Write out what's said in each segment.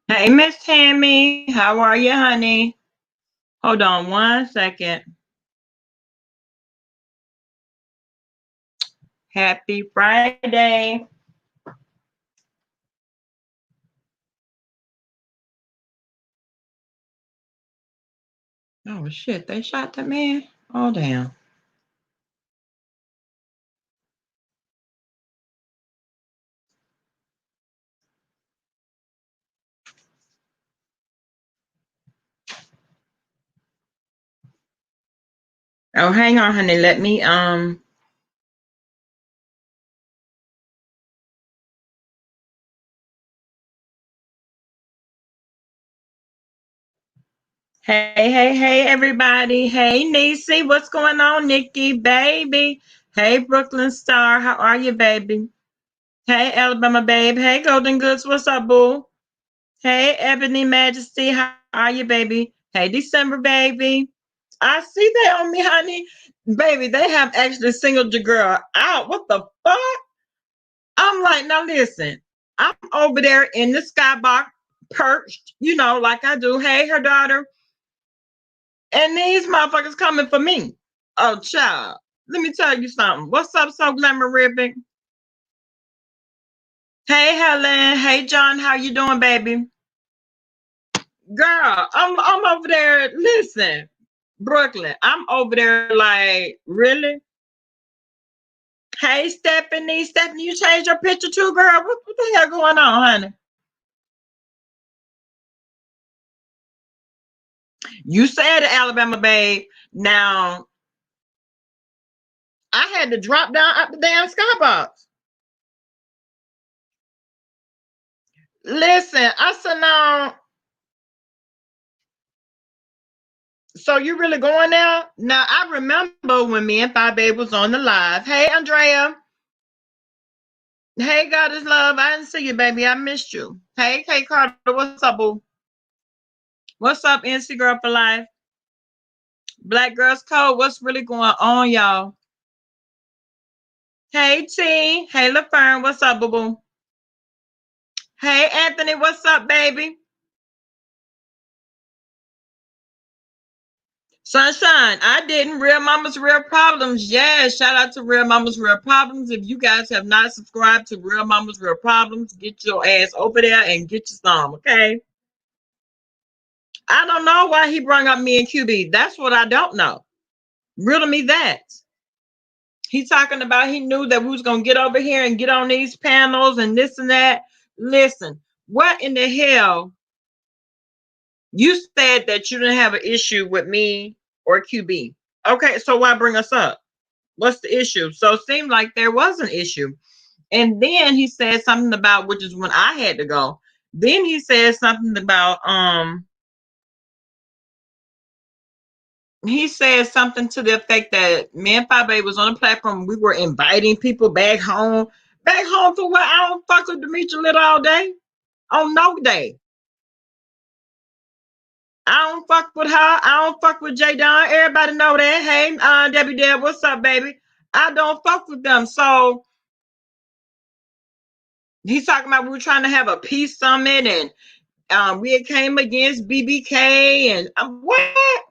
Hey, Miss Tammy, how are you, honey? Hold on 1 second. Happy Friday. Oh, shit, they shot the man? Oh, damn. Oh, hang on, honey. Let me, hey, everybody. Hey, Niecy, what's going on, Nikki, baby? Hey, Brooklyn Star, how are you, baby? Hey, Alabama, babe. Hey, Golden Goods, what's up, boo? Hey, Ebony Majesty, how are you, baby? Hey, December, baby. I see that on me, honey. Baby, they have actually singled your girl out. What the fuck? I'm like, now listen, I'm over there in the skybox, perched, like I do. Hey, her daughter. And these motherfuckers coming for me. Oh, child. Let me tell you something. What's up, so glamour ribbon? Hey, Helen. Hey, John. How you doing, baby? Girl, I'm over there. Listen, Brooklyn. I'm over there like, really? Hey, Stephanie. Stephanie, you changed your picture too, girl. What the hell going on, honey? You said Alabama, babe. Now, I had to drop down up the damn skybox. Listen, I said, now, so you really going now? Now, I remember when me and Five Babe was on the live. Hey, Andrea. Hey, God is love. I didn't see you, baby. I missed you. Hey, Kay Carter. What's up, boo? What's up, NC Girl for Life? Black Girls Code. What's really going on, y'all? Hey, T. Hey, LaFern. What's up, boo boo? Hey, Anthony. What's up, baby? Sunshine, I didn't. Real Mama's Real Problems. Yeah, shout out to Real Mama's Real Problems. If you guys have not subscribed to Real Mama's Real Problems, get your ass over there and get your some, okay? I don't know why he brought up me and QB. That's what I don't know. Riddle me that. He talking about he knew that we was gonna get over here and get on these panels and this and that. Listen, what in the hell? You said that you didn't have an issue with me or QB. Okay, so why bring us up? What's the issue? So it seemed like there was an issue. And then he said something about, which is when I had to go. Then he said something about he said something to the effect that me and Fabe was on the platform. We were inviting people back home. Back home for what? I don't fuck with Demetri Little all day. On no day. I don't fuck with her. I don't fuck with J Don. Everybody know that. Hey, Debbie Deb, what's up, baby? I don't fuck with them. So he's talking about we were trying to have a peace summit and we had came against BBK and what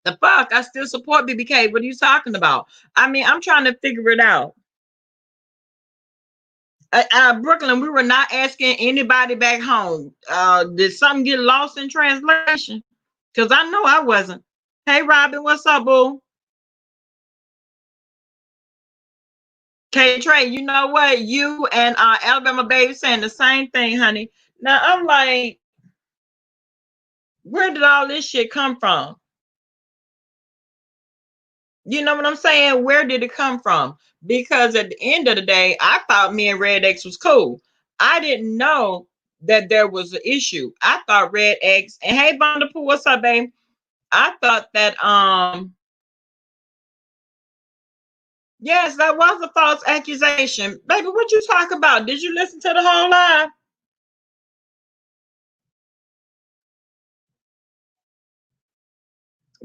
the fuck? I still support BBK. What are you talking about? I mean, I'm trying to figure it out. Brooklyn, we were not asking anybody back home. Did something get lost in translation? Because I know I wasn't. Hey, Robin, what's up, boo? K Trey, you know what? You and Alabama Baby saying the same thing, honey. Now I'm like, where did all this shit come from? You know what I'm saying? Where did it come from? Because at the end of the day, I thought me and Red X was cool. I didn't know that there was an issue. I thought Red X and hey Vanderpool, what's up, babe? I thought that yes, that was a false accusation. Baby, what you talk about? Did you listen to the whole live?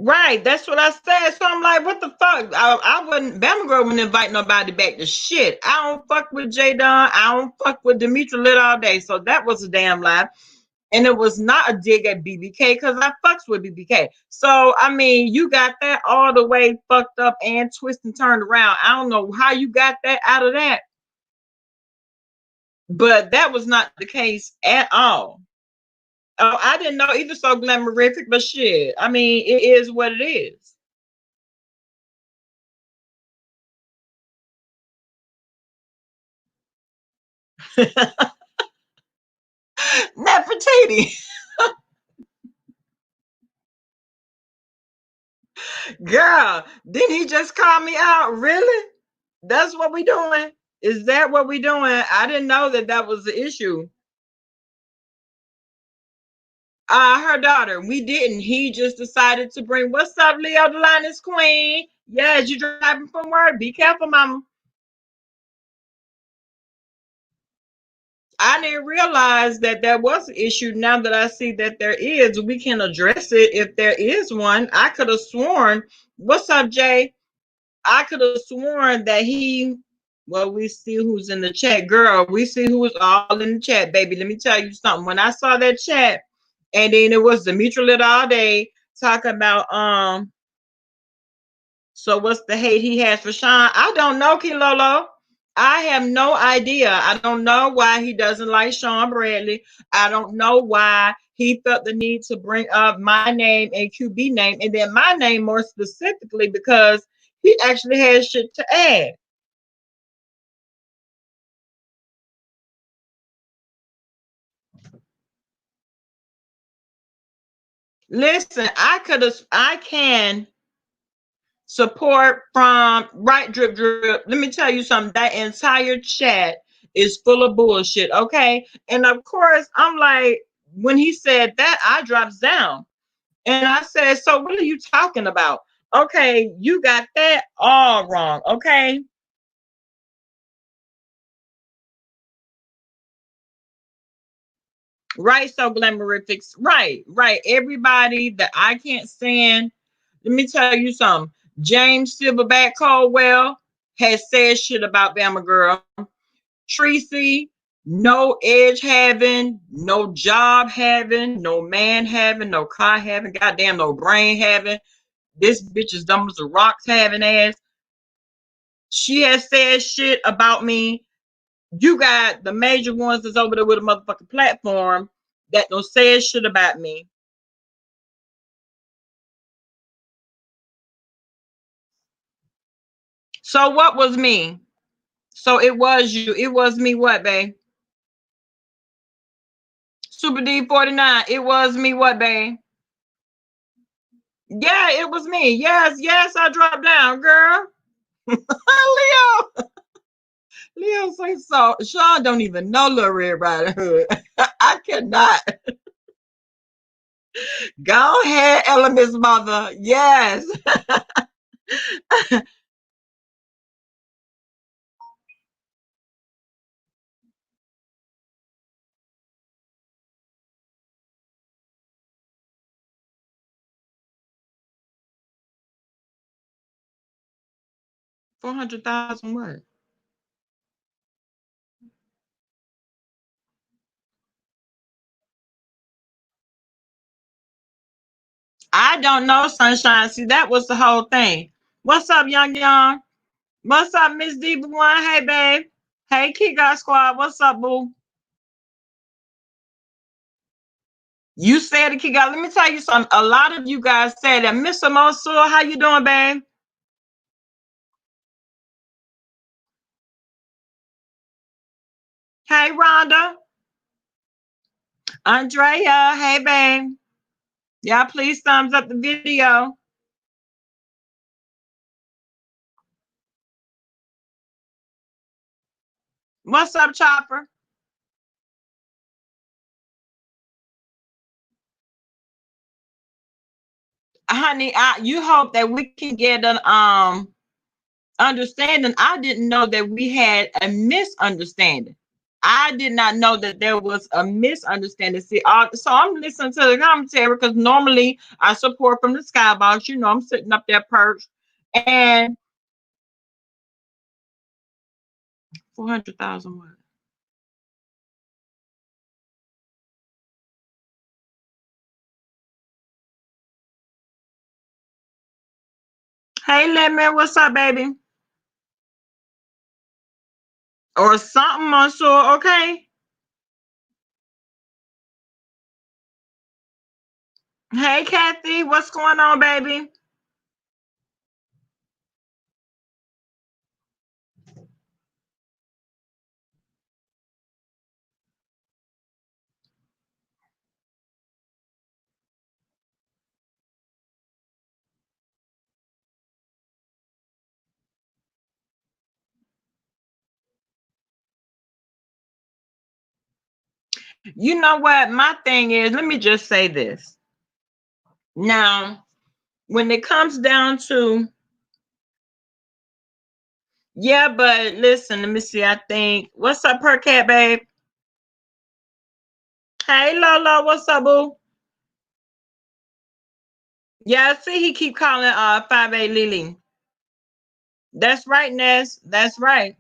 Right, that's what I said. So I'm like, what the fuck? I wouldn't, Bama Girl wouldn't invite nobody back to shit. I don't fuck with J Don. I don't fuck with Demetri Lit all day. So that was a damn lie. And it was not a dig at BBK because I fucks with BBK. So I mean, you got that all the way fucked up and twisted and turned around. I don't know how you got that out of that, but that was not the case at all. Oh, I didn't know either. So glamorific, but shit. I mean, it is what it is. Nefertiti. Girl, didn't he just call me out? Really? That's what we doing? Is that what we doing? I didn't know that that was the issue. Her daughter. We didn't. He just decided to bring. What's up, Leo? The line is queen. Yes, you driving from work. Be careful, mama. I didn't realize that there was an issue. Now that I see that there is, we can address it if there is one. I could have sworn. What's up, Jay? I could have sworn that he. Well, we see who's in the chat, girl. We see who's all in the chat, baby. Let me tell you something. When I saw that chat, and then it was Demetri Lit all day talking about So what's the hate he has for Sean? I don't know, Kilolo. I have no idea. I don't know why he doesn't like Sean Bradley. I don't know why he felt the need to bring up my name and QB name, and then my name more specifically because he actually has shit to add. Listen, I can support from right drip drip. Let me tell you something. That entire chat is full of bullshit. Okay. And of course, I'm like, when he said that, I drops down. And I said, so what are you talking about? Okay, you got that all wrong. Okay. Right. So glamorifics. Right, right. Everybody that I can't stand. Let me tell you something. James Silverback Caldwell has said shit about Bama Girl. Tracy, no edge having, no job having, no man having, no car having, goddamn no brain having. This bitch is dumb as the rocks having ass. She has said shit about me. You got the major ones that's over there with a motherfucking platform that don't say shit about me. So what was me? So it was you. It was me what, babe? Super D49. It was me what, babe? Yeah, it was me. Yes, yes, I dropped down, girl. Leo. Leo say so. Sean don't even know Little Red Riding Hood. I cannot. Go ahead, Element's mother. Yes. 400,000 what? I don't know, Sunshine. See, that was the whole thing. What's up, Young Young? What's up, Miss Diva1? Hey, babe. Hey, Kick Out Squad. What's up, boo? You said it, Kick Out. Let me tell you something. A lot of you guys said that. Mr. Mosul, how you doing, babe? Hey, Rhonda. Andrea. Hey, babe. Y'all please thumbs up the video. What's up, Chopper? Honey, you hope that we can get an understanding. I didn't know that we had a misunderstanding. I did not know that there was a misunderstanding. See, so I'm listening to the commentary because normally I support from the skybox. You know, I'm sitting up there perched, and 400,000 what? Hey, Lemon, what's up, baby? Or something, I'm sure. Okay. Hey, Kathy, what's going on, baby? You know what? My thing is, let me just say this. Now, when it comes down to, yeah, but listen, let me see. I think, what's up, her cat, babe? Hey, Lola, what's up, boo? Yeah, I see he keep calling 5A Lily. That's right, Ness. That's right.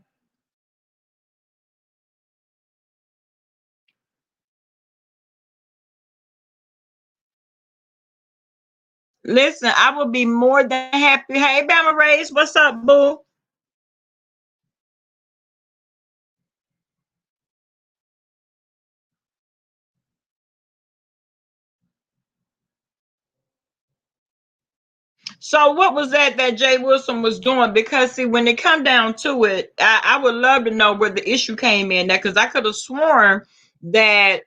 Listen, I would be more than happy. Hey, Bama Race, what's up, boo? So what was that Jay Wilson was doing? Because see, when it come down to it, I would love to know where the issue came in there, because I could have sworn that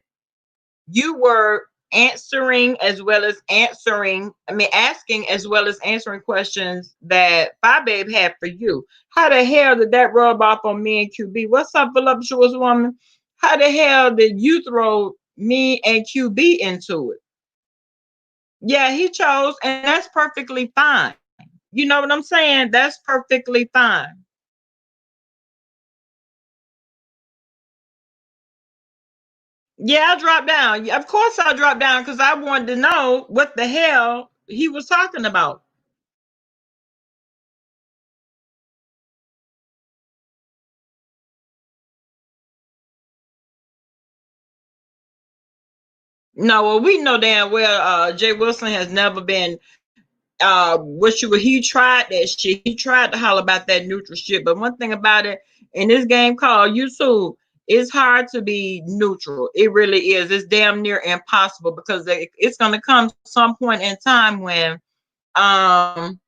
you were answering as well as answering, I mean asking as well as answering questions that Five Babe had for you. How the hell did that rub off on me and QB? What's up, voluptuous woman? How the hell did you throw me and QB into it? Yeah, he chose, and that's perfectly fine. You know what I'm saying? That's perfectly fine. Yeah, I dropped down. Of course I dropped down because I wanted to know what the hell he was talking about. No, well, we know damn well Jay Wilson has never been what you he tried that shit. He tried to holler about that neutral shit. But one thing about it, in this game called YouTube, it's hard to be neutral. It really is. It's damn near impossible, because it's gonna come some point in time when um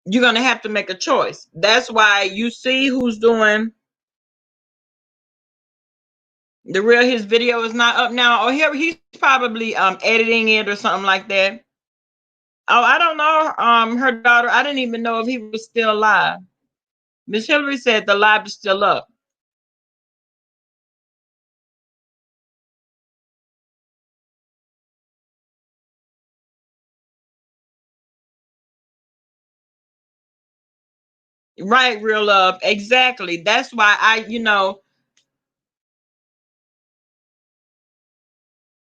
you're gonna have to make a choice. That's why you see who's doing the real. His video is not up now, or he's probably editing it or something like that. Oh, I don't know. Her daughter. I didn't even know if he was still alive. Miss Hillary said the live is still up. Right, real love. Exactly. That's why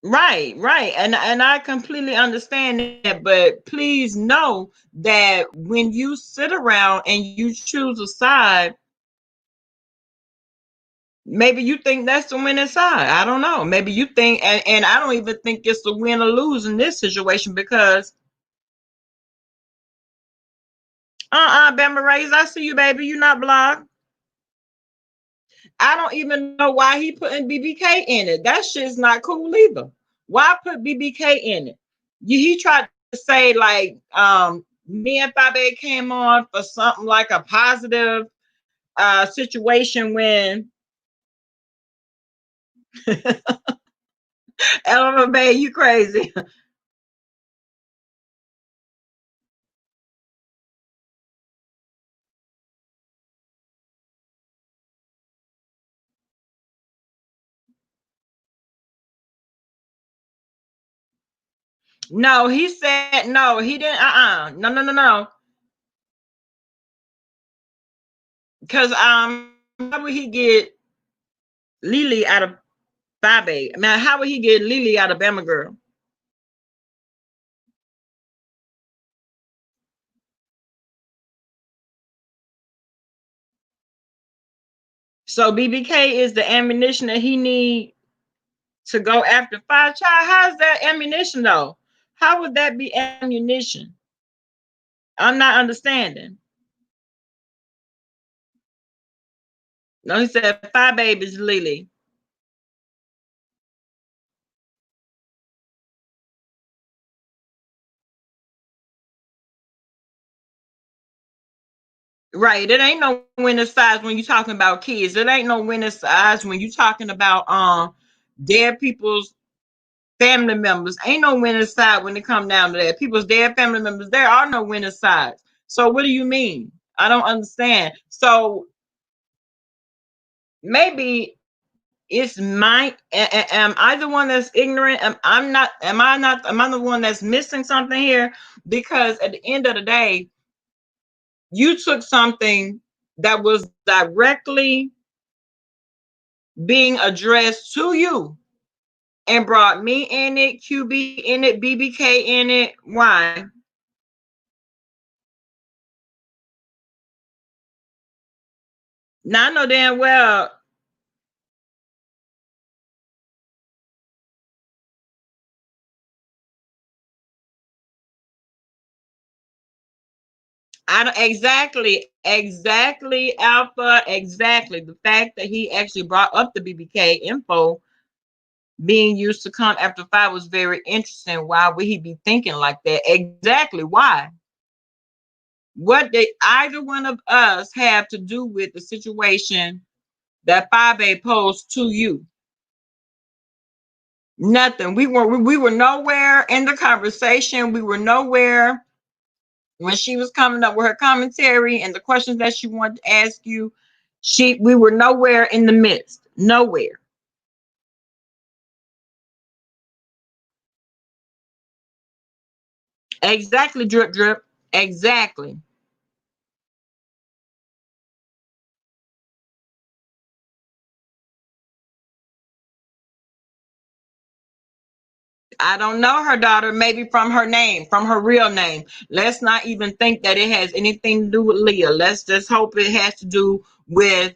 right. And I completely understand that, but please know that when you sit around and you choose a side, maybe you think that's the winning side. I don't know. Maybe you think, and I don't even think it's a win or lose in this situation, because Bama Rays, I see you, baby. You not blocked. I don't even know why he putting BBK in it. That shit's not cool either. Why put BBK in it? He tried to say like me and Fabe came on for something like a positive situation when Elmer Bay, you crazy. No, he said no, he didn't. No. Because how would he get Lily out of Fabe? I mean, how would he get Lily out of Bama Girl? So BBK is the ammunition that he need to go after Five Child. How's that ammunition though? How would that be ammunition? I'm not understanding. No, he said five babies, Lily. Right. It ain't no winner size when you're talking about kids. It ain't no winner size when you're talking about dead people's family members. Ain't no winner side when it come down to that. People's dead family members, there are no winner sides. So what do you mean? I don't understand. So maybe it's my am I the one that's ignorant? I'm not, am I not, am I the one that's missing something here? Because at the end of the day, you took something that was directly being addressed to you and brought me in it, QB in it, BBK in it. Why? Now I know damn well I don't exactly, Alpha, exactly. The fact that he actually brought up the BBK info being used to come after five was very interesting. Why would he be thinking like that? Exactly. Why? What did either one of us have to do with the situation that 5A posed to you? Nothing. We were nowhere in the conversation. We were nowhere when she was coming up with her commentary and the questions that she wanted to ask you. We were nowhere in the midst. Nowhere. Exactly, drip drip. Exactly. I don't know her daughter, maybe from her name, from her real name. Let's not even think that it has anything to do with Leah. Let's just hope it has to do with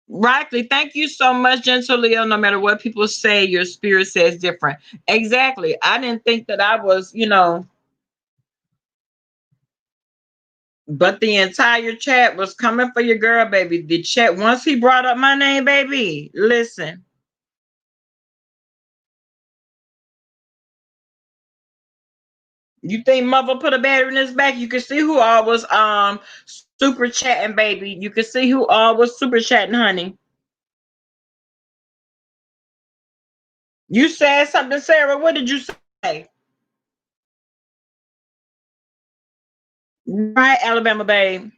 rightly. Thank you so much, Gentle Leo. No matter what people say, your spirit says different. Exactly. I didn't think that I was, but the entire chat was coming for your girl, baby. The chat, once he brought up my name, baby, listen. You think mother put a battery in his back? You can see who all was super chatting, baby. You can see who all was super chatting, honey. You said something, Sarah. What did you say? Right, Alabama, babe.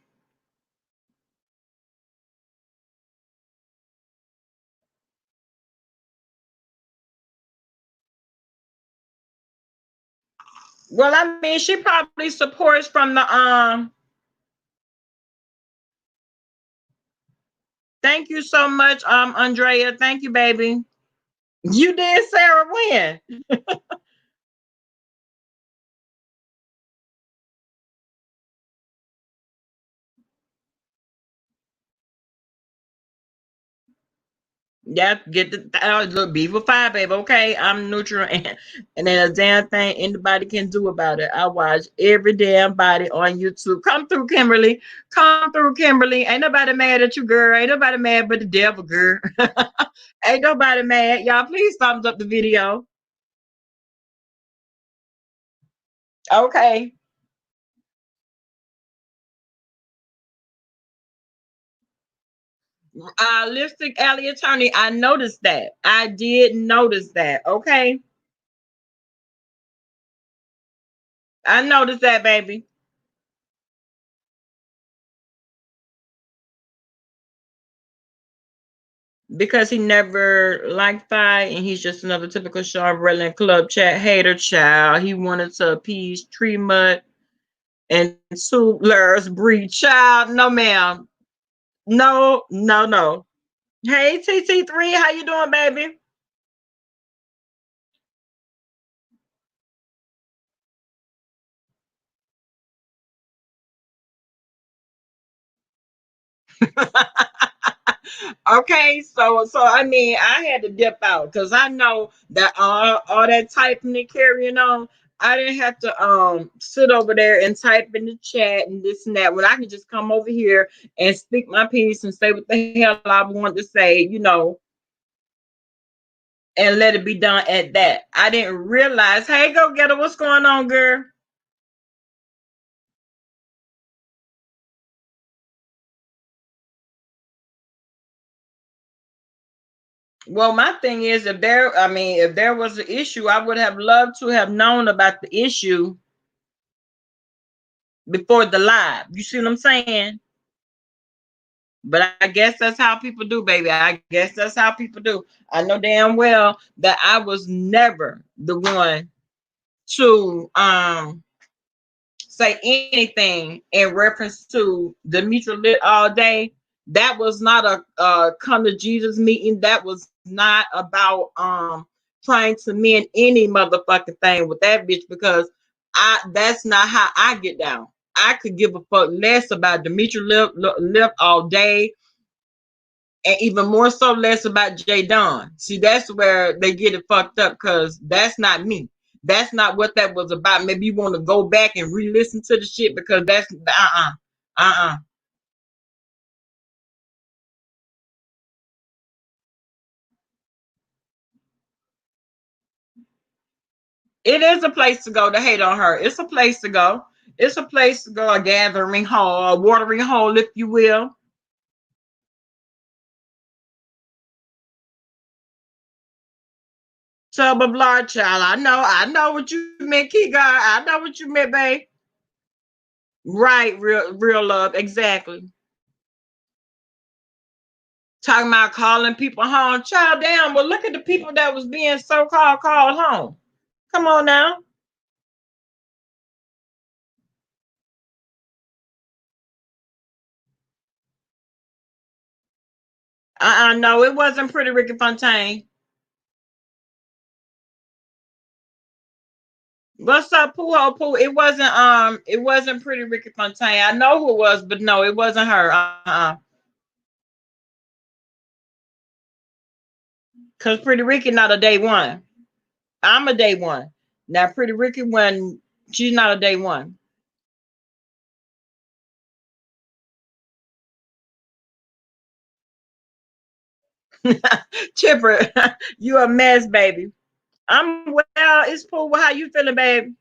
Well, I mean, she probably supports from the Thank you so much, Andrea. Thank you, baby. You did, Sarah. When? Yeah, get the look Beaver Five, baby. Okay, I'm neutral, and then a damn thing anybody can do about it. I watch every damn body on YouTube. Come through, Kimberly. Come through, Kimberly. Ain't nobody mad at you, girl. Ain't nobody mad but the devil, girl. Ain't nobody mad. Y'all, please thumbs up the video. Okay. Lipstick Alley Attorney. I noticed that. I did notice that. Okay. I noticed that, baby. Because he never liked fight and he's just another typical Sean Breland club chat hater child. He wanted to appease Tree Mud and Sue Lurs breed child. No, ma'am. No, no, no. Hey, TT3, how you doing, baby? Okay, so I mean, I had to dip out because I know that all that typing and carrying on, I didn't have to sit over there and type in the chat and this and that when I could just come over here and speak my piece and say what the hell I want to say, and let it be done at that. I didn't realize, hey, go get her, what's going on, girl? Well, my thing is, if there was an issue, I would have loved to have known about the issue before the live. You see what I'm saying? But I guess that's how people do, baby. I guess that's how people do. I know damn well that I was never the one to say anything in reference to Demetra Lit all day. That was not a come to Jesus meeting. That was not about trying to mend any motherfucking thing with that bitch because that's not how I get down. I could give a fuck less about Demetra Lip all day, and even more so less about Jay Don. See, that's where they get it fucked up because that's not me. That's not what that was about. Maybe you want to go back and re-listen to the shit because that's uh. It is a place to go to hate on her. It's a place to go. It's a place to go, a gathering hole, a watering hole, if you will. Tub of blah child. I know what you meant, Key God. I know what you meant, babe. Right, real love, exactly. Talking about calling people home. Child, damn. Well, look at the people that was being so-called called home. Come on now. No, it wasn't Pretty Ricky Fontaine. What's up, Pooh Pooh? It wasn't Pretty Ricky Fontaine. I know who it was, but no, it wasn't her. Cause Pretty Ricky not a day one. I'm a day one. Now Pretty Ricky when she's not a day one. Chipper, you a mess, baby. I'm well. It's Pooh. How you feeling, baby?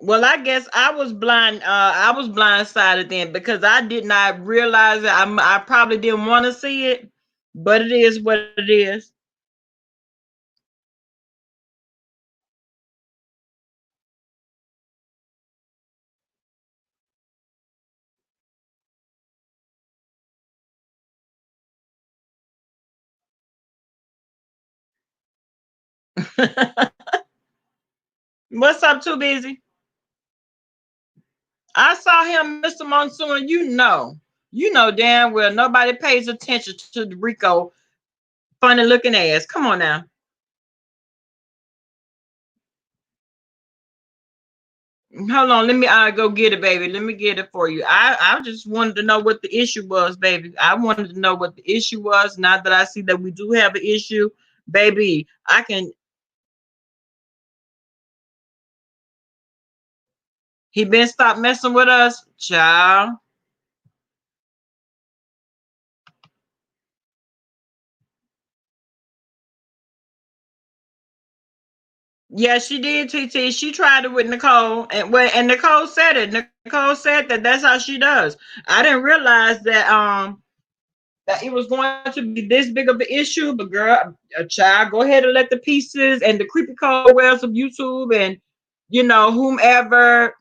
Well, I guess I was blind. I was blindsided then because I did not realize it. I probably didn't want to see it, but it is what it is. What's up, Too Busy? I saw him, Mr. Monsoon. You know damn well nobody pays attention to the Rico funny looking ass. Come on now. Hold on, let me go get it, baby. Let me get it for you. I just wanted to know what the issue was, baby. I wanted to know what the issue was. Now that I see that we do have an issue, baby, I can. He been stop messing with us, child. Yeah, she did. TT. She tried it with Nicole, and Nicole said it. Nicole said that that's how she does. I didn't realize that it was going to be this big of an issue. But girl, a child, go ahead and let the pieces and the creepy cold wells of YouTube and whomever.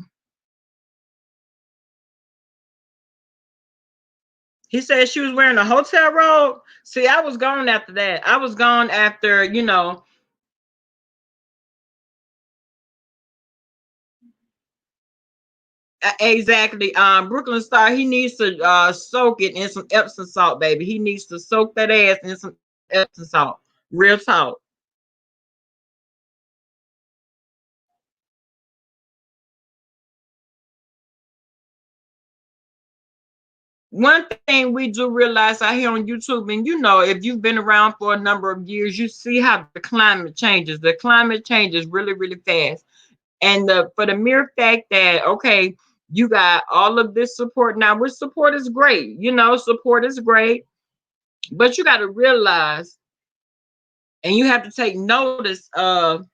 He said she was wearing a hotel robe. See, I was gone after that. I was gone after, exactly. Brooklyn Star, he needs to soak it in some Epsom salt, baby. He needs to soak that ass in some Epsom salt. Real talk. one thing we do realize out here on YouTube, and you know, if you've been around for a number of years, you see how the climate changes. The climate changes really, really fast. And for the mere fact that, okay, you got all of this support now, which support is great, you know, support is great, but you got to realize and you have to take notice of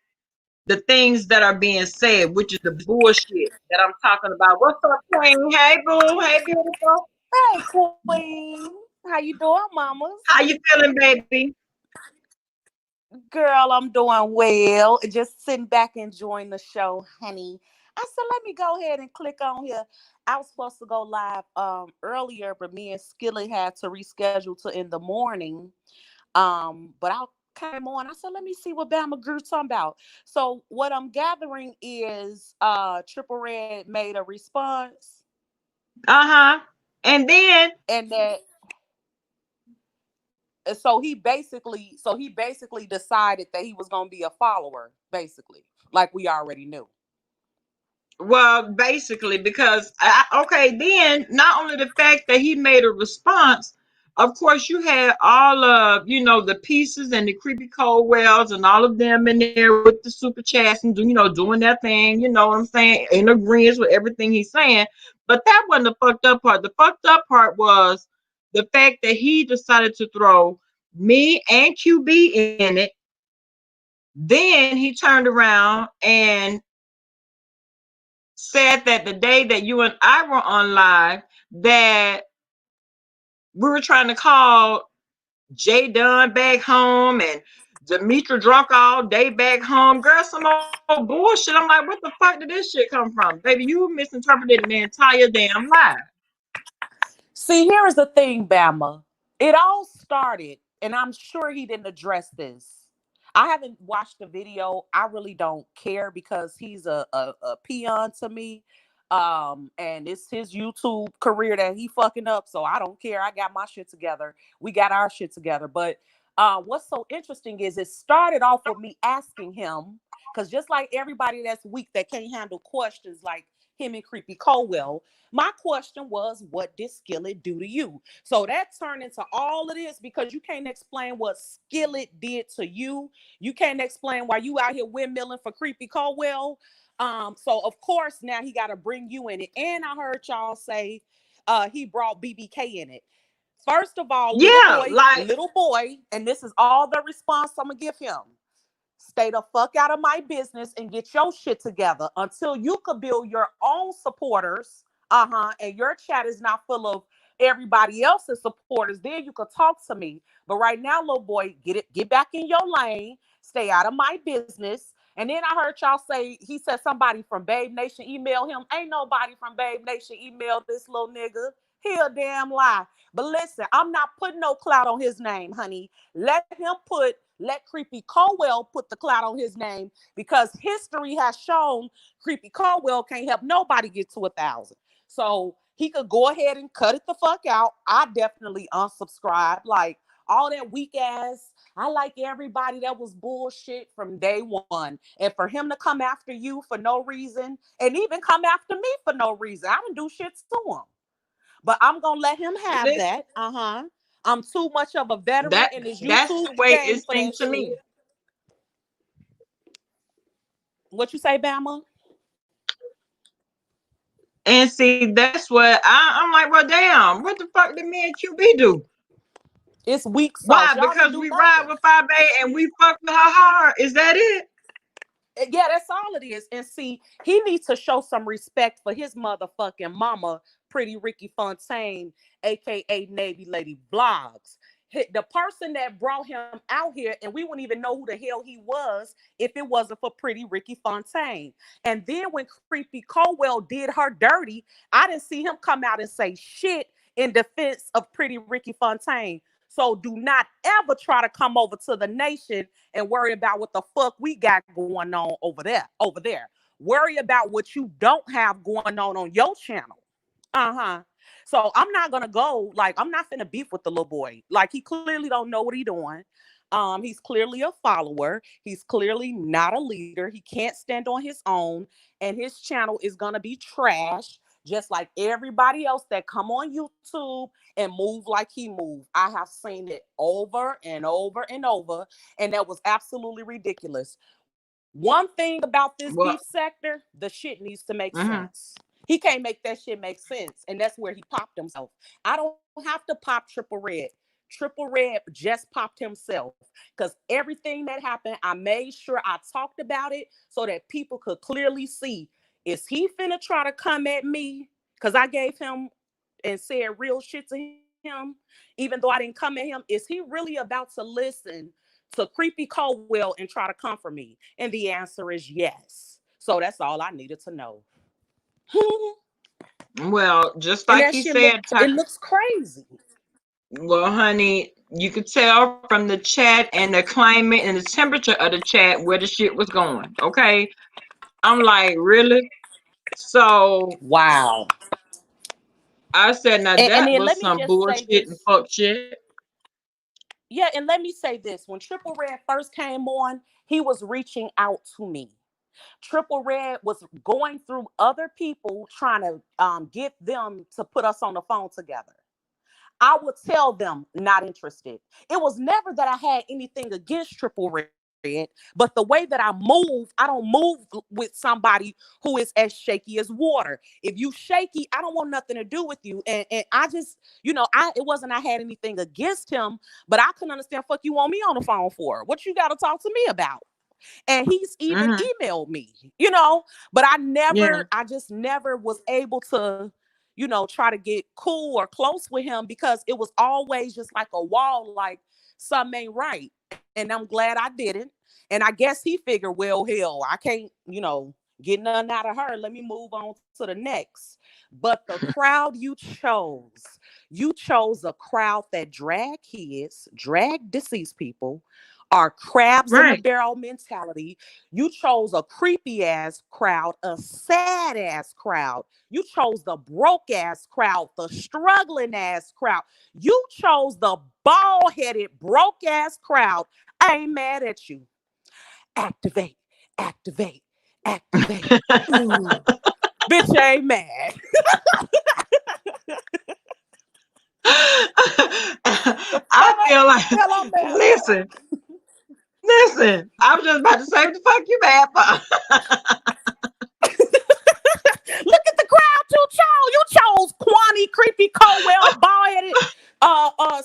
the things that are being said, which is the bullshit that I'm talking about. What's up, Queen? Hey, boo. Hey, beautiful. Hey, Queen. How you doing, mamas? How you feeling, baby? Girl, I'm doing well. Just sitting back enjoying the show, honey. I said, let me go ahead and click on here. I was supposed to go live earlier, but me and Skillet had to reschedule to in the morning. But I came on. I said, let me see what Bama Grew talking about. So what I'm gathering is Triple Red made a response. Uh-huh. And then And that so he basically decided that he was going to be a follower, basically, like we already knew. well, basically, because okay, then not only the fact that he made a response, of course, you had all of the pieces and the creepy cold wells and all of them in there with the super chats and doing their thing. You know what I'm saying? In agreement with everything he's saying. But that wasn't the fucked up part. The fucked up part was the fact that he decided to throw me and QB in it. Then he turned around and said that the day that you and I were on live, that we were trying to call Jay Dunn back home and Demetra drunk all day back home. Girl, some old bullshit. I'm like, what the fuck did this shit come from? Baby, you misinterpreted the entire damn lie. See, here is the thing, Bama. It all started, and I'm sure he didn't address this. I haven't watched the video. I really don't care because he's a peon to me. And it's his YouTube career that he fucking up. So I don't care. I got my shit together. We got our shit together. But what's so interesting is it started off with me asking him, because just like everybody that's weak that can't handle questions like him and Creepy Colwell, my question was, what did Skillet do to you? So that turned into all of this because you can't explain what Skillet did to you. You can't explain why you out here windmilling for Creepy Colwell. So of course now he got to bring you in it. And I heard y'all say he brought BBK in it. First of all, Yeah, like, little boy, and this is all the response I'm gonna give him. Stay the fuck out of my business and get your shit together until you could build your own supporters. And your chat is not full of everybody else's supporters. Then you could talk to me. But right now, little boy, get back in your lane. Stay out of my business. And then I heard y'all say he said somebody from Babe Nation emailed him. Ain't nobody from Babe Nation emailed this little nigga. He a damn lie. But listen, I'm not putting no clout on his name, honey. Let Creepy Colwell put the clout on his name because history has shown Creepy Colwell can't help nobody get to 1,000. So he could go ahead and cut it the fuck out. I definitely unsubscribe. Like all that weak ass. I like everybody that was bullshit from day one. And for him to come after you for no reason and even come after me for no reason, I didn't do shit to him. But I'm gonna let him have listen, that. I'm too much of a veteran in this that's YouTube the way game it for seemed that to me. shit. What you say, Bama? And see, that's what I'm like, well, damn, what the fuck did me and QB do? It's weak Why? sauce. Y'all didn't Because do we ride nothing. with 5A and we fuck with her hard. Is that it? Yeah, that's all it is. And see, he needs to show some respect for his motherfucking mama, Pretty Ricky Fontaine, aka Navy Lady Vlogs. The person that brought him out here, and we wouldn't even know who the hell he was if it wasn't for Pretty Ricky Fontaine. And then when Creepy Colwell did her dirty, I didn't see him come out and say shit in defense of Pretty Ricky Fontaine. So do not ever try to come over to the nation and worry about what the fuck we got going on over there. Over there. Worry about what you don't have going on your channel. Uh-huh. So I'm not gonna go, like, I'm not finna beef with the little boy. Like, he clearly don't know what he's doing. He's clearly a follower. He's clearly not a leader. He can't stand on his own, and his channel is gonna be trash. just like everybody else that come on YouTube and move like he moved. I have seen it over and over and over, and that was absolutely ridiculous. One thing about this beef Well, sector, the shit needs to make mm-hmm. sense. He can't make that shit make sense, and that's where he popped himself. I don't have to pop Triple Red. Triple Red just popped himself because everything that happened, I made sure I talked about it so that people could clearly see, is he finna try to come at me? Because I gave him and said real shit to him, even though I didn't come at him. Is he really about to listen to Creepy Caldwell and try to comfort me? And the answer is yes. So that's all I needed to know. Well, just And like that he shit said, it looks crazy. well, honey, you could tell from the chat and the climate and the temperature of the chat where the shit was going. Okay. I'm like, really? So Wow. I said, now And that then was let me some just say bullshit and this. fuck shit. Yeah, and let me say this. When Triple Red first came on, he was reaching out to me. Triple Red was going through other people trying to get them to put us on the phone together. I would tell them not interested. It was never that I had anything against Triple Red, but the way that I move, I don't move with somebody who is as shaky as water. If you shaky, I don't want nothing to do with you. And I just, it wasn't I had anything against him, but I couldn't understand fuck you want me on the phone for. What you got to talk to me about? And he's even Mm-hmm. emailed me, but Yeah. I just never was able to, try to get cool or close with him because it was always just like a wall, like something ain't right. And I'm glad I didn't. And I guess he figured, well, hell, I can't, get nothing out of her. Let me move on to the next. But the crowd you chose a crowd that drag kids, drag deceased people, are crabs in the Right. barrel mentality. You chose a creepy ass crowd, a sad ass crowd. You chose the broke ass crowd, the struggling ass crowd. You chose the bald headed, broke ass crowd. I ain't mad at you. Activate, activate, activate. Ooh. Bitch, I ain't mad. The I fuck, feel like, hell I'm mad about. listen, listen. I was just about to say what the fuck you mad for. Look at the crowd you chose. You chose Kwani, Creepy Cowell, bald-headed,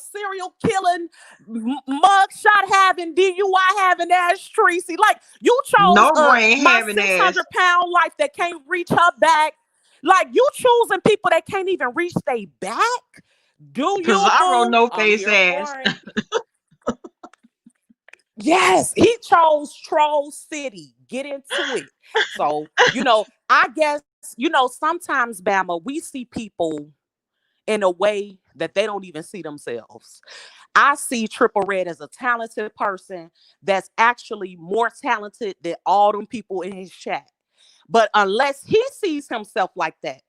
serial killing, mug shot having, DUI having ass Tracy. Like you chose No brain my having ass. 600-pound life that can't reach her back. Like you choosing people that can't even reach their back. Do you, Pizarro boo? no I'm face here ass. for it. Yes, he chose Troll City. Get into it. So, I guess, sometimes, Bama, we see people in a way that they don't even see themselves. I see Triple Red as a talented person that's actually more talented than all them people in his chat. But unless he sees himself like that,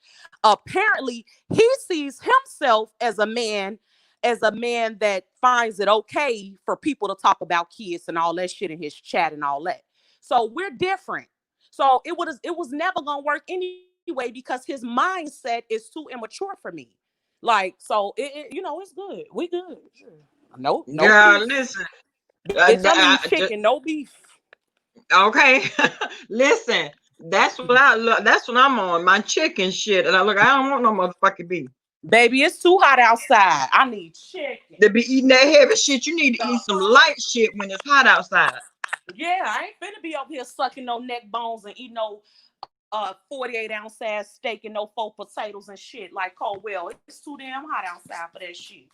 apparently he sees himself as a man that finds it okay for people to talk about kids and all that shit in his chat and all that. So we're different. So it was never gonna work anyway because his mindset is too immature for me. Like, so it's good. We good. Sure. No Girl, beef. listen. Bitch, I'm eating chicken, no beef. Okay. Listen. That's what I'm on. My chicken shit. And I look, I don't want no motherfucking beef. Baby, it's too hot outside. I need chicken. To be eating that heavy shit, you need to eat some light shit when it's hot outside. Yeah, I ain't finna be up here sucking no neck bones and eat no 48-ounce ass steak and no faux potatoes and shit like Caldwell. It's too damn hot outside for that shit.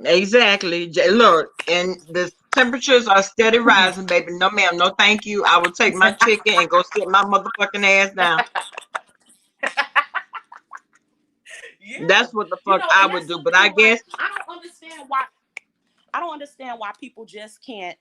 Exactly. Look, and the temperatures are steady rising, baby. No, ma'am. No, thank you. I will take my chicken and go sit my motherfucking ass down. Yeah. That's what the fuck I And would that's do. the But I thing. Like, guess I don't understand why people just can't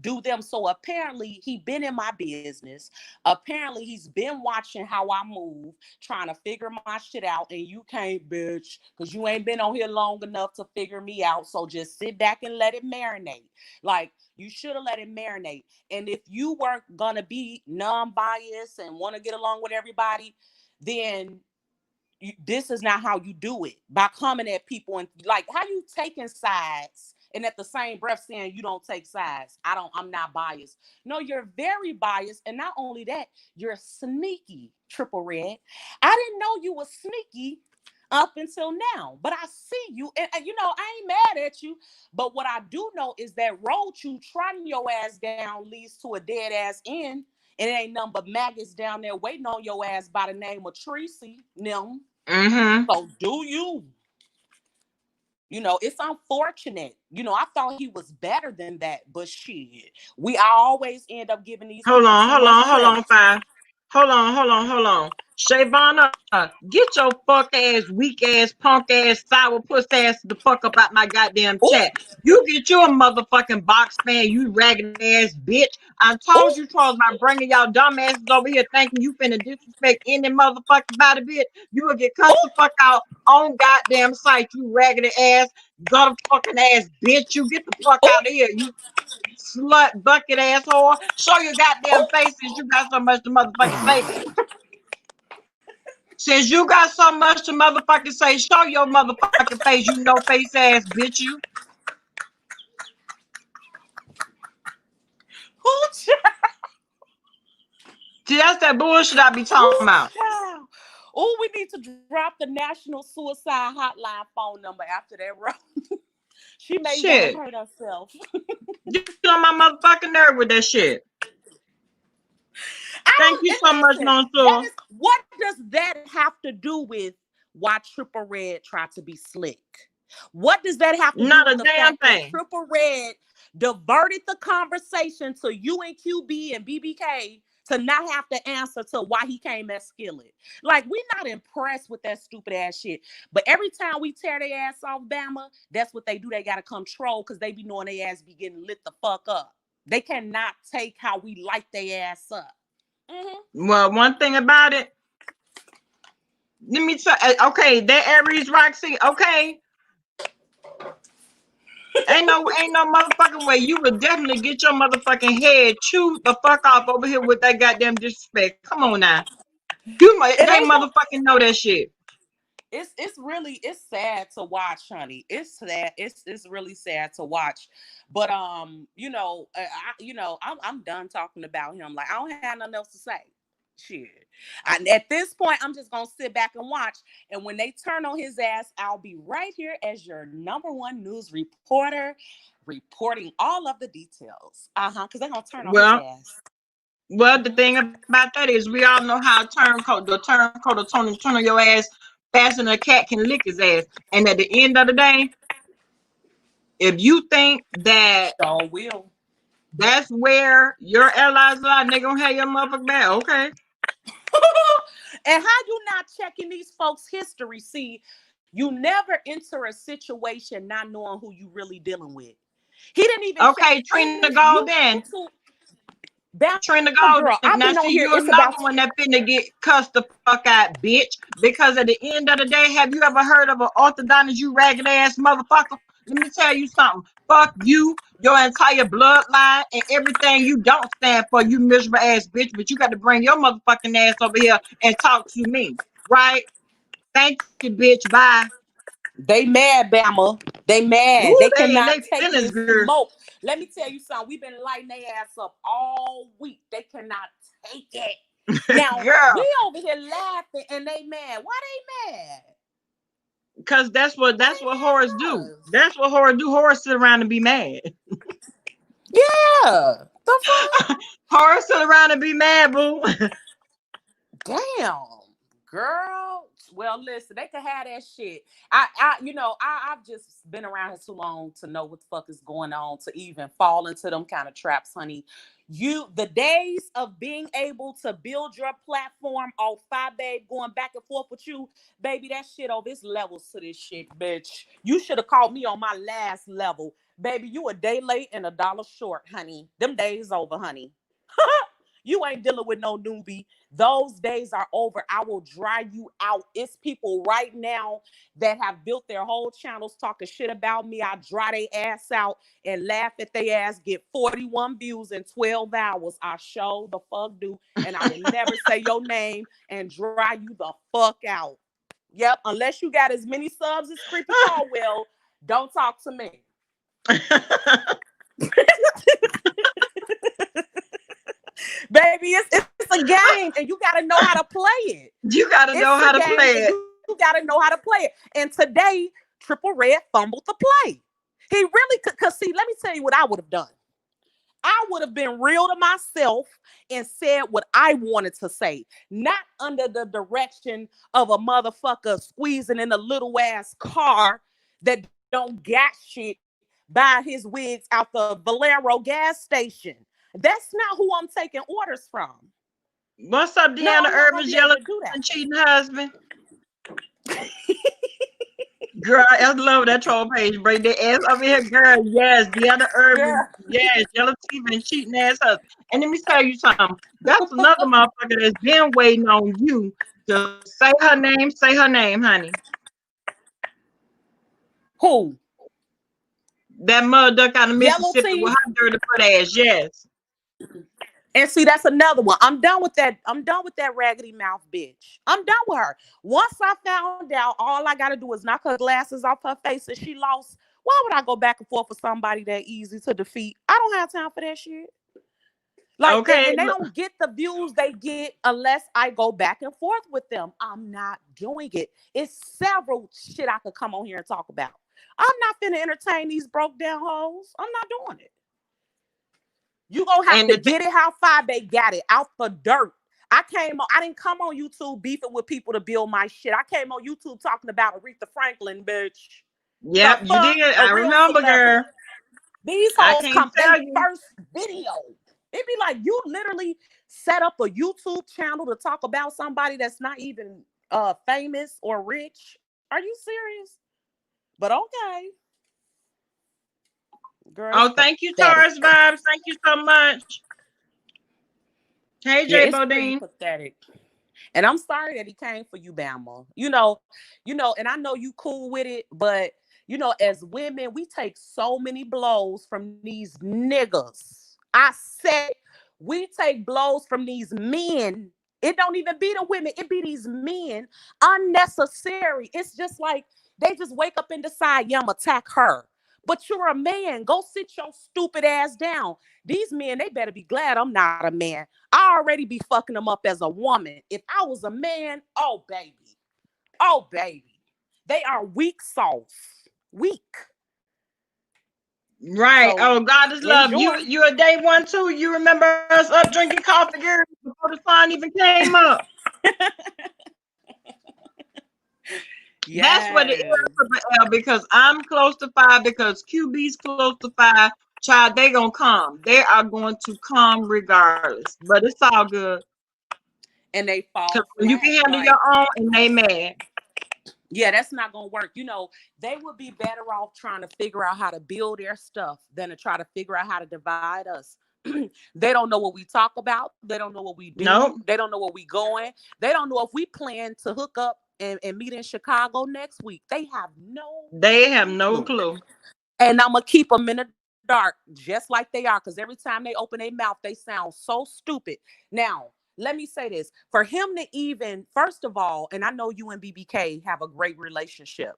do them. So apparently he been in my business. Apparently he's been watching how I move, trying to figure my shit out. And you can't, bitch, because you ain't been on here long enough to figure me out. So just sit back and let it marinate. Like you should have let it marinate. And if you weren't gonna be non-biased and want to get along with everybody, then this is not how you do it, by coming at people and like how you taking sides and at the same breath saying you don't take sides. I'm not biased. No, you're very biased. And not only that, you're sneaky, Triple Red. I didn't know you were sneaky up until now, but I see you, and you know, I ain't mad at you. But what I do know is that road you trotting your ass down leads to a dead ass end, and it ain't nothing but maggots down there waiting on your ass by the name of Tracy. Nim. So do you? You know, it's unfortunate. You know, I thought he was better than that, but shit, I always end up giving these Hold people on, too hold much on, hold credit. on, Five. Hold on. Shavonna, get your fuck ass, weak ass, punk ass, sour puss ass the fuck up out my goddamn Ooh, chat. You get you a motherfucking box fan, you ragged ass bitch. I told ooh, you trolls about bringing y'all dumb asses over here thinking you finna disrespect any motherfucking body bitch. You will get cussed the ooh, fuck out on goddamn site, you raggedy ass, gutter fucking ass bitch. You get the fuck ooh, out of here, you slut bucket asshole. Show your goddamn ooh. face since you got so much to motherfucking say. Since you got so much to motherfucking say, show your motherfucking face, you no face ass bitch. You. Ooh, child. See, that's that bullshit I be talking Ooh, about. child. Ooh, we need to drop the National Suicide Hotline phone number after that, bro. She may want to Shit. hurt herself. You on my motherfucking nerve with that shit. I Thank don't. you And so much, listen, that Nonso. is what does that have to do with why Triple Red tried to be slick? What does that have to do Not with a the damn fact that thing. Triple Red diverted the conversation to you and QB and BBK to not have to answer to why he came at Skillet? Like, we not impressed with that stupid ass shit. But every time we tear their ass off Bama, that's what they do. They gotta come troll because they be knowing their ass be getting lit the fuck up. They cannot take how we light their ass up. Mm-hmm. Well, one thing about it, let me tell. Okay, that Aries Roxy. Okay, ain't no motherfucking way. You would definitely get your motherfucking head chewed the fuck off over here with that goddamn disrespect. Come on now, It they ain't no. motherfucking know that shit. It's really it's sad to watch, honey. It's sad. It's really sad to watch. But you know, I'm done talking about him. Like, I don't have nothing else to say. Shit. At this point, I'm just gonna sit back and watch. And when they turn on his ass, I'll be right here as your number one news reporter, reporting all of the details. Because they're gonna turn on his Well, ass. the thing about that is we all know how the turncoat of Tony turn on your ass faster than a cat can lick his ass. And at the end of the day, if you think that So will. that's where your allies are, they gonna have your motherfucker back. Okay. And how you not checking these folks' history? See, you never enter a situation not knowing who you really dealing with. He didn't even check. Okay, And Trina if you Golden. two, that Trina girl, Golden. I've Now been on see, here. you It's another about one that finna get cussed the fuck out, bitch. Because at the end of the day, have you ever heard of an orthodontist, you ragged ass motherfucker? Let me tell you something. Fuck you, your entire bloodline, and everything you don't stand for, you miserable ass bitch. But you got to bring your motherfucking ass over here and talk to me, right? Thank you, bitch. Bye. they mad, Bama. They mad. Ooh, They they in cannot they take feelings, this girl. smoke. Let me tell you something. We've been lighting their ass up all week. They cannot take it. Now we Girl, over here laughing and they mad. Why they mad? because that's what Why whores they do. mad at us? That's what whores do. Whores sit around and be mad. Yeah. The fuck? Whores sit around and be mad, boo. Damn, girl. Well, listen, they could have that shit. I've just been around here too long to know what the fuck is going on to even fall into them kind of traps, honey. The days of being able to build your platform off Five Babe going back and forth with you, baby, that shit over. It's levels to this shit, bitch. You should have called me on my last level, baby. You a day late and $1 short, honey. Them days over, honey. You ain't dealing with no newbie. Those days are over. I will dry you out. It's people right now that have built their whole channels talking shit about me. I dry their ass out and laugh at their ass, get 41 views in 12 hours. I show the fuck do. And I will never say your name and dry you the fuck out. Yep. Unless you got as many subs as Creepy Caldwell, don't talk to me. Baby, it's a game and you got to know how to play it. You got to It's know how a to game play and it. you got to know how to play it. And today, Triple Red fumbled the play. He really could. Because, see, let me tell you what I would have done. I would have been real to myself and said what I wanted to say, not under the direction of a motherfucker squeezing in a little ass car that don't got shit buy his wigs out the Valero gas station. That's not who I'm taking orders from. What's up, No, Deanna I'm not gonna Urban's be able yellow to do that. and cheating husband? Girl, I love that troll page. Break their ass over here, girl. Yes, Deanna Urban. Girl. Yes, yellow teeth and cheating ass husband. And let me tell you something. That's another motherfucker that's been waiting on you to say her name. Say her name, honey. Who? That mud duck out of Yellow Mississippi with teeth. her dirty foot ass. Yes. And see, that's another one. I'm done with that. I'm done with that raggedy mouth bitch. I'm done with her. Once I found out, all I gotta do is knock her glasses off her face and she lost. Why would I go back and forth with somebody that easy to defeat? I don't have time for that shit. Like, Okay. and they don't get the views they get unless I go back and forth with them. I'm not doing it. It's several shit I could come on here and talk about. I'm not finna entertain these broke down hoes. I'm not doing it. You gonna have to get it how far they got it out the dirt. I didn't come on YouTube beefing with people to build my shit. I came on YouTube talking about Aretha Franklin, bitch. Yep, you did. I remember, girl. These I hoes can't they tell you. first video. It'd be like you literally set up a YouTube channel to talk about somebody that's not even famous or rich. Are you serious? But okay. Girl, oh, thank you, Taurus Vibes. Thank you so much. Hey, Jay Bodine. Pathetic. And I'm sorry that he came for you, Bama. You know, and I know you cool with it, but as women, we take so many blows from these niggas. I said we take blows from these men. It don't even be the women, it be these men. Unnecessary. It's just like they just wake up and decide, yeah, I'm gonna attack her. But you're a man. Go sit your stupid ass down. These men, they better be glad I'm not a man. I already be fucking them up as a woman. If I was a man, oh baby. Oh baby. They are weak sauce. Weak. Right. So, oh, God is love. You a day one too. You remember us up drinking coffee, girl, before the sun even came up. Yes. That's what it is, because I'm close to 5, because QB's close to 5. Child, they gonna come. They are going to come regardless. But it's all good. And they fall. You can handle your own, and they mad. Yeah, that's not gonna work. They would be better off trying to figure out how to build their stuff than to try to figure out how to divide us. They don't know what we talk about. They don't know what we do. Nope. They don't know where we going. They don't know if we plan to hook up and meet in Chicago next week. They have no clue. And I'm gonna keep them in the dark, just like they are, because every time they open their mouth, they sound so stupid. Now, let me say this. For him to even, first of all, and I know you and BBK have a great relationship,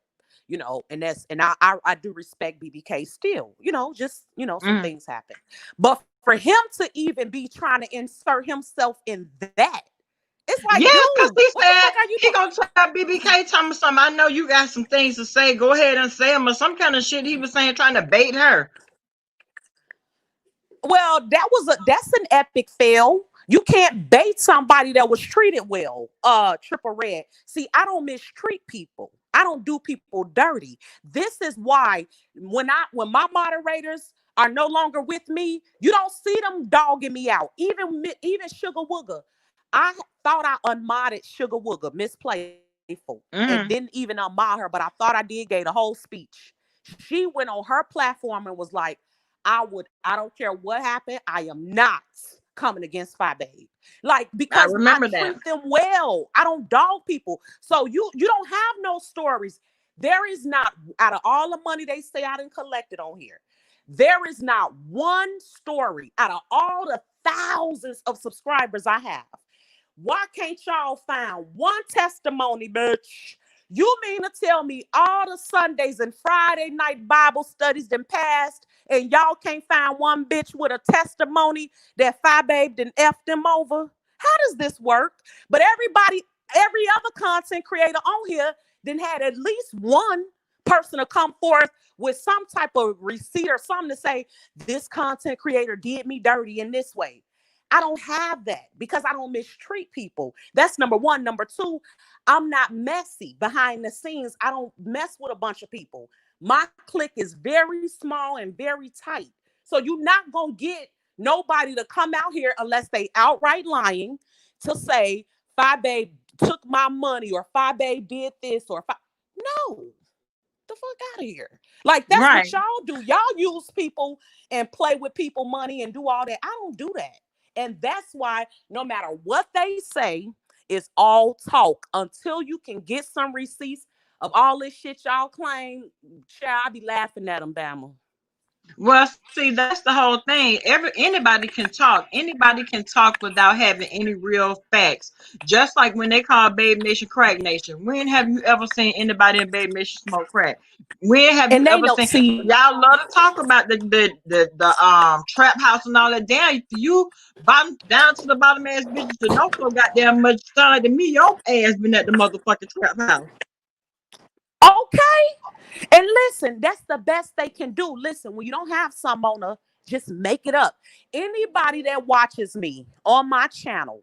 and I do respect BBK still, some things happen. But for him to even be trying to insert himself in that, it's like, yeah, because he said he gonna try BBK telling me something. I know you got some things to say. Go ahead and say them, or some kind of shit he was saying, trying to bait her. Well, that's an epic fail. You can't bait somebody that was treated well. Triple Red. See, I don't mistreat people. I don't do people dirty. This is why when my moderators are no longer with me, you don't see them dogging me out. Even Sugar Wooga. I thought I unmodded Sugar Wooga, Miss Playful, and didn't even unmod her, but I thought I did, gave a whole speech. She went on her platform and was like, I don't care what happened, I am not coming against Fi Babe. Like, because I treat them well. I don't dog people. So you don't have no stories. There is not, out of all the money they say I done collected on here, there is not one story out of all the thousands of subscribers I have. Why can't y'all find one testimony, bitch? You mean to tell me all the Sundays and Friday night Bible studies done passed and y'all can't find one bitch with a testimony that Phi Babe done effed them over? How does this work? But every other content creator on here then had at least one person to come forth with some type of receipt or something to say, this content creator did me dirty in this way. I don't have that because I don't mistreat people. That's number one. Number two, I'm not messy behind the scenes. I don't mess with a bunch of people. My clique is very small and very tight. So you're not going to get nobody to come out here unless they outright lying to say, Phi Babe took my money or Phi Babe did this or no. The fuck out of here. Like, that's Right. what y'all do. Y'all use people and play with people money and do all that. I don't do that. And that's why no matter what they say, it's all talk until you can get some receipts of all this shit y'all claim. Child, I be laughing at them, Bama. Well, see, that's the whole thing. Anybody can talk. Anybody can talk without having any real facts. Just like when they call Babe Nation crack nation. When have you ever seen anybody in Babe Nation smoke crack? When have And you they ever know, seen? see, Y'all love to talk about the trap house and all that. Damn, you bottom down to the bottom ass bitches to know so goddamn much time than me. Your ass been at the motherfucking trap house. okay. And listen, that's the best they can do. Listen, when you don't have some on a, just make it up. Anybody that watches me on my channel,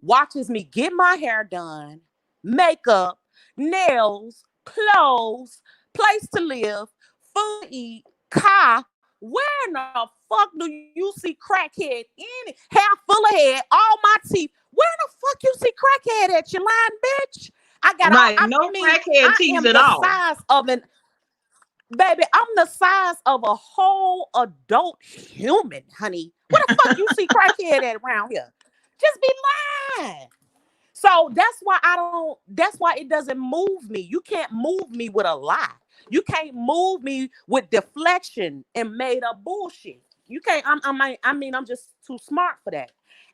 watches me get my hair done, makeup, nails, clothes, place to live, food to eat, car. Where in the fuck do you see crackhead in it? Hair full of head, all my teeth. Where the fuck you see crackhead at, you lying bitch? I got all, Right, no crackhead I teeth am at the all. size of an baby, I'm the size of a whole adult human, honey. Where the fuck you see crackhead at around here? Just be lying. So that's why it doesn't move me. You can't move me with a lie. You can't move me with deflection and made up bullshit. You can't, I'm just too smart for that.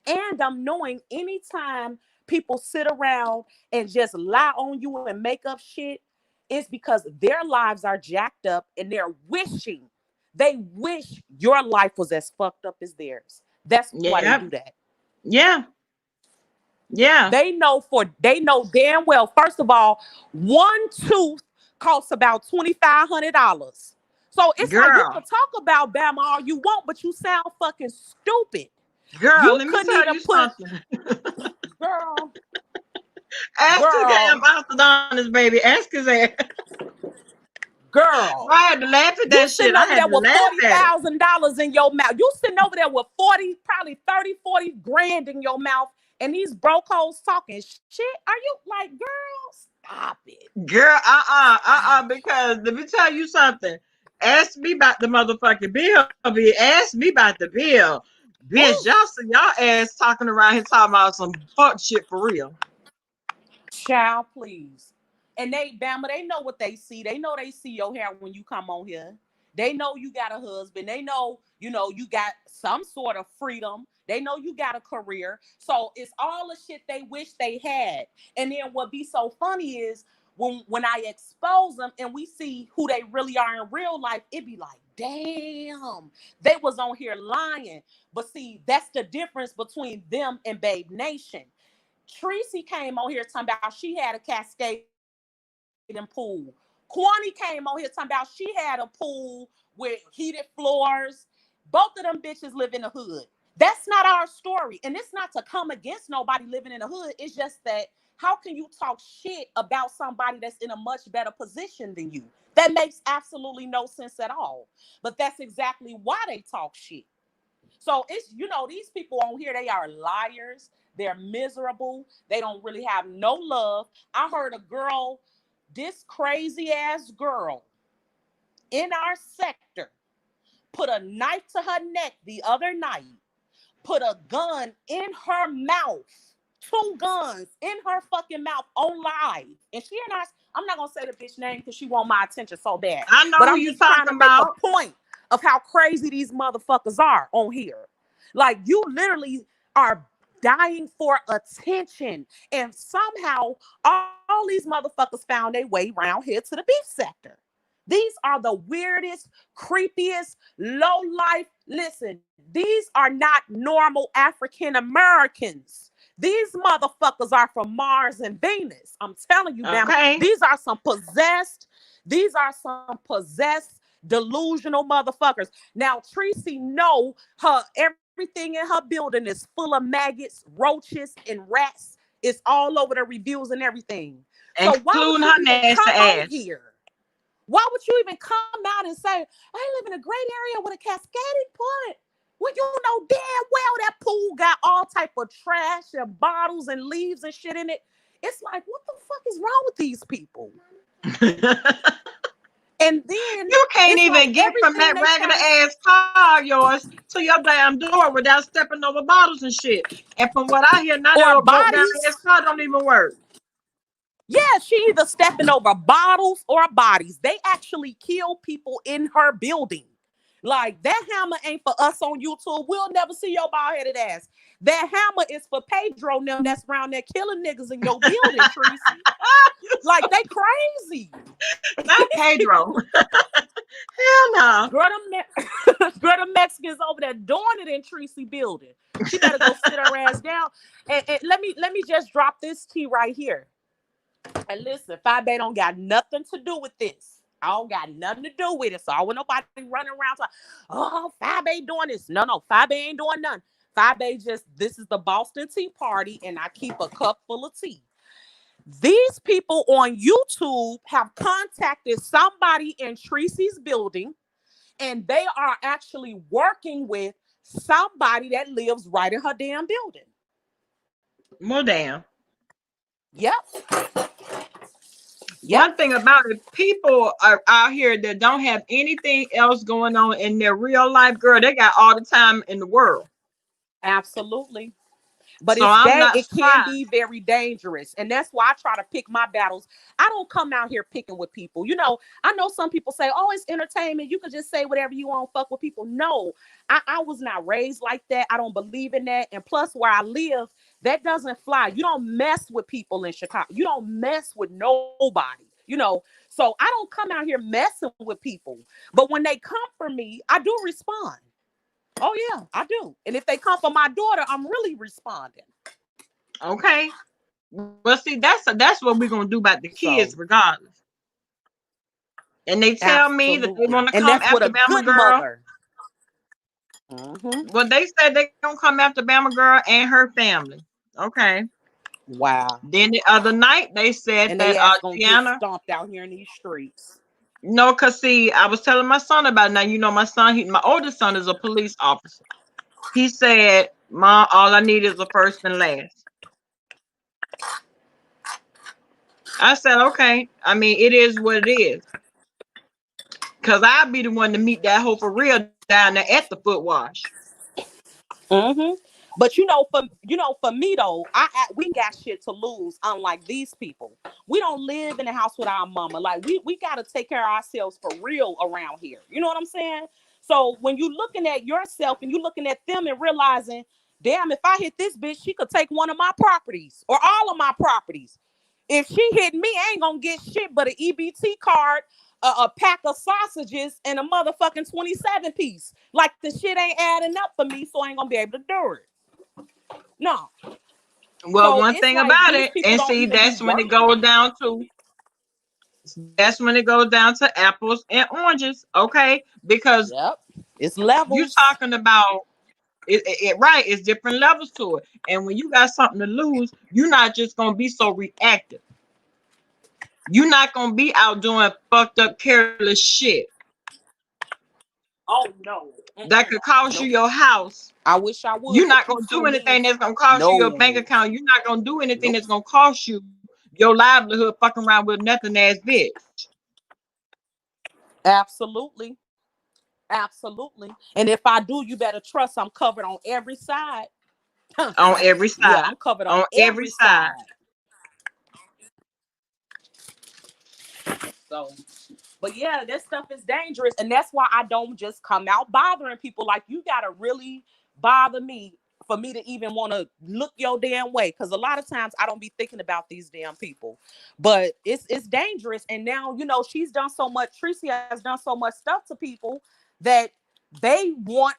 And I'm knowing anytime people sit around and just lie on you and make up shit, it's because their lives are jacked up and they wish your life was as fucked up as theirs. That's why they Yeah, do that. yeah, yeah. They know damn well. First of all, one tooth costs about $2,500. So it's like you Girl, can talk about Bama all you want, but you sound fucking stupid. girl, You let me couldn't tell even you put something. girl, Ask his damn girl, orthodontist, baby. Ask his ass. girl. I had to laugh at You that shit. sitting I over had there to with laugh at it. $40,000 in your mouth. You sitting over there with 40, probably 30, 40 grand in your mouth, and these broke hoes talking shit. Are you like, girl, stop it. Girl, Stop it. because let me tell you something. Ask me about the motherfucking bill, bitch. Ask me about the bill. Bitch, y'all Oof. see y'all ass talking around here talking about some fuck shit for real. Child, please. And Bama, they know what they see. They know they see your hair when you come on here. They know you got a husband. They know, you got some sort of freedom. They know you got a career. So it's all the shit they wish they had. And then what be so funny is when I expose them and we see who they really are in real life, it be like, damn, they was on here lying. But see, that's the difference between them and Babe Nation. Tracy came on here talking about she had a cascading pool. Kwani came on here talking about she had a pool with heated floors. Both of them bitches live in the hood. That's not our story. And it's not to come against nobody living in the hood. It's just that how can you talk shit about somebody that's in a much better position than you? That makes absolutely no sense at all. But that's exactly why they talk shit. So it's, these people on here, they are liars. They're miserable. They don't really have no love. I heard a girl, this crazy ass girl in our sector, put a knife to her neck the other night, put a gun in her mouth, 2 guns in her fucking mouth on live. And I'm not going to say the bitch name because she want my attention so bad. I know But who I'm you just trying to talking make about. a point of how crazy these motherfuckers are on here. Like, you literally are dying for attention. And somehow all these motherfuckers found their way around here to the beef sector. These are the weirdest, creepiest, low life. Listen, these are not normal African Americans. These motherfuckers are from Mars and Venus. I'm telling you, damn. Okay. These are some possessed, delusional motherfuckers. Now, Tracy know her everything in her building is full of maggots, roaches, and rats. It's all over the reviews and everything. So why would you even come on here? Why would you even come out and say, I live in a great area with a cascading point? When you know damn well that pool got all type of trash and bottles and leaves and shit in it. It's like, what the fuck is wrong with these people? And then you can't even get from that regular ass car of yours to your damn door without stepping over bottles and shit. And from what I hear, none of those ass car don't even work. Yeah, she either stepping over bottles or bodies. They actually kill people in her building. Like, that hammer ain't for us on YouTube. We'll never see your bald-headed ass. That hammer is for Pedro and them that's around there killing niggas in your building, Tracy. Like, they crazy. Not Pedro. Hell no. Girl, them Mexicans over there doing it in Tracy building. She better go sit her ass down. And let me just drop this tea right here. And listen, 5Bay don't got nothing to do with this. I don't got nothing to do with it. So I want nobody running around like, oh, 5Bay doing this. No, 5Bay ain't doing nothing. 5Bay this is the Boston Tea Party, and I keep a cup full of tea. These people on YouTube have contacted somebody in Tracy's building, and they are actually working with somebody that lives right in her damn building. Well, damn. Yep. One thing about it, people are out here that don't have anything else going on in their real life, girl. They got all the time in the world. Absolutely. But so it can be very dangerous. And that's why I try to pick my battles. I don't come out here picking with people. You know, I know some people say, oh, it's entertainment. You can just say whatever you want, fuck with people. No, I was not raised like that. I don't believe in that. And plus, where I live, that doesn't fly. You don't mess with people in Chicago. You don't mess with nobody, you know. So I don't come out here messing with people. But when they come for me, I do respond. Oh, yeah, I do. And if they come for my daughter, I'm really responding. Okay. Well, see, that's what we're going to do about the kids, regardless. And they tell me that they want to come after Bama Girl. Mm-hmm. Well, they said they're going to come after Bama Girl and her family. Okay. Wow. Then the other night, they said and that they get stomped out here in these streets. No, because see, I was telling my son about it. Now, you know, my oldest son is a police officer. He said, Mom, all I need is a first and last. I said, okay. I mean, it is what it is. Because I'll be the one to meet that hoe for real down there at the foot wash. Mm-hmm. But for me though, we got shit to lose. Unlike these people, we don't live in the house with our mama. Like we gotta take care of ourselves for real around here. You know what I'm saying? So when you looking at yourself and you looking at them and realizing, damn, if I hit this bitch, she could take one of my properties or all of my properties. If she hit me, I ain't gonna get shit but an EBT card, a pack of sausages, and a motherfucking 27 piece. Like the shit ain't adding up for me, so I ain't gonna be able to do it. No. Well, so one thing about it, and see, that's when it goes down to apples and oranges, okay? Because it's levels. You're talking about it right, it's different levels to it. And when you got something to lose, you're not just gonna be so reactive. You're not gonna be out doing fucked up, careless shit. Oh no. That could cost you your house. I wish I would. You're not gonna do anything that's gonna cost you your bank account. You're not gonna do anything that's gonna cost you your livelihood fucking around with nothing ass bitch. Absolutely. Absolutely. And if I do, you better trust I'm covered on every side. On every side. Yeah, I'm covered on every side. So, but yeah, this stuff is dangerous. And that's why I don't just come out bothering people. Like, you got to really bother me for me to even want to look your damn way. Because a lot of times I don't be thinking about these damn people, but it's dangerous. And now, she's done so much. Tracy has done so much stuff to people that they want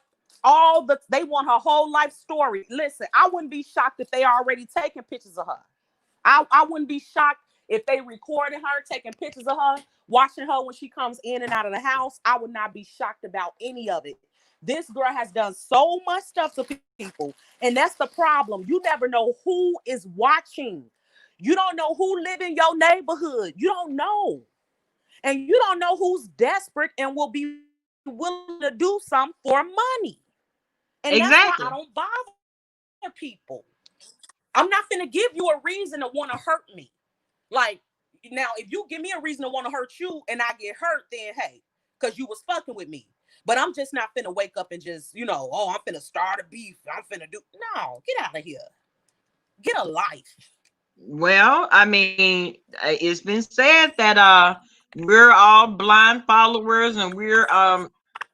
they want her whole life story. Listen, I wouldn't be shocked if they already taking pictures of her. I wouldn't be shocked if they recorded her, taking pictures of her, watching her when she comes in and out of the house. I would not be shocked about any of it. This girl has done so much stuff to people. And that's the problem. You never know who is watching. You don't know who live in your neighborhood. You don't know. And you don't know who's desperate and will be willing to do something for money. And that's why I don't bother people. I'm not going to give you a reason to want to hurt me. Like, now, if you give me a reason to want to hurt you and I get hurt, then hey, because you was fucking with me. But I'm just not finna wake up and just, oh, I'm finna start a beef. I'm finna do. No, get out of here. Get a life. Well, I mean, it's been said that we're all blind followers, and we're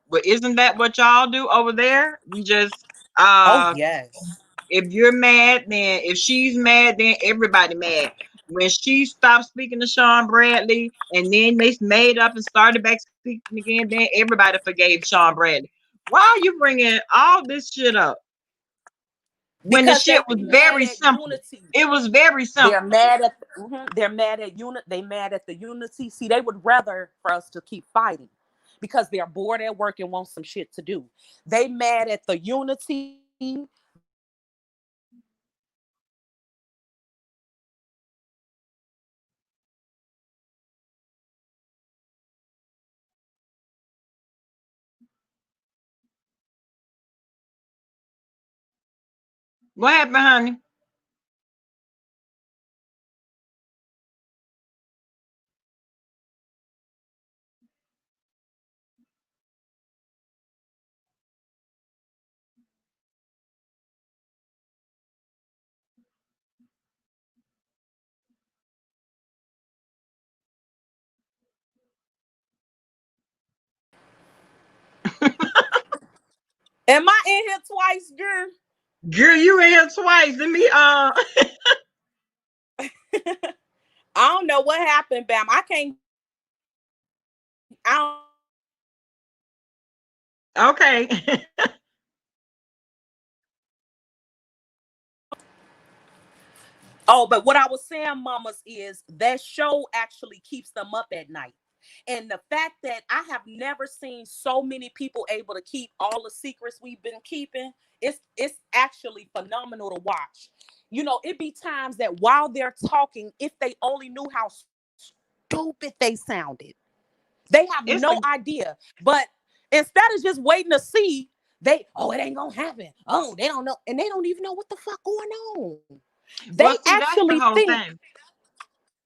but isn't that what y'all do over there? We just Oh, yes. If you're mad, then if she's mad, then everybody mad. When she stopped speaking to Sean Bradley and then they made up and started back speaking again, then everybody forgave Sean Bradley. Why are you bringing all this shit up? When the shit was very simple. Unity. It was very simple. They're mad at they're mad at unit. They mad at the unity. See, they would rather for us to keep fighting because they're bored at work and want some shit to do. They mad at the unity. What happened, honey? Am I in here twice, girl? Girl, you in here twice. Let me I don't know what happened, Bam. I can't. I don't. Okay. Oh, but what I was saying, mamas, is that show actually keeps them up at night. And the fact that I have never seen so many people able to keep all the secrets we've been keeping, it's actually phenomenal to watch. It be times that while they're talking, if they only knew how stupid they sounded, they have no idea. But instead of just waiting to see, it ain't gonna happen. Oh, they don't know, and they don't even know what the fuck going on. They actually think,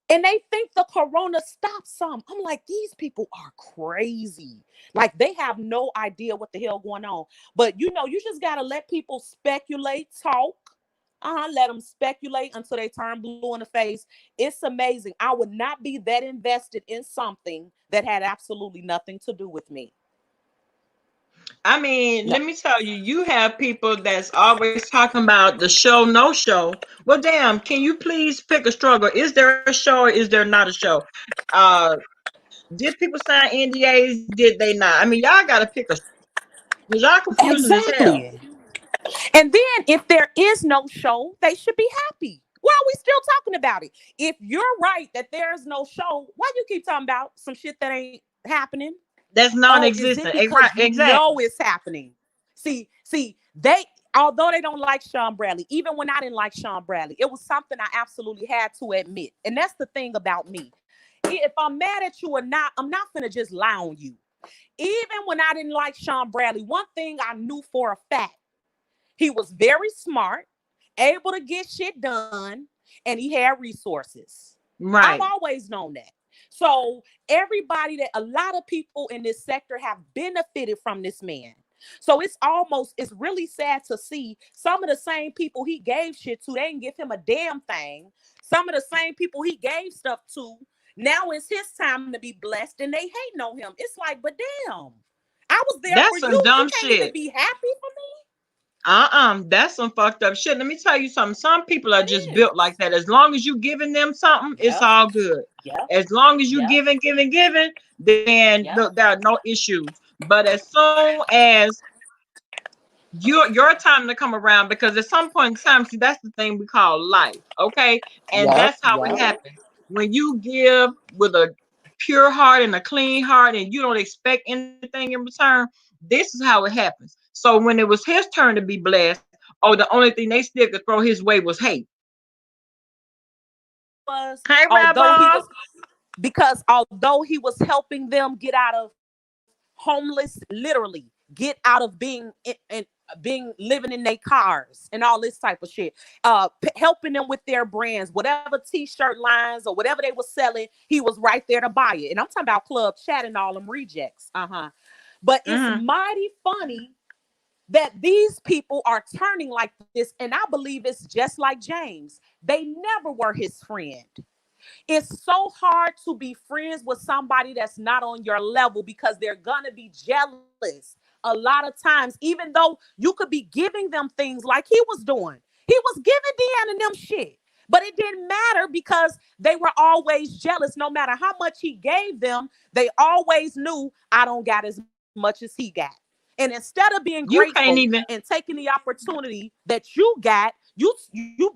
and they think the corona stops some. I'm like, these people are crazy. Like, they have no idea what the hell going on. But you just gotta let people speculate, talk. Let them speculate until they turn blue in the face. It's amazing. I would not be that invested in something that had absolutely nothing to do with me. I mean, let me tell you, you have people that's always talking about the show, no show. Well, damn, can you please pick a struggle? Is there a show or is there not a show? Did people sign NDAs? Did they not? I mean, y'all got to pick a, because y'all confusing as hell. And then if there is no show, they should be happy. Why are we still talking about it? If you're right that there's no show, why do you keep talking about some shit that ain't happening? That's non-existent. Exactly. Know it's happening. See, although they don't like Sean Bradley, even when I didn't like Sean Bradley, it was something I absolutely had to admit. And that's the thing about me. If I'm mad at you or not, I'm not gonna just lie on you. Even when I didn't like Sean Bradley, one thing I knew for a fact, he was very smart, able to get shit done, and he had resources. Right. I've always known that. So a lot of people in this sector have benefited from this man. So it's really sad to see some of the same people he gave shit to, they didn't give him a damn thing. Some of the same people he gave stuff to, now it's his time to be blessed and they hating on him. It's like, but damn, I was there That's for some you. dumb You can't shit. even be happy for me. That's some fucked up shit. Let me tell you something. Some people are That just is. built like that. As long as you giving them something, it's Yep. all good. Yep. As long as you Yep. giving, then Yep. there are no issues. But as soon as your time to come around, because at some point in time, see, that's the thing we call life, okay? And Yep. that's how it Yep. happens. When you give with a pure heart and a clean heart, and you don't expect anything in return, this is how it happens. So when it was his turn to be blessed, oh, the only thing they still could throw his way was hate. Was Hey, although he Rabbi. was because although he was helping them get out of homeless, literally get out of being in being living in their cars and all this type of shit, helping them with their brands, whatever t-shirt lines or whatever they were selling, he was right there to buy it. And I'm talking about Club Chat and all them rejects. But it's Mm-hmm. mighty funny that these people are turning like this, and I believe it's just like James. They never were his friend. It's so hard to be friends with somebody that's not on your level because they're gonna be jealous a lot of times, even though you could be giving them things like he was doing. He was giving Deanna and them shit, but it didn't matter because they were always jealous. No matter how much he gave them, they always knew I don't got as much as he got. And instead of being You can't grateful even. and taking the opportunity that you got, you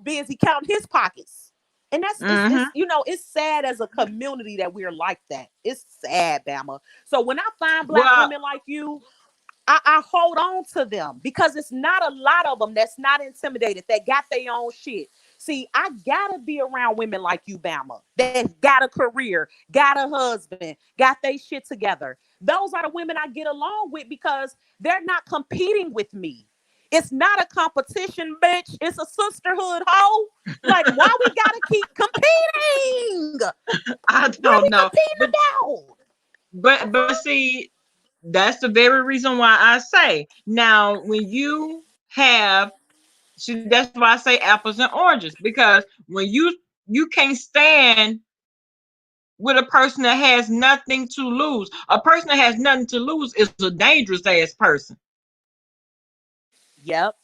busy counting his pockets. And that's it's Mm-hmm. it's sad as a community that we're like that. It's sad, Bama. So when I find black Well, women like you, I hold on to them because it's not a lot of them that's not intimidated, that got their own shit. See, I gotta be around women like you, Bama, that got a career, got a husband, got their shit together. Those are the women I get along with because they're not competing with me. It's not a competition, bitch. It's a sisterhood, hoe. Like, why we gotta keep competing? I What are don't we know, competing about? but see, that's the very reason why I say now when you have, see, that's why I say apples and oranges, because when you can't stand with a person that has nothing to lose. A person that has nothing to lose is a dangerous ass person. Yep.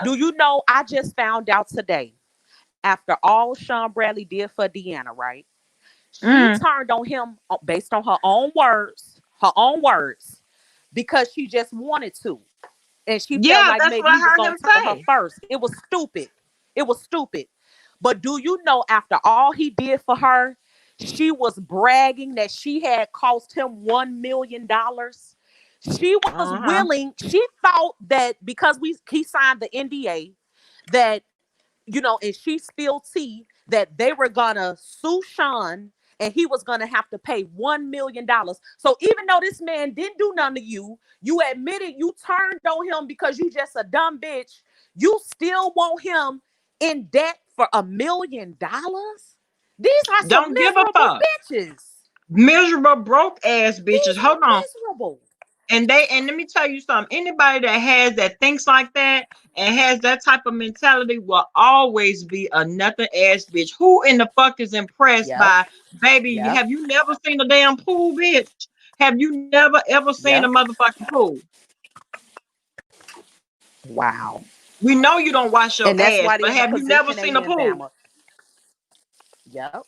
Do you know I just found out today after all Sean Bradley did for Deanna, right? She Mm. turned on him based on her own words, because she just wanted to. And she felt Yeah, like that's maybe what I he was heard going him to turn her say. first. It was stupid. It was stupid. But do you know, after all he did for her, she was bragging that she had cost him $1 million. She was Uh-huh. willing. She thought that because he signed the NDA, that and she spilled tea that they were gonna sue Sean and he was gonna have to pay $1 million. So even though this man didn't do nothing to you, you admitted you turned on him because you just a dumb bitch. You still want him in debt for $1 million? These are some Don't give a miserable fuck. bitches. Miserable broke ass bitches. These are Hold on. miserable. And let me tell you something. Anybody that thinks like that and has that type of mentality will always be a nothing ass bitch. Who in the fuck is impressed Yep. by, baby? Yep. Have you never seen a damn pool, bitch? Have you never ever seen a Yep. motherfucking pool? Wow. We know you don't wash your And that's ass, why they but in the have you never position seen they a in, pool? Bama. Yep.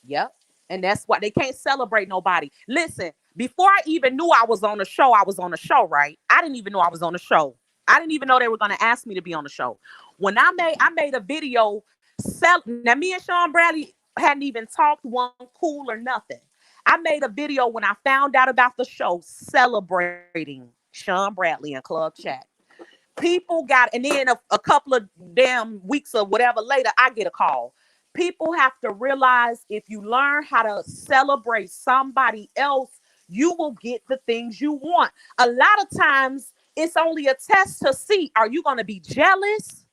Yep. And that's why they can't celebrate nobody. Listen, before I even knew I was on the show, right? I didn't even know I was on the show. I didn't even know they were going to ask me to be on the show. When I made a video, now me and Sean Bradley hadn't even talked one cool or nothing. I made a video when I found out about the show celebrating Sean Bradley in Club Chat. People got, and then a couple of damn weeks or whatever later, I get a call. People have to realize, if you learn how to celebrate somebody else, you will get the things you want. A lot of times it's only a test to see, are you going to be jealous?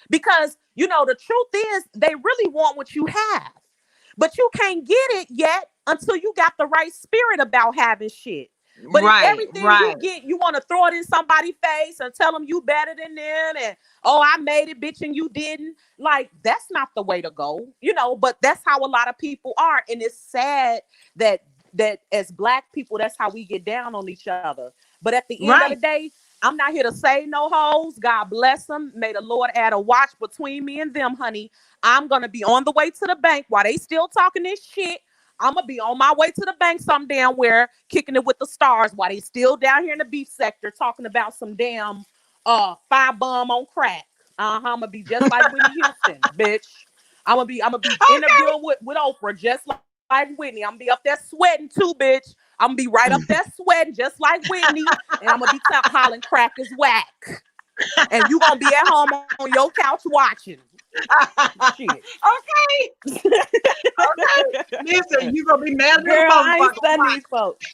Because the truth is they really want what you have, but you can't get it yet until you got the right spirit about having shit. But if Right, everything you right, get, you want to throw it in somebody's face and tell them you better than them, and oh, I made it, bitch, and you didn't. Like, that's not the way to go, But that's how a lot of people are, and it's sad that as black people, that's how we get down on each other. But at the end of the right. day, I'm not here to say no hoes. God bless them. May the Lord add a watch between me and them, honey. I'm gonna be on the way to the bank while they still talking this shit. I'm gonna be on my way to the bank some damn where, kicking it with the stars while they still down here in the beef sector talking about some damn fire bomb on crack. I'm gonna be just like Whitney Houston, bitch. I'm gonna be Okay. interviewing with Oprah just like Whitney. I'm gonna be up there sweating too, bitch. I'm gonna be right up there sweating just like Whitney, and I'm gonna be hollering crack is whack. And you gonna be at home on your couch watching. Shit. Okay. Okay. Listen, you gonna be mad at Girl, them I folks. ain't studying these folks.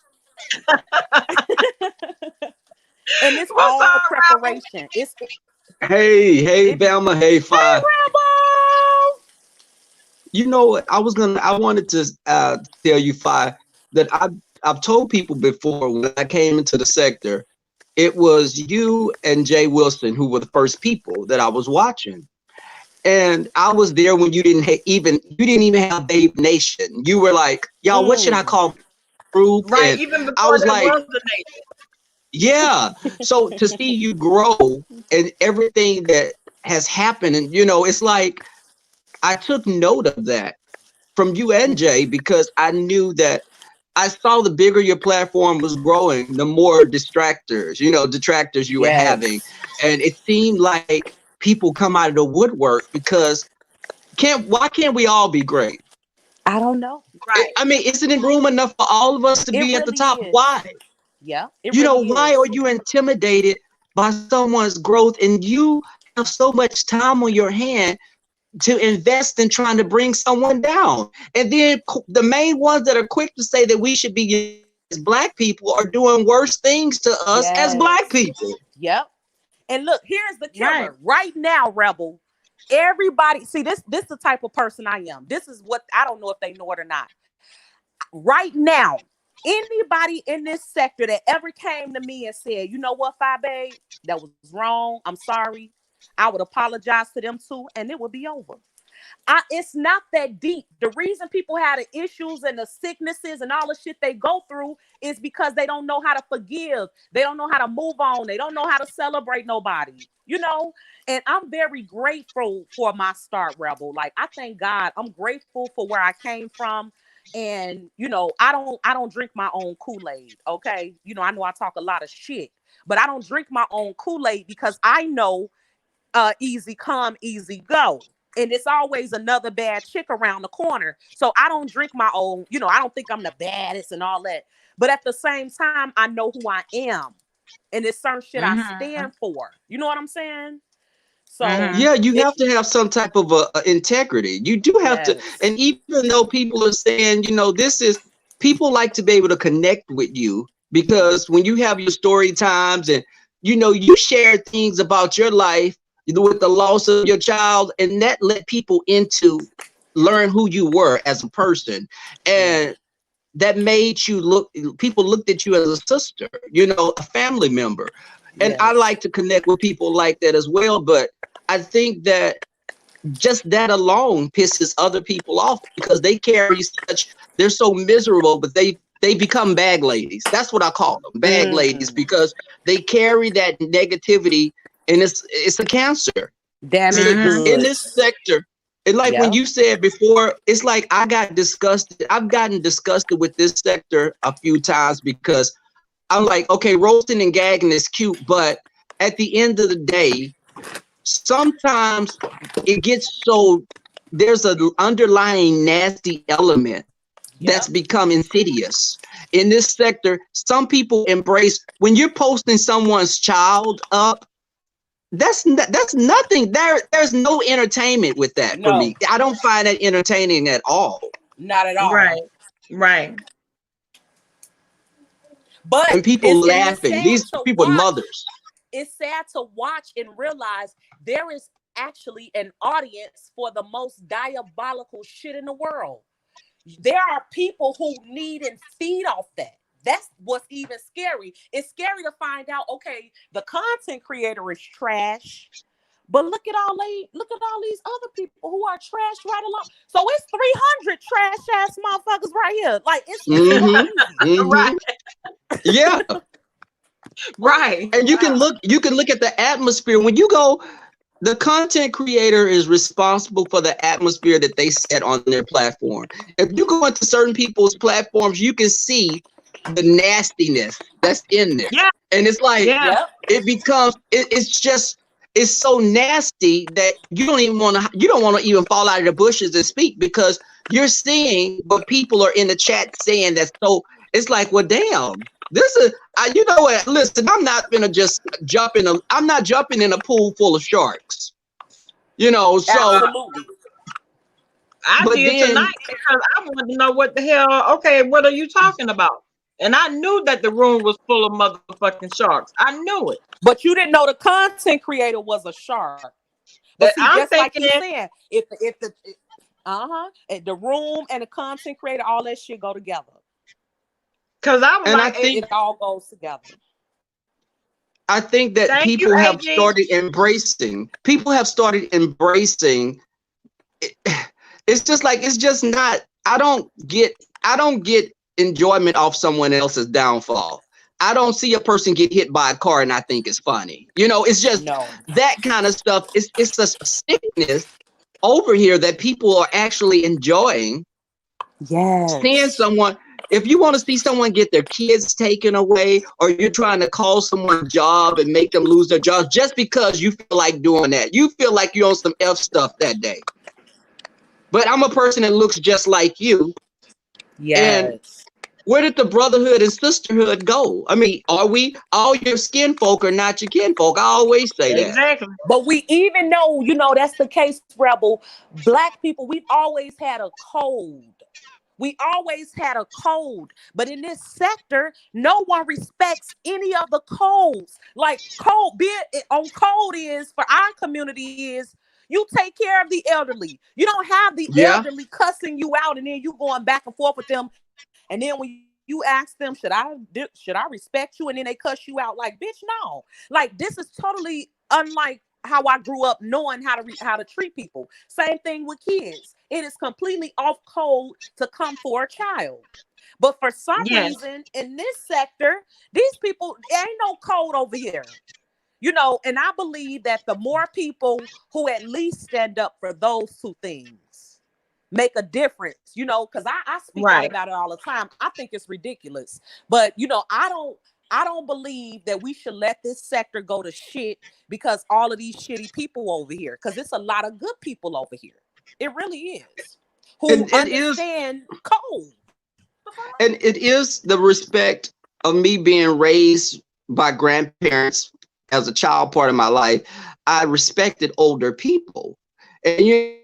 And it's What's all up, Rebel? preparation. It's Hey, it be Bama, hey, hey Fi. Rebel. You know what? I wanted to tell you, Fi, that I've told people before when I came into the sector, it was you and Jay Wilson who were the first people that I was watching. And I was there when you didn't even have Babe Nation. You were like, y'all, what should I call my group? Right, And even I before was there like, was the nation. yeah. So to see you grow and everything that has happened, and it's like I took note of that from you and Jay because I knew that I saw the bigger your platform was growing, the more detractors you were having. Yes. And it seemed like people come out of the woodwork because why can't we all be great? I don't know. Right. I mean, isn't it room enough for all of us to It be at the really top? is. Why? Yeah, it really Why is. are you intimidated by someone's growth and you have so much time on your hand to invest in trying to bring someone down? And then the main ones that are quick to say that we should be as black people are doing worse things to us as black Yes. people. Yep. And look, here's the Right. killer. Right now, Rebel, everybody, see this the type of person I am. This is what I don't know if they know it or not. Right now, anybody in this sector that ever came to me and said, you know what, Fi Babe, that was wrong. I'm sorry. I would apologize to them too, and it would be over. It's not that deep. The reason people have the issues and the sicknesses and all the shit they go through is because they don't know how to forgive. They don't know how to move on. They don't know how to celebrate nobody, And I'm very grateful for my start, Rebel. Like, I thank God. I'm grateful for where I came from. And I don't drink my own Kool-Aid. Okay. I know I talk a lot of shit, but I don't drink my own Kool-Aid because I know easy come, easy go. And it's always another bad chick around the corner. So I don't drink my own, I don't think I'm the baddest and all that. But at the same time, I know who I am. And it's certain shit I stand for. You know what I'm saying? So Yeah, you have to have some type of integrity. You do have to. yes. And even though people are saying, people like to be able to connect with you because when you have your story times and, you share things about your life with the loss of your child, and that let people learn who you were as a person. And that made people looked at you as a sister, a family member. And I like to connect with people like that as well. But I think that just that alone pisses other people off because they're so miserable, but they become bag ladies. That's what I call them, bag ladies, because they carry that negativity, and it's a cancer. Damaged goods. In this sector. And like when you said before, it's like I've gotten disgusted with this sector a few times because I'm like, okay, roasting and gagging is cute, but at the end of the day, sometimes it gets there's an underlying nasty element that's become insidious. In this sector, some people embrace when you're posting someone's child up. That's nothing. There's no entertainment with that for me. I don't find that entertaining at all. Not at all. Right. But and people laughing. These people are mothers. It's sad to watch and realize there is actually an audience for the most diabolical shit in the world. There are people who need and feed off that. That's what's even scary. It's scary to find out, okay, the content creator is trash, but look at all these other people who are trash right along. So it's 300 trash ass motherfuckers right here. Like it's crazy. Right. Yeah. Right. And you can look at the atmosphere when you go. The content creator is responsible for the atmosphere that they set on their platform. If you go into certain people's platforms, you can see the nastiness that's in there. Yeah. And it's like, Yeah. it becomes, it's so nasty that you don't want to even fall out of the bushes and speak, because you're seeing what people are in the chat saying. It's like, well, damn, this is, you know what, listen, I'm not gonna just I'm not jumping in a pool full of sharks, you know, so. Absolutely. I did tonight because I wanted to know what the hell, okay, what are you talking about? And I knew that the room was full of motherfucking sharks. I knew it. But you didn't know the content creator was a shark. But see, just like you said, if the room and the content creator, all that shit go together. Because I think it all goes together. I think that people have started embracing. It's just like, it's just not. I don't get enjoyment off someone else's downfall. I don't see a person get hit by a car and I think it's funny. You know, it's just that kind of stuff. It's a sickness over here that people are actually enjoying. Yes. Seeing someone. If you want to see someone get their kids taken away, or you're trying to call someone job and make them lose their job just because you feel like doing that, you feel like you're on some F stuff that day. But I'm a person that looks just like you. Yes. And where did the brotherhood and sisterhood go? I mean, are we all your skin folk or not your kin folk? I always say that. Exactly. But we even know, you know, that's the case, Rebel. Black people, we've always had a code. We always had a code, but in this sector, no one respects any of the codes. Like code is for our community is you take care of the elderly. You don't have the elderly cussing you out and then you going back and forth with them. And then when you ask them, should I respect you? And then they cuss you out like, bitch, no. Like, this is totally unlike how I grew up knowing how to treat people. Same thing with kids. It is completely off code to come for a child. But for some reason in this sector, these people, there ain't no code over here. You know, and I believe that the more people who at least stand up for those two things make a difference, you know, because I speak out about it all the time. I think it's ridiculous. But, you know, I don't believe that we should let this sector go to shit because all of these shitty people over here, because it's a lot of good people over here. It really is. Who understand code. And it is the respect of me being raised by grandparents as a child part of my life. I respected older people. And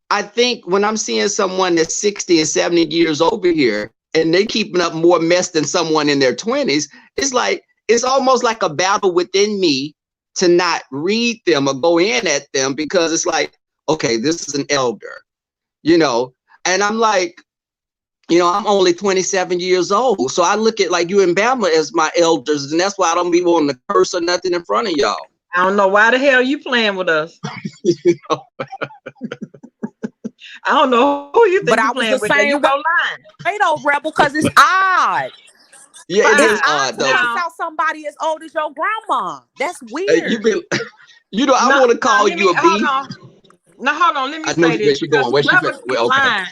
I think when I'm seeing someone that's 60 and 70 years over here, and they keeping up more mess than someone in their 20s, it's like, it's almost like a battle within me to not read them or go in at them, because it's like, okay, this is an elder, you know, and I'm like, you know, I'm only 27 years old. So I look at like you and Bama as my elders, and that's why I don't be wanting to curse or nothing in front of y'all. I don't know why the hell you playing with us. You know? I don't know who you think you're playing with. You go lying. They don't Rebel because it's odd. Yeah, it is odd though. Out somebody as old as your grandma. That's weird. You know, I want to call you a B. Now hold on, let me say this. Where she going? Where she going? Well, okay.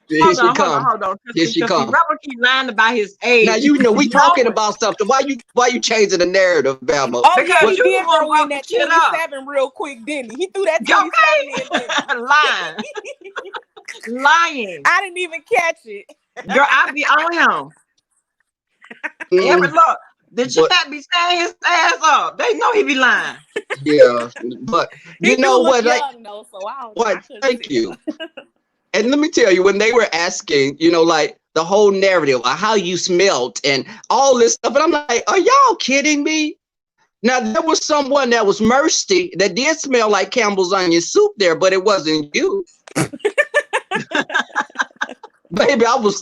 Here she come. Hold on. Here she come. Rebel keep lying about his age. Now you know we talking about something. Why you changing the narrative, Bama? Oh yeah, he did throw in that 27 real quick, didn't he? He threw that 27 in. Lying. I didn't even catch it. Girl, I be on him. Yeah, but look, the chat be saying his ass up. They know he be lying. Yeah, but you know what? Thank you. And let me tell you, when they were asking, you know, like the whole narrative of how you smelt and all this stuff, and I'm like, are y'all kidding me? Now, there was someone that was Mercy that did smell like Campbell's onion soup there, but it wasn't you. Baby, I was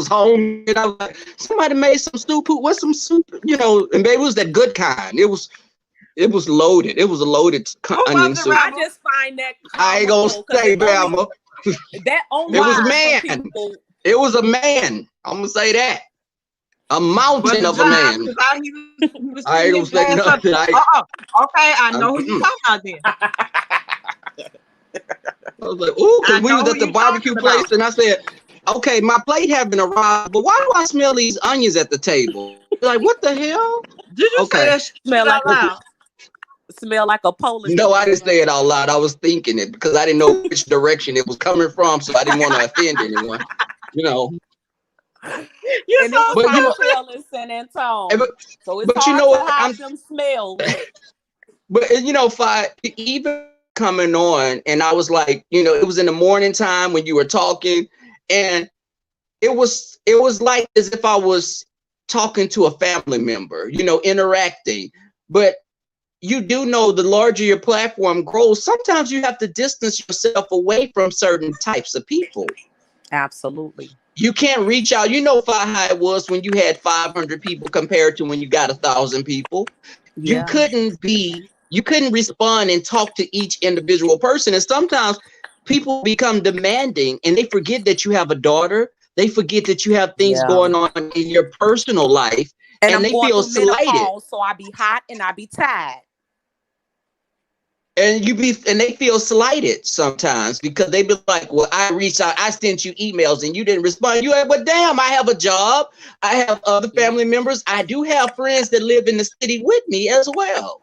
home, and I was like, somebody made some soup. What's some soup? You know, and baby, it was that good kind. It was loaded. It was a loaded onion soup. I just find that I ain't gonna say, Bama. That only it was man. It was a man. I'm gonna say that. A mountain of a man. He was I ain't gonna say nothing. Okay, I know who you talking about then. I was like, ooh, because we was at the barbecue place, and I said, okay, my plate haven't arrived, but why do I smell these onions at the table? Like, what the hell? Did you say that smell like loud? Smell like a Polish. No, I didn't say it out loud. I was thinking it because I didn't know which direction it was coming from, so I didn't want to offend anyone. You know. You're so but you know, in San Antonio, so it's hard to hide them smells. But you know, even coming on, and I was like, you know, it was in the morning time when you were talking, and it was like as if I was talking to a family member, you know, interacting. But you do know the larger your platform grows, sometimes you have to distance yourself away from certain types of people. Absolutely. You can't reach out. You know how it was when you had 500 people compared to when you got 1,000 people. Yeah. You couldn't respond and talk to each individual person. And sometimes people become demanding and they forget that you have a daughter. They forget that you have things going on in your personal life. And they feel slighted. So I be hot and I be tired. And they feel slighted sometimes because they be like, well, I reached out, I sent you emails and you didn't respond. You're like, but damn, I have a job. I have other family members. I do have friends that live in the city with me as well.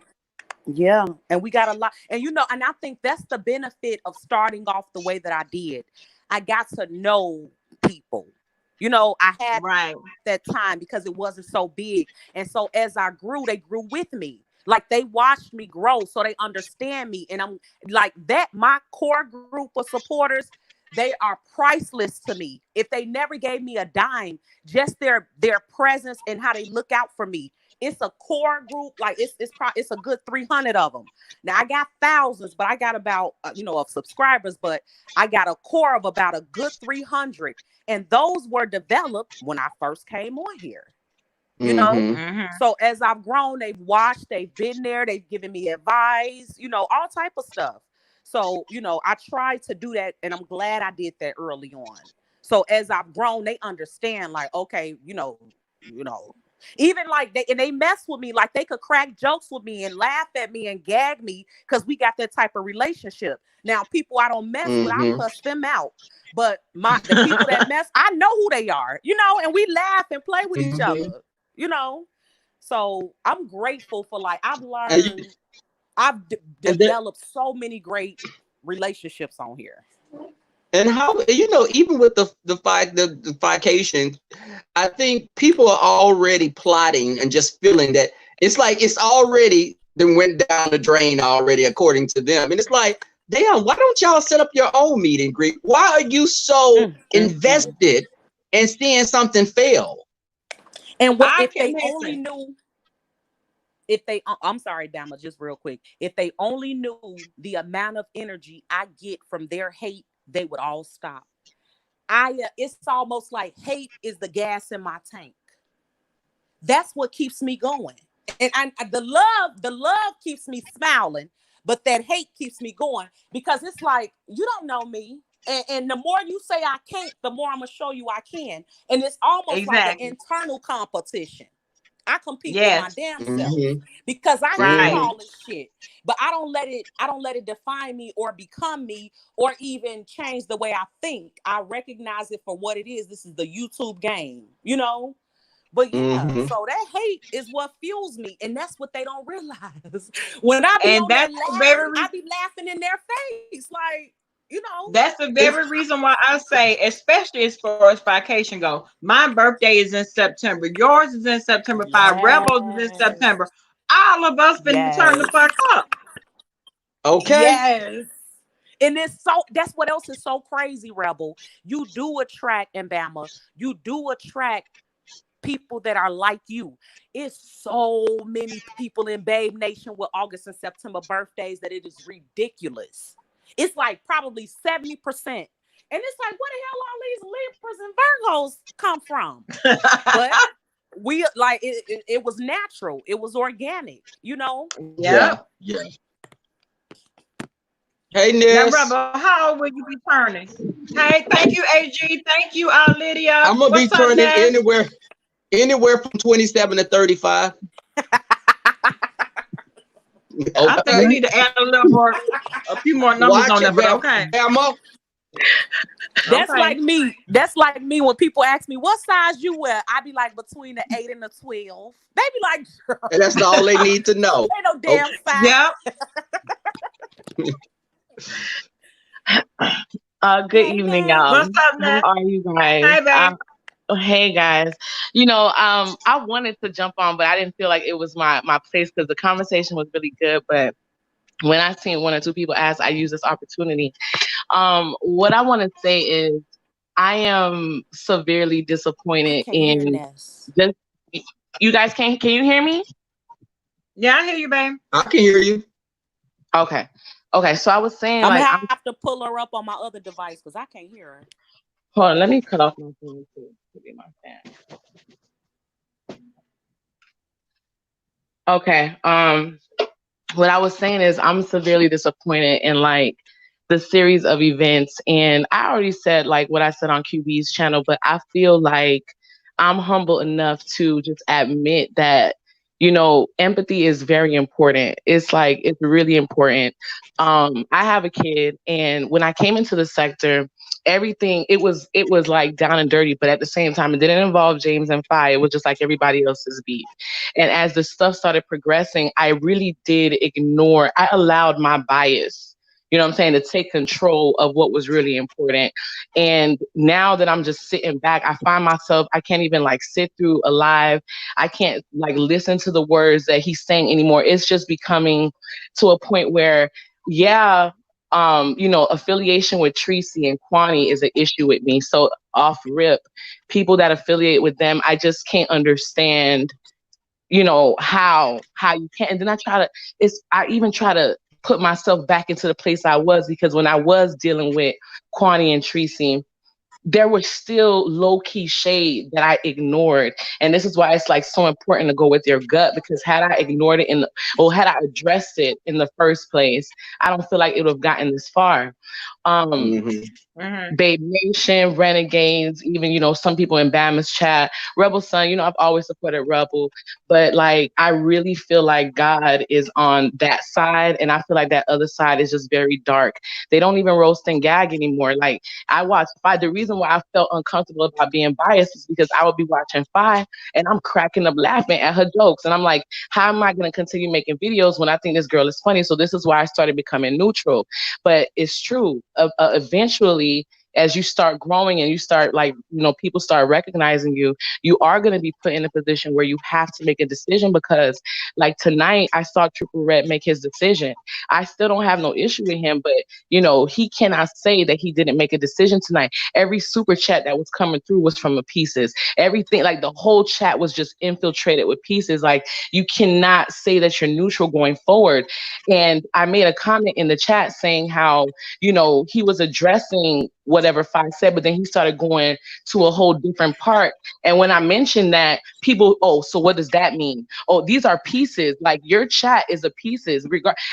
Yeah. And we got a lot. And, you know, and I think that's the benefit of starting off the way that I did. I got to know people. You know, I had that time because it wasn't so big. And so as I grew, they grew with me. Like they watched me grow, so they understand me. And I'm like that. My core group of supporters, they are priceless to me. If they never gave me a dime, just their presence and how they look out for me. It's a core group. Like it's a good 300 of them. Now I got thousands, but I got about, of subscribers, but I got a core of about a good 300. And those were developed when I first came on here. You know, so as I've grown, they've watched, they've been there, they've given me advice, all type of stuff. So, I tried to do that, and I'm glad I did that early on. So as I've grown, they understand, like, okay, even like they mess with me, like they could crack jokes with me and laugh at me and gag me because we got that type of relationship. Now, people I don't mess with, I cuss them out. But the people that mess, I know who they are, and we laugh and play with each other. So I'm grateful for I've developed so many great relationships on here. And how, even with the vacation, I think people are already plotting and just feeling that it's like it's already then went down the drain already, according to them. And it's like, damn, why don't y'all set up your own meet and greet? Why are you so invested in seeing something fail? And if they only knew, I'm sorry, Dama, just real quick. If they only knew the amount of energy I get from their hate, they would all stop. It's almost like hate is the gas in my tank. That's what keeps me going. And the love keeps me smiling, but that hate keeps me going because it's like, you don't know me. And the more you say I can't, the more I'm going to show you I can. And it's almost like an internal competition. I compete with my damn self because I hear all this shit, but I don't let it define me or become me or even change the way I think. I recognize it for what it is. This is the YouTube game, But so that hate is what fuels me, and that's what they don't realize. When I be I be laughing in their face, like. That's the very reason why I say, especially as far as vacation go, my birthday is in September. Yours is in September. Five Rebels is in September. All of us been turn the fuck up. Okay. Yes. And that's what else is so crazy, Rebel. You do attract, and Bama, you do attract people that are like you. It's so many people in Babe Nation with August and September birthdays that it is ridiculous. It's like probably 70%. And it's like, where the hell all these Libras and Virgos come from? But we like it was natural. It was organic, Yeah. Hey, Now, Ness. Rebel, how old will you be turning? Hey, thank you, AG. Thank you, Lydia. I'm going to be turning anywhere. Anywhere from 27 to 35. Okay. I think we need to add a few more numbers on that, but okay. That's like me. That's like me when people ask me what size you wear. I be like between the 8 and the 12. They be like, and that's all they need to know. Ain't no damn size. Yep. Good evening, y'all. What's up, man? How are you guys? Hey, babe. Hey guys. I wanted to jump on, but I didn't feel like it was my place because the conversation was really good. But when I seen one or two people ask, I use this opportunity. What I want to say is I am severely disappointed in just you guys can you hear me? Yeah, I hear you, babe. I can hear you. Okay. So I was saying I'm gonna have to pull her up on my other device because I can't hear her. Hold on, let me cut off my phone to be my fan. Okay. What I was saying is I'm severely disappointed in like the series of events, and I already said like what I said on QB's channel, but I feel like I'm humble enough to just admit that empathy is very important. It's really important. I have a kid, and when I came into the sector, everything it was like down and dirty, but at the same time, it didn't involve James and Phi. It was just like everybody else's beef. And as the stuff started progressing, I really did I allowed my bias, to take control of what was really important. And now that I'm just sitting back, I find myself, I can't even like sit through a live. I can't like listen to the words that he's saying anymore. It's just becoming to a point where, affiliation with Tracy and Kwani is an issue with me. So off rip, people that affiliate with them, I just can't understand, how you can't. And then I even try to put myself back into the place I was, because when I was dealing with Kwani and Tracy, there was still low-key shade that I ignored. And this is why it's like so important to go with your gut, because had I ignored it had I addressed it in the first place, I don't feel like it would have gotten this far. Babe Nation, Renegades, even, some people in Bama's chat, Rebel Son, I've always supported Rebel, but like, I really feel like God is on that side. And I feel like that other side is just very dark. They don't even roast and gag anymore. Like I watched Phi. The reason why I felt uncomfortable about being biased is because I would be watching Phi and I'm cracking up laughing at her jokes. And I'm like, how am I going to continue making videos when I think this girl is funny? So this is why I started becoming neutral. But it's true. Eventually, as you start growing and you start people start recognizing you, you are going to be put in a position where you have to make a decision, because like tonight I saw Triple Red make his decision. I still don't have no issue with him, but he cannot say that he didn't make a decision tonight. Every super chat that was coming through was from the pieces. Everything, like the whole chat was just infiltrated with pieces. Like you cannot say that you're neutral going forward. And I made a comment in the chat saying how, he was addressing whatever Phi said, but then he started going to a whole different part. And when I mentioned that, people, so what does that mean? Oh, these are pieces. Like your chat is a pieces.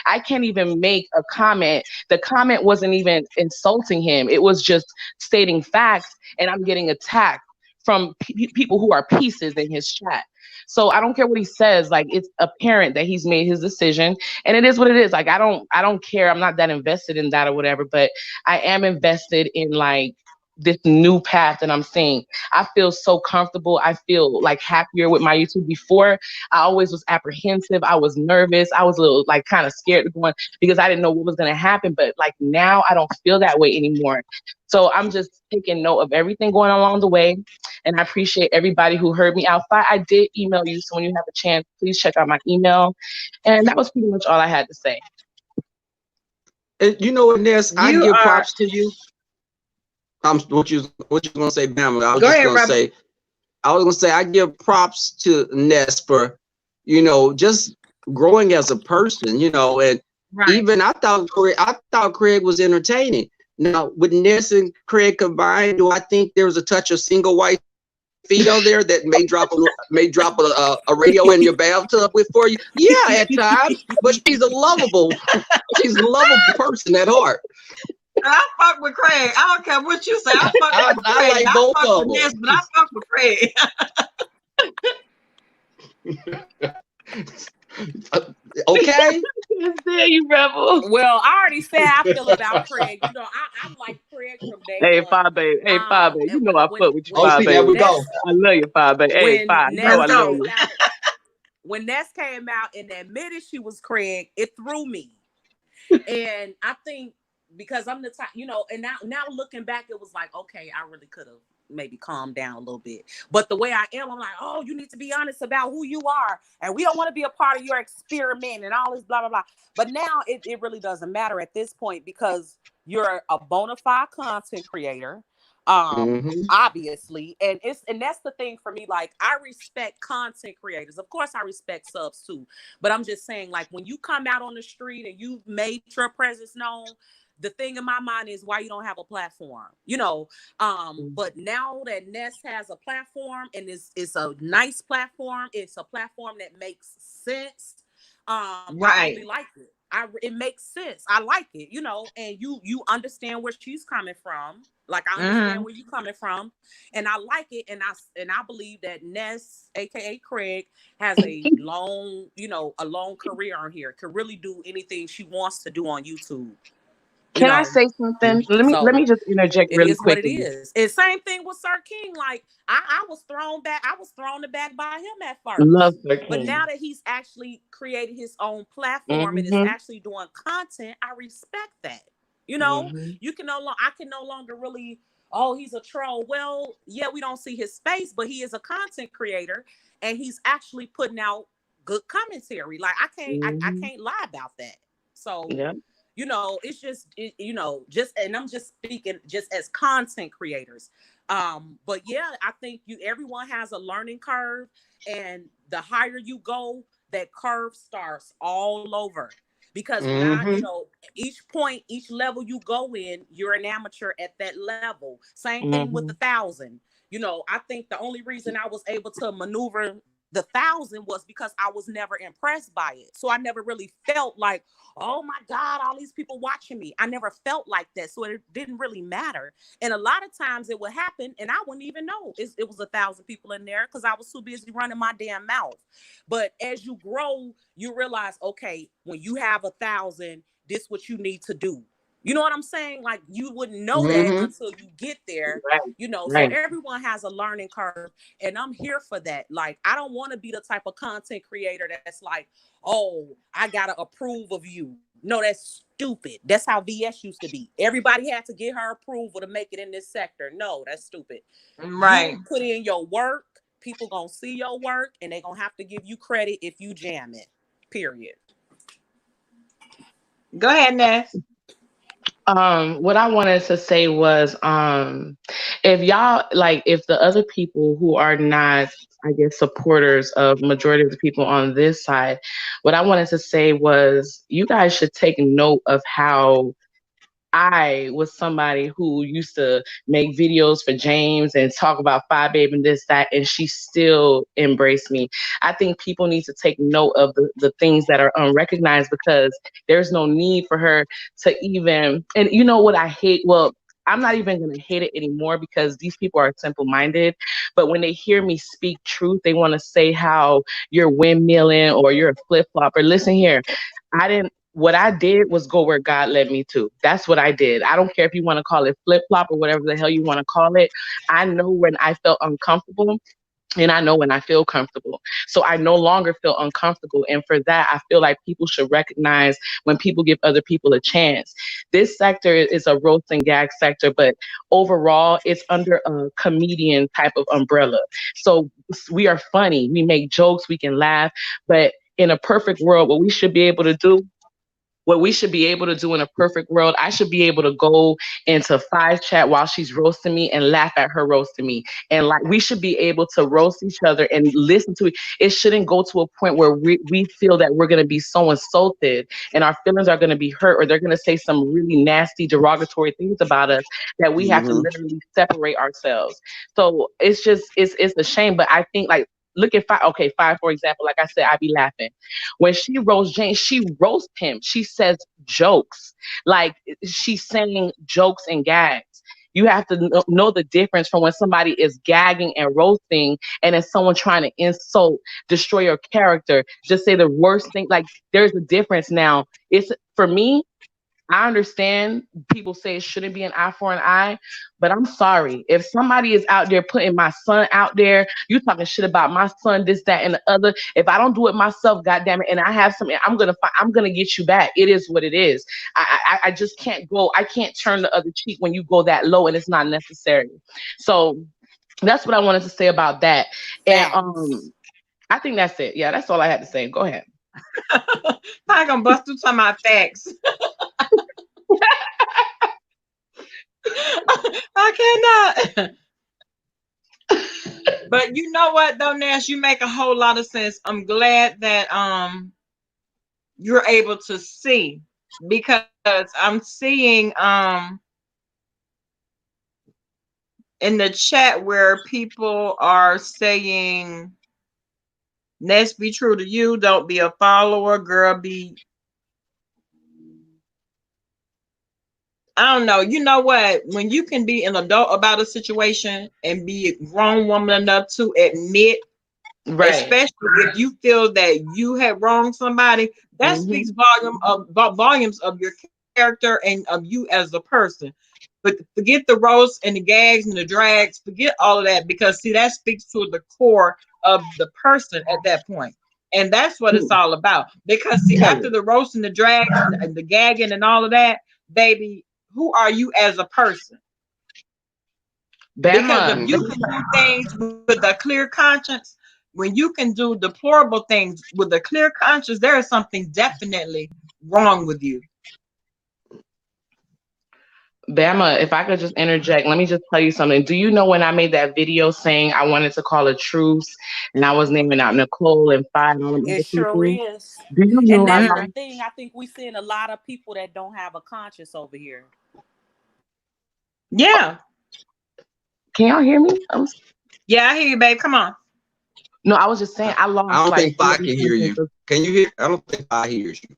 I can't even make a comment. The comment wasn't even insulting him. It was just stating facts, and I'm getting attacked from people who are pieces in his chat. So I don't care what he says. Like it's apparent that he's made his decision, and it is what it is. Like I don't care. I'm not that invested in that or whatever, but I am invested in like this new path that I'm seeing. I feel so comfortable. I feel like happier with my YouTube. Before, I always was apprehensive. I was nervous. I was a little like kind of scared to go on because I didn't know what was going to happen. But like now I don't feel that way anymore. So I'm just taking note of everything going along the way. And I appreciate everybody who heard me out. I did email you. So when you have a chance, please check out my email. And that was pretty much all I had to say. And you know what, Ness, I give props to you. What you gonna say, Bama? I was gonna say I give props to Ness for, just growing as a person, and even I thought Craig was entertaining. Now with Ness and Craig combined, do I think there was a touch of single white feet on there that may drop a radio in your bathtub for you? Yeah, at times, but she's a lovable person at heart. I fuck with Craig. I don't care what you say. I fuck with Craig. I like both of them. Yes, but I fuck with Craig. Okay. There you rebel. Well, I already said how I feel about Craig. You know, I like Craig from day Hey, one. Five Babe. Hey, Five Babe. You And know I fuck with you, Oh, Five see, there Babe. we Ness, go. I love you, Five Babe. Hey, when Five. You know I Ness Let's love go. came you. out, when Ness came out and admitted she was Craig, it threw me. And I think because I'm the type, you know, and now looking back, it was like, okay, I really could have maybe calmed down a little bit. But the way I am, I'm like, oh, you need to be honest about who you are. And we don't want to be a part of your experiment and all this blah, blah, blah. But now it really doesn't matter at this point because you're a bona fide content creator. Obviously, and that's the thing for me. Like, I respect content creators. Of course, I respect subs too. But I'm just saying, like, when you come out on the street and you've made your presence known, the thing in my mind is why you don't have a platform, you know. But now that Ness has a platform and it's a nice platform, it's a platform that makes sense. I Right. really like it. It makes sense. I like it, you know, and you understand where she's coming from. Like, I understand where you're coming from, and I like it, and I believe that Ness, aka Craig, has a long, you know, a long career on here. Could really do anything she wants to do on YouTube. Can I say something? Let me So just interject it really is what it quickly. is. And same thing with Sir King. Like, I was thrown back. I was thrown back by him at Love first. Sir But King. now that he's actually created his own platform and is Mm-hmm. actually doing content, I respect that. You know, Mm-hmm. I can no longer really, oh, he's a troll. Well, yeah, we don't see his face, but he is a content creator and he's actually putting out good commentary. Like, I can't lie about that. So, Yeah. you know, it's just you know, just, and I'm just speaking just as content creators. But yeah, I think everyone has a learning curve, and the higher you go, that curve starts all over. Because when you know, each point, each level you go in, you're an amateur at that level. Same thing with Mm-hmm. 1,000. You know, I think the only reason I was able to maneuver the 1,000 was because I was never impressed by it. So I never really felt like, oh my God, all these people watching me. I never felt like that. So it didn't really matter. And a lot of times it would happen and I wouldn't even know it was 1,000 people in there because I was too busy running my damn mouth. But as you grow, you realize, okay, when you have 1,000, this is what you need to do. You know what I'm saying? Like, you wouldn't know that until you get there, Right. you know. So Right. everyone has a learning curve, and I'm here for that. Like, I don't want to be the type of content creator that's like, oh, I gotta approve of you. No, that's stupid. That's how VS used to be. Everybody had to get her approval to make it in this sector. No, that's stupid. Right. You put in your work, people gonna see your work, and they gonna have to give you credit if you jam it. Period. Go ahead, Ness. What I wanted to say was, if y'all like, if the other people who are not, I guess, supporters of majority of the people on this side, what I wanted to say was, you guys should take note of how I was somebody who used to make videos for James and talk about Five Babe and this, that, and she still embraced me. I think people need to take note of the things that are unrecognized because there's no need for her to even, and you know what I hate? Well, I'm not even going to hate it anymore because these people are simple minded. But when they hear me speak truth, they want to say how you're windmilling or you're a flip flopper. Listen here, what I did was go where God led me to. That's what I did. I don't care if you want to call it flip flop or whatever the hell you want to call it. I know when I felt uncomfortable and I know when I feel comfortable. So I no longer feel uncomfortable. And for that, I feel like people should recognize when people give other people a chance. This sector is a roast and gag sector, but overall, it's under a comedian type of umbrella. So we are funny. We make jokes. We can laugh. But in a perfect world, what we should be able to do in a perfect world, I should be able to go into Five chat while she's roasting me and laugh at her roasting me. And like, we should be able to roast each other and listen to it. It shouldn't go to a point where we feel that we're going to be so insulted and our feelings are going to be hurt, or they're going to say some really nasty, derogatory things about us that we have to literally separate ourselves. So it's a shame. But I think, like, look at Five. Okay, Five, for example, like I said, I be laughing. When she roasts James, she roasts him. She says jokes. Like, she's saying jokes and gags. You have to know the difference from when somebody is gagging and roasting and then someone trying to insult, destroy your character, just say the worst thing. Like, there's a difference now. It's, for me, I understand people say it shouldn't be an eye for an eye, but I'm sorry. If somebody is out there putting my son out there, you talking shit about my son, this, that, and the other. If I don't do it myself, goddamn it, and I have something, I'm gonna get you back. It is what it is. I just can't go. I can't turn the other cheek when you go that low, and it's not necessary. So that's what I wanted to say about that. And I think that's it. Yeah, that's all I had to say. Go ahead. I'm gonna bust through some of my facts. I cannot. But you know what though, Nash, you make a whole lot of sense. I'm glad that you're able to see, because I'm seeing in the chat where people are saying, Nash, be true to you, don't be a follower, girl, be, I don't know. You know what? When you can be an adult about a situation and be a grown woman enough to admit, right, especially if you feel that you have wronged somebody, that speaks volumes of your character and of you as a person. But forget the roast and the gags and the drags. Forget all of that, because see, that speaks to the core of the person at that point. And that's what it's all about. Because see, after the roast and the drags and the gagging and all of that, baby, who are you as a person? Because if you can do things with a clear conscience, when you can do deplorable things with a clear conscience, there is something definitely wrong with you. Bama, if I could just interject, let me just tell you something. Do you know when I made that video saying I wanted to call a truce and I was naming out Nicole and 5 and all them other people? Is. Do you know? And that's the thing. I think we're seeing a lot of people that don't have a conscience over here. Yeah. Can y'all hear me? Yeah, I hear you, babe. Come on. No, I was just saying I lost. I don't think I can hear you. Can you hear? I don't think I hear you.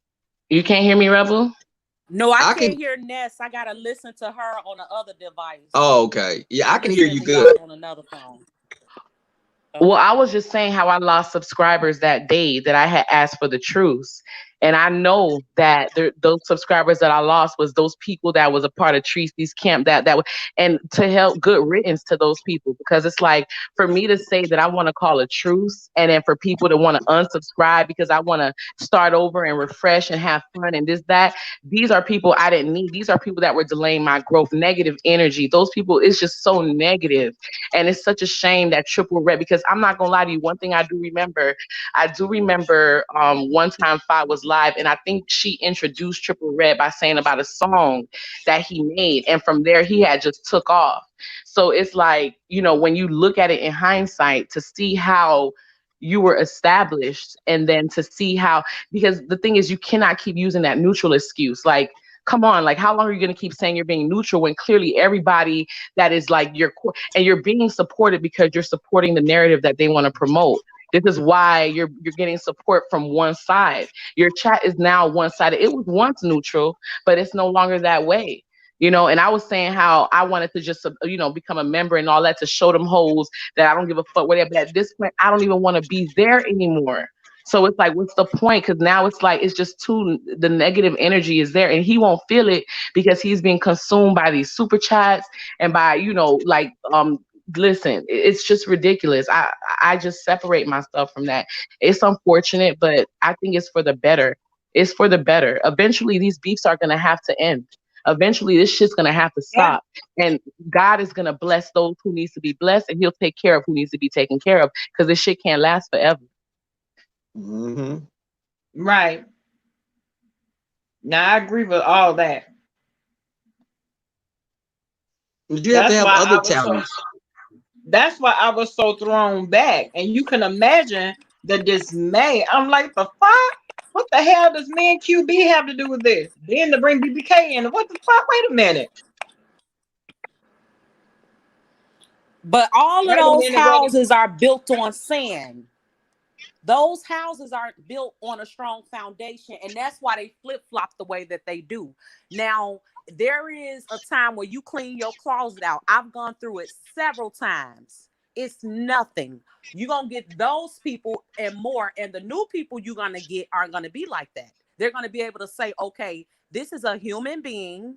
You can't hear me, Rebel? No, I can't hear Ness. I gotta listen to her on the other device. Oh, okay. Yeah, I can hear you good on another phone. Okay. Well, I was just saying how I lost subscribers that day that I had asked for the truce. And I know that those subscribers that I lost was those people that was a part of Tracy's camp and to help, good riddance to those people, because it's like, for me to say that I want to call a truce and then for people to want to unsubscribe because I want to start over and refresh and have fun and this, that, these are people I didn't need. These are people that were delaying my growth, negative energy. Those people, it's just so negative. And it's such a shame that Triple Red, because I'm not going to lie to you. One thing I do remember one time Fi was live, and I think she introduced Triple Red by saying about a song that he made, and from there he had just took off. So it's like, you know, when you look at it in hindsight, to see how you were established, and then to see how, because the thing is, you cannot keep using that neutral excuse. Like, come on, like, how long are you going to keep saying you're being neutral when clearly everybody that is like your core, and you're being supported because you're supporting the narrative that they want to promote. This is why you're getting support from one side. Your chat is now one-sided. It was once neutral, but it's no longer that way. You know, and I was saying how I wanted to just, you know, become a member and all that to show them hoes that I don't give a fuck whatever. But at this point, I don't even want to be there anymore. So it's like, what's the point? Because now it's like, it's just the negative energy is there, and he won't feel it because he's being consumed by these super chats and by, you know, like, listen, it's just ridiculous. I just separate myself from that. It's unfortunate, but I think it's for the better. It's for the better. Eventually, these beefs are going to have to end. Eventually, this shit's going to have to stop. Yeah. And God is going to bless those who needs to be blessed, and he'll take care of who needs to be taken care of, because this shit can't last forever. Mm-hmm. Right. Now, I agree with all that. You have to have other talents. That's why I was so thrown back. And you can imagine the dismay. I'm like, the fuck? What the hell does me and QB have to do with this? Then to bring BBK in. What the fuck? Wait a minute. But all of those houses are built on sand. Those houses aren't built on a strong foundation, and that's why they flip-flop the way that they do. Now, there is a time where you clean your closet out. I've gone through it several times. It's nothing. You're going to get those people and more, and the new people you're going to get aren't going to be like that. They're going to be able to say, okay, this is a human being.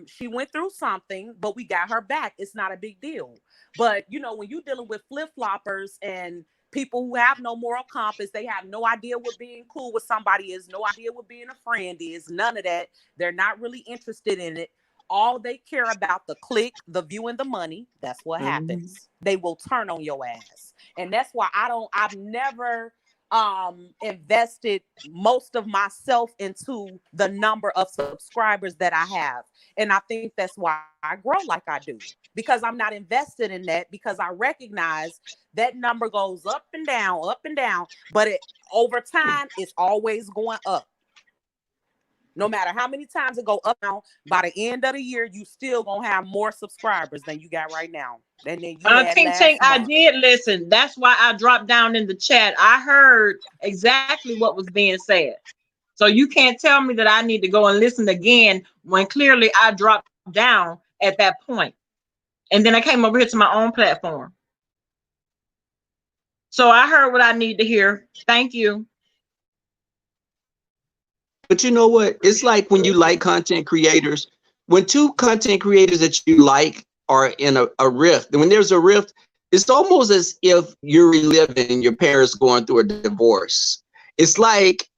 She went through something, but we got her back. It's not a big deal. But, you know, when you're dealing with flip-floppers and people who have no moral compass, they have no idea what being cool with somebody is, no idea what being a friend is, none of that. They're not really interested in it. All they care about the click, the view, and the money. That's what happens. They will turn on your ass. And that's why I've never invested most of myself into the number of subscribers that I have. And I think that's why I grow like I do, because I'm not invested in that, because I recognize that number goes up and down, but over time, it's always going up. No matter how many times it go up now, by the end of the year, you still gonna have more subscribers than you got right now. And then Tink, I did listen. That's why I dropped down in the chat. I heard exactly what was being said. So you can't tell me that I need to go and listen again when clearly I dropped down at that point. And then I came over here to my own platform. So I heard what I need to hear. Thank you. But you know what? It's like when you like content creators, when two content creators that you like are in a rift, and when there's a rift, it's almost as if you're reliving your parents going through a divorce. It's like,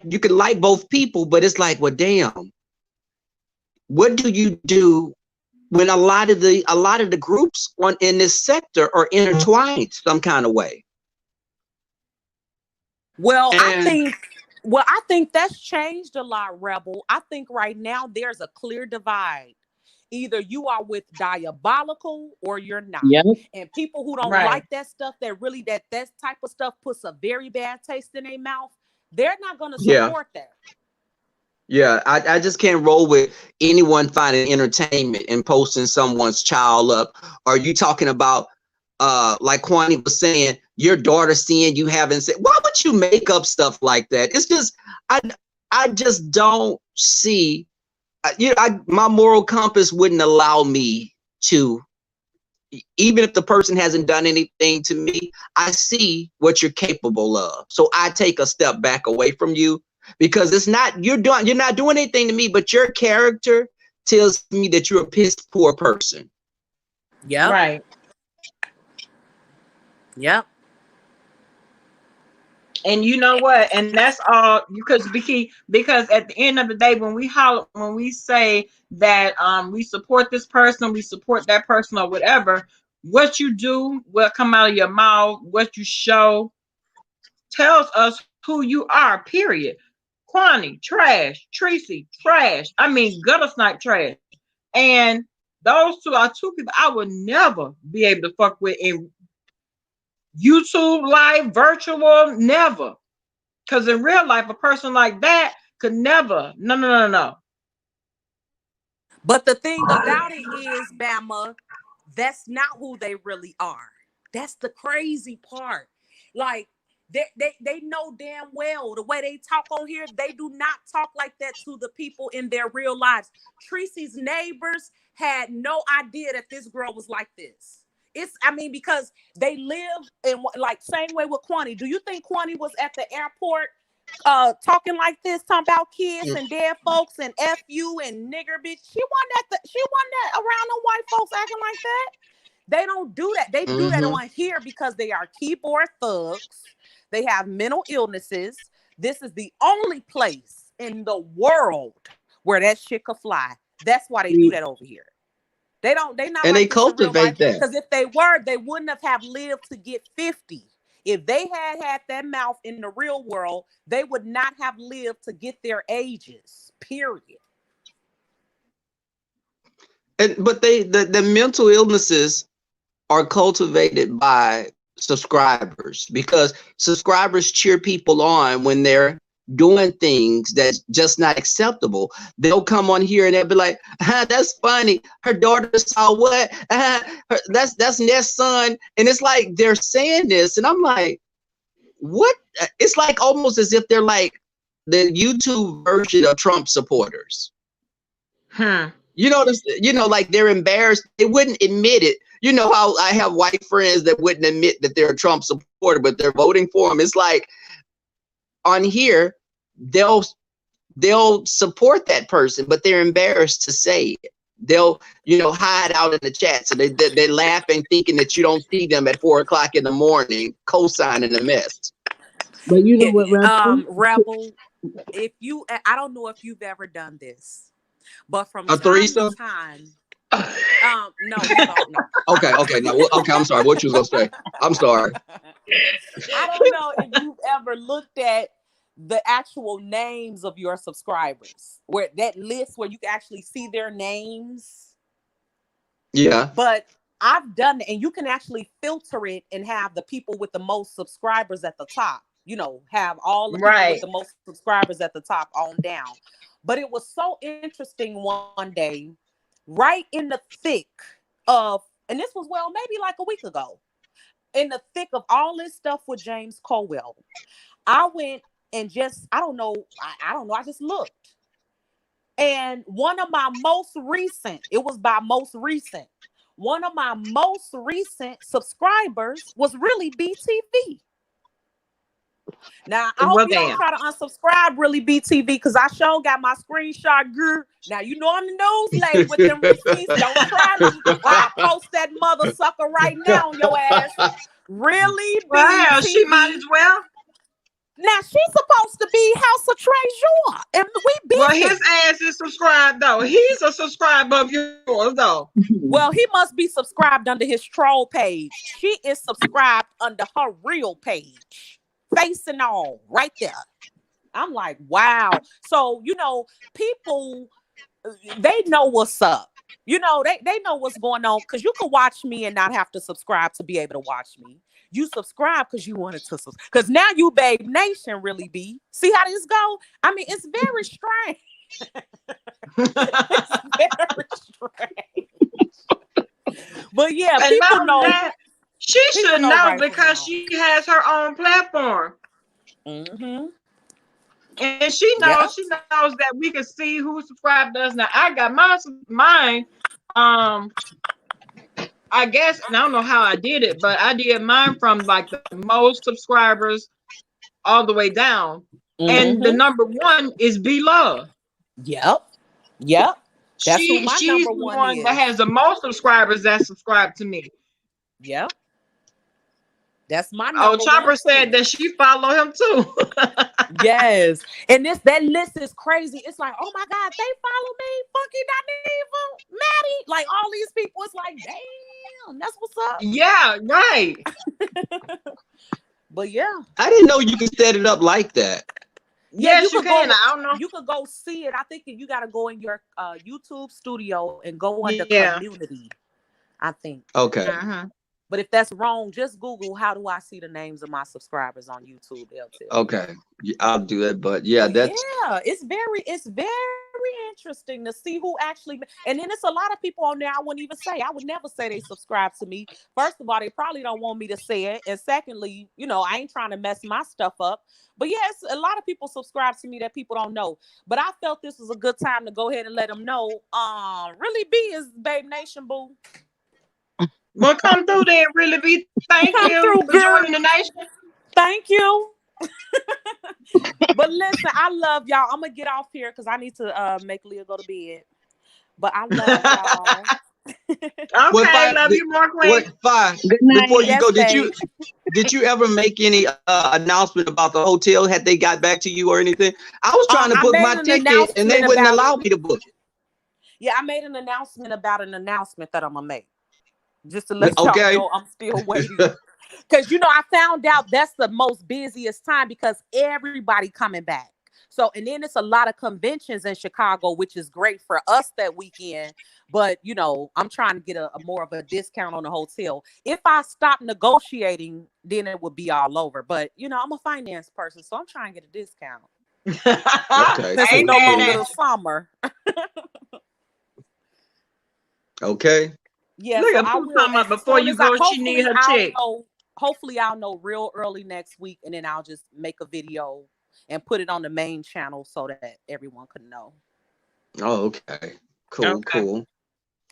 you can like both people, but it's like, well, damn, what do you do when a lot of the groups in this sector are intertwined some kind of way? Well, I think that's changed a lot, Rebel. I think right now there's a clear divide. Either you are with Diabolical or you're not. Yep. And people who don't like that stuff, that type of stuff puts a very bad taste in their mouth, they're not going to support that. Yeah, I just can't roll with anyone finding entertainment and posting someone's child up. Are you talking about, like Kwani was saying, your daughter seeing you having sex? Why would you make up stuff like that? It's just, I just don't see, my moral compass wouldn't allow me to, even if the person hasn't done anything to me, I see what you're capable of. So I take a step back away from you, because it's not, you're not doing anything to me, but your character tells me that you're a piss poor person. Yeah. Right. Yep. And you know what? And that's all, because at the end of the day, when we say that we support this person, we support that person or whatever, what you do, what come out of your mouth, what you show tells us who you are, period. Kwani, trash. Tracy, trash. I mean, gutter snipe, trash. And those two are two people I would never be able to fuck with in YouTube live, virtual, never. Because in real life, a person like that could never. No. But the thing about it is, Bama, that's not who they really are. That's the crazy part. Like, they know damn well the way they talk on here, they do not talk like that to the people in their real lives. Tracy's neighbors had no idea that this girl was like this. Because they live in, like, same way with Kwani. Do you think Kwani was at the airport talking like this, talking about kids and dead folks and F you and nigger bitch? She wasn't around them white folks acting like that. They don't do that. They do that on here because they are keyboard thugs. They have mental illnesses. This is the only place in the world where that shit could fly. That's why they do that over here. They not. And like they cultivate that. Because if they were, they wouldn't have lived to get 50. If they had that mouth in the real world, they would not have lived to get their ages. Period. But the mental illnesses are cultivated by subscribers, because subscribers cheer people on when they're doing things that's just not acceptable. They'll come on here and they'll be like, that's funny. Her daughter saw what? That's Ness' son. And it's like they're saying this, and I'm like, what? It's like almost as if they're like the YouTube version of Trump supporters. You know, like they're embarrassed. They wouldn't admit it. You know how I have white friends that wouldn't admit that they're a Trump supporter, but they're voting for him. It's like on here, they'll support that person, but they're embarrassed to say it. They'll, hide out in the chat. So they laughing, thinking that you don't see them at 4 o'clock in the morning, co-signing the mess. But you know what, Rebel, I don't know if you've ever done this, but from a threesome? Time to time, no. Okay, no, okay, I'm sorry. What you was gonna say? I'm sorry. I don't know if you've ever looked at the actual names of your subscribers, where that list where you can actually see their names. Yeah. But I've done it, and you can actually filter it and have the people with the most subscribers at the top. Have all the people with the most subscribers at the top on down. But it was so interesting one day, right in the thick of, and this was maybe like a week ago, in the thick of all this stuff with James Colwell, I went and I don't know, I just looked. And one of my most recent subscribers was really BTV. Now, I hope you don't try to unsubscribe really BTV, because I sure got my screenshot, girl. Now, I'm the news lady with them receipts. Don't try me. I'll post that mother sucker right now on your ass. Really, BTV? Well, she might as well. Now, she's supposed to be House of Treasure, and we beat Well, his ass is subscribed, though. He's a subscriber of yours, though. Well, he must be subscribed under his troll page. She is subscribed under her real page. Face and all, right there. I'm like, wow. So, people, they know what's up. They know what's going on, because you can watch me and not have to subscribe to be able to watch me. You subscribe because you wanted to subscribe. Because now you Babe Nation really be. See how this go? I mean, it's very strange. It's very strange. But yeah, and people know. She should know right because she has her own platform. Mm-hmm. And she knows that we can see who subscribed to us. Now I got mine. I guess, and I don't know how I did it, but I did mine from like the most subscribers all the way down. Mm-hmm. And the number one is B Love. Yep. That's she's the one that has the most subscribers that subscribe to me. Yep. That's my number. Oh, Chopper said that she follow him too. Yes. And that list is crazy. It's like, oh my God, they follow me. Funky Dineva, Maddie. Like all these people. It's like, damn, that's what's up. Yeah, right. But yeah. I didn't know you could set it up like that. Yes, you can. I don't know. You could go see it. I think you got to go in your YouTube studio and go under community. I think. Okay. Uh-huh. But if that's wrong, just Google how do I see the names of my subscribers on YouTube. They'll tell. Okay, I'll do that. But it's very interesting to see who actually. And then it's a lot of people on there I wouldn't even say. I would never say they subscribe to me. First of all, they probably don't want me to say it, and secondly, I ain't trying to mess my stuff up. But yes, a lot of people subscribe to me that people don't know. But I felt this was a good time to go ahead and let them know. Really, B is Babe Nation, boo. Well, come through there, really be. Thank you for joining the nation. Thank you. But listen, I love y'all. I'm gonna get off here because I need to make Leah go to bed. But I love y'all. Okay, love you more, Queen. Fine. Good night. Before you go, did you ever make any announcement about the hotel? Had they got back to you or anything? I was trying to book my ticket and they wouldn't allow me to book it. Yeah, I made an announcement about an announcement that I'm gonna make. Just to let y'all know I'm still waiting. Because, I found out that's the most busiest time because everybody coming back. So, and then it's a lot of conventions in Chicago, which is great for us that weekend. But, I'm trying to get a more of a discount on the hotel. If I stop negotiating, then it would be all over. But, I'm a finance person, so I'm trying to get a discount. Okay. Since it's no longer the summer. Okay. Yeah, Look so at I Pooh will talking about as before soon you as I go, she need her check. hopefully I'll know real early next week, and then I'll just make a video and put it on the main channel so that everyone can know. Oh, okay. Cool, Okay. cool.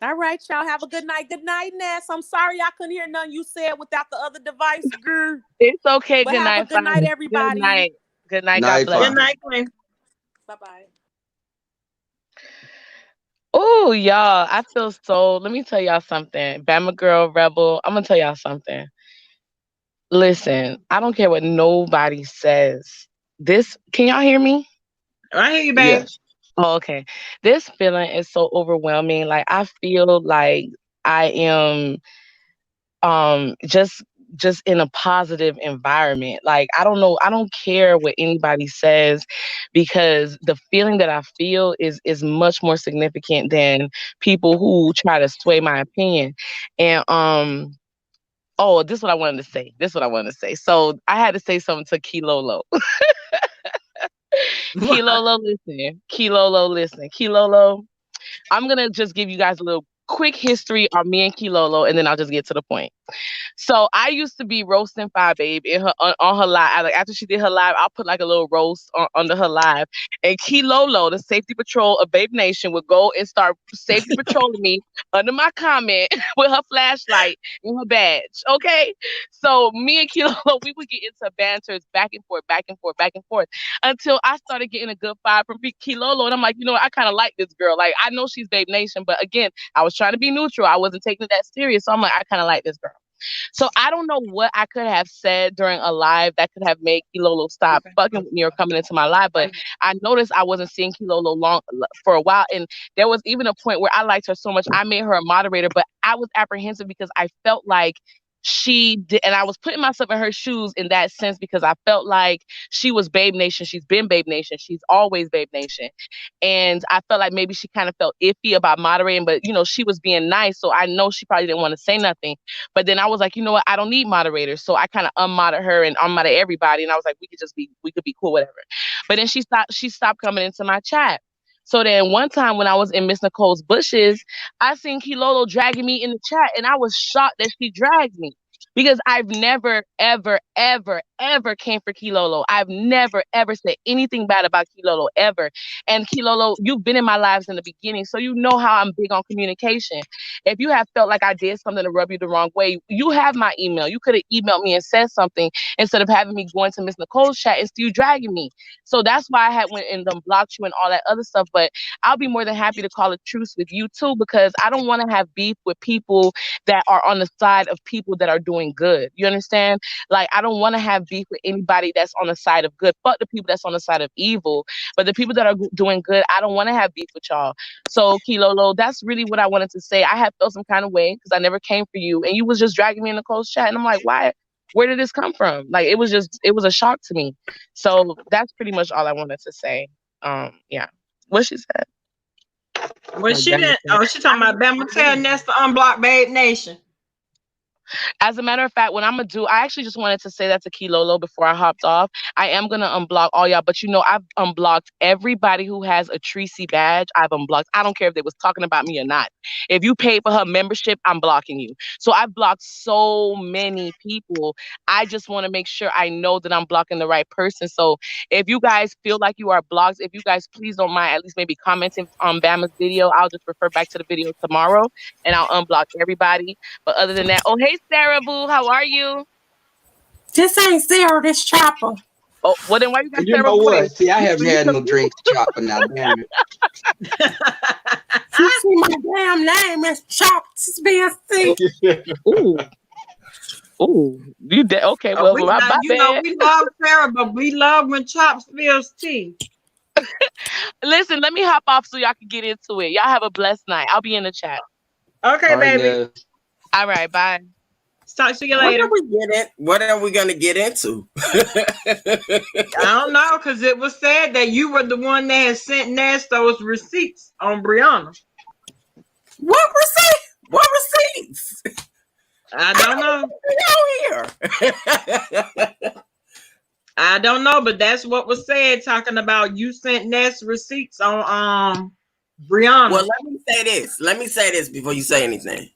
All right, y'all. Have a good night. Good night, Ness. I'm sorry I couldn't hear nothing you said without the other device, girl. It's okay. But Good have night, a good night, Fine. everybody. Good night. Good night. Night, God bless. Good night, Queen. Bye-bye. Oh, y'all, I feel so. Let me tell y'all something. Bama Girl Rebel, I'm gonna tell y'all something. Listen, I don't care what nobody says. Can y'all hear me? I hear you, babe. Yes. Oh, okay. This feeling is so overwhelming. Like I feel like I am just in a positive environment. Like I don't know, I don't care what anybody says because the feeling that I feel is much more significant than people who try to sway my opinion. And oh, this is what I wanted to say. So I had to say something to Kilolo. Kilolo, listen. Kilolo, I'm gonna just give you guys a little quick history on me and Kilolo, and then I'll just get to the point. So I used to be roasting Fi Babe in her on her live. Like after she did her live, I'll put like a little roast under her live. And Kilolo, the safety patrol of Babe Nation, would go and start safety patrolling me under my comment with her flashlight and her badge. Okay, so me and Kilolo, we would get into banters back and forth until I started getting a good vibe from Kilolo, and I'm like, you know what, I kind of like this girl. Like I know she's Babe Nation, but again, I was trying to be neutral. I wasn't taking it that serious, so I'm like, I kind of like this girl. So I don't know what I could have said during a live that could have made Kilolo stop fucking with me or coming into my live, but I noticed I wasn't seeing Kilolo for a while, and there was even a point where I liked her so much I made her a moderator, but I was apprehensive because I felt like she did, and I was putting myself in her shoes in that sense because I felt like she was Babe Nation. She's been Babe Nation. She's always Babe Nation. And I felt like maybe she kind of felt iffy about moderating, but you know, she was being nice. So I know she probably didn't want to say nothing. But then I was like, you know what? I don't need moderators. So I kind of unmodded her and unmodded everybody. And I was like, we could be cool, whatever. But then she stopped coming into my chat. So then one time when I was in Miss Nicole's bushes, I seen Kilolo dragging me in the chat, and I was shocked that she dragged me because I've never, ever, ever, ever came for Kilolo. I've never, ever said anything bad about Kilolo, ever. And Kilolo, you've been in my lives in the beginning, so you know how I'm big on communication. If you have felt like I did something to rub you the wrong way, you have my email. You could have emailed me and said something instead of having me going to Miss Nicole's chat and still dragging me. So that's why I had went and blocked you and all that other stuff. But I'll be more than happy to call a truce with you too, because I don't want to have beef with people that are on the side of people that are doing good. You understand? Like, I don't want to have beef with anybody that's on the side of good. Fuck the people that's on the side of evil. But the people that are doing good, I don't want to have beef with y'all. So, Kilolo, that's really what I wanted to say. I had felt some kind of way because I never came for you. And you was just dragging me in Nicole's chat. And I'm like, why? Where did this come from? Like, it was a shock to me. So that's pretty much all I wanted to say. Yeah. What she said. Well, she didn't. Oh, she talking about Bama tell Ness to unblock Babe Nation. As a matter of fact, what I'm gonna do, I actually just wanted to say that to Kilolo before I hopped off. I am gonna unblock all y'all, but you know, I've unblocked everybody who has a Tracy badge. I've unblocked. I don't care if they was talking about me or not. If you paid for her membership, I'm blocking you. So I've blocked so many people. I just want to make sure I know that I'm blocking the right person. So if you guys feel like you are blocked, if you guys please don't mind at least maybe commenting on Bama's video, I'll just refer back to the video tomorrow and I'll unblock everybody. But other than that, oh, hey, Sarah Boo, how are you? This ain't Sarah, this Chopper. Oh, well then why you got You Sarah know Boo? what? See, I haven't had no drinks, Chopper, now, damn it. You see my damn name is Chops BSC. Ooh. Ooh. You did okay, well, my bad. You know, we love Sarah, but we love when Chops spills tea. Listen, let me hop off so y'all can get into it. Y'all have a blessed night. I'll be in the chat. Okay, baby. All right, bye. Talk to you later. What are we gonna get into? I don't know, because it was said that you were the one that had sent Ness those receipts on Brianna. What receipts? I don't know. Here. I don't know, but that's what was said, talking about you sent Ness receipts on Brianna. Well, let me say this before you say anything.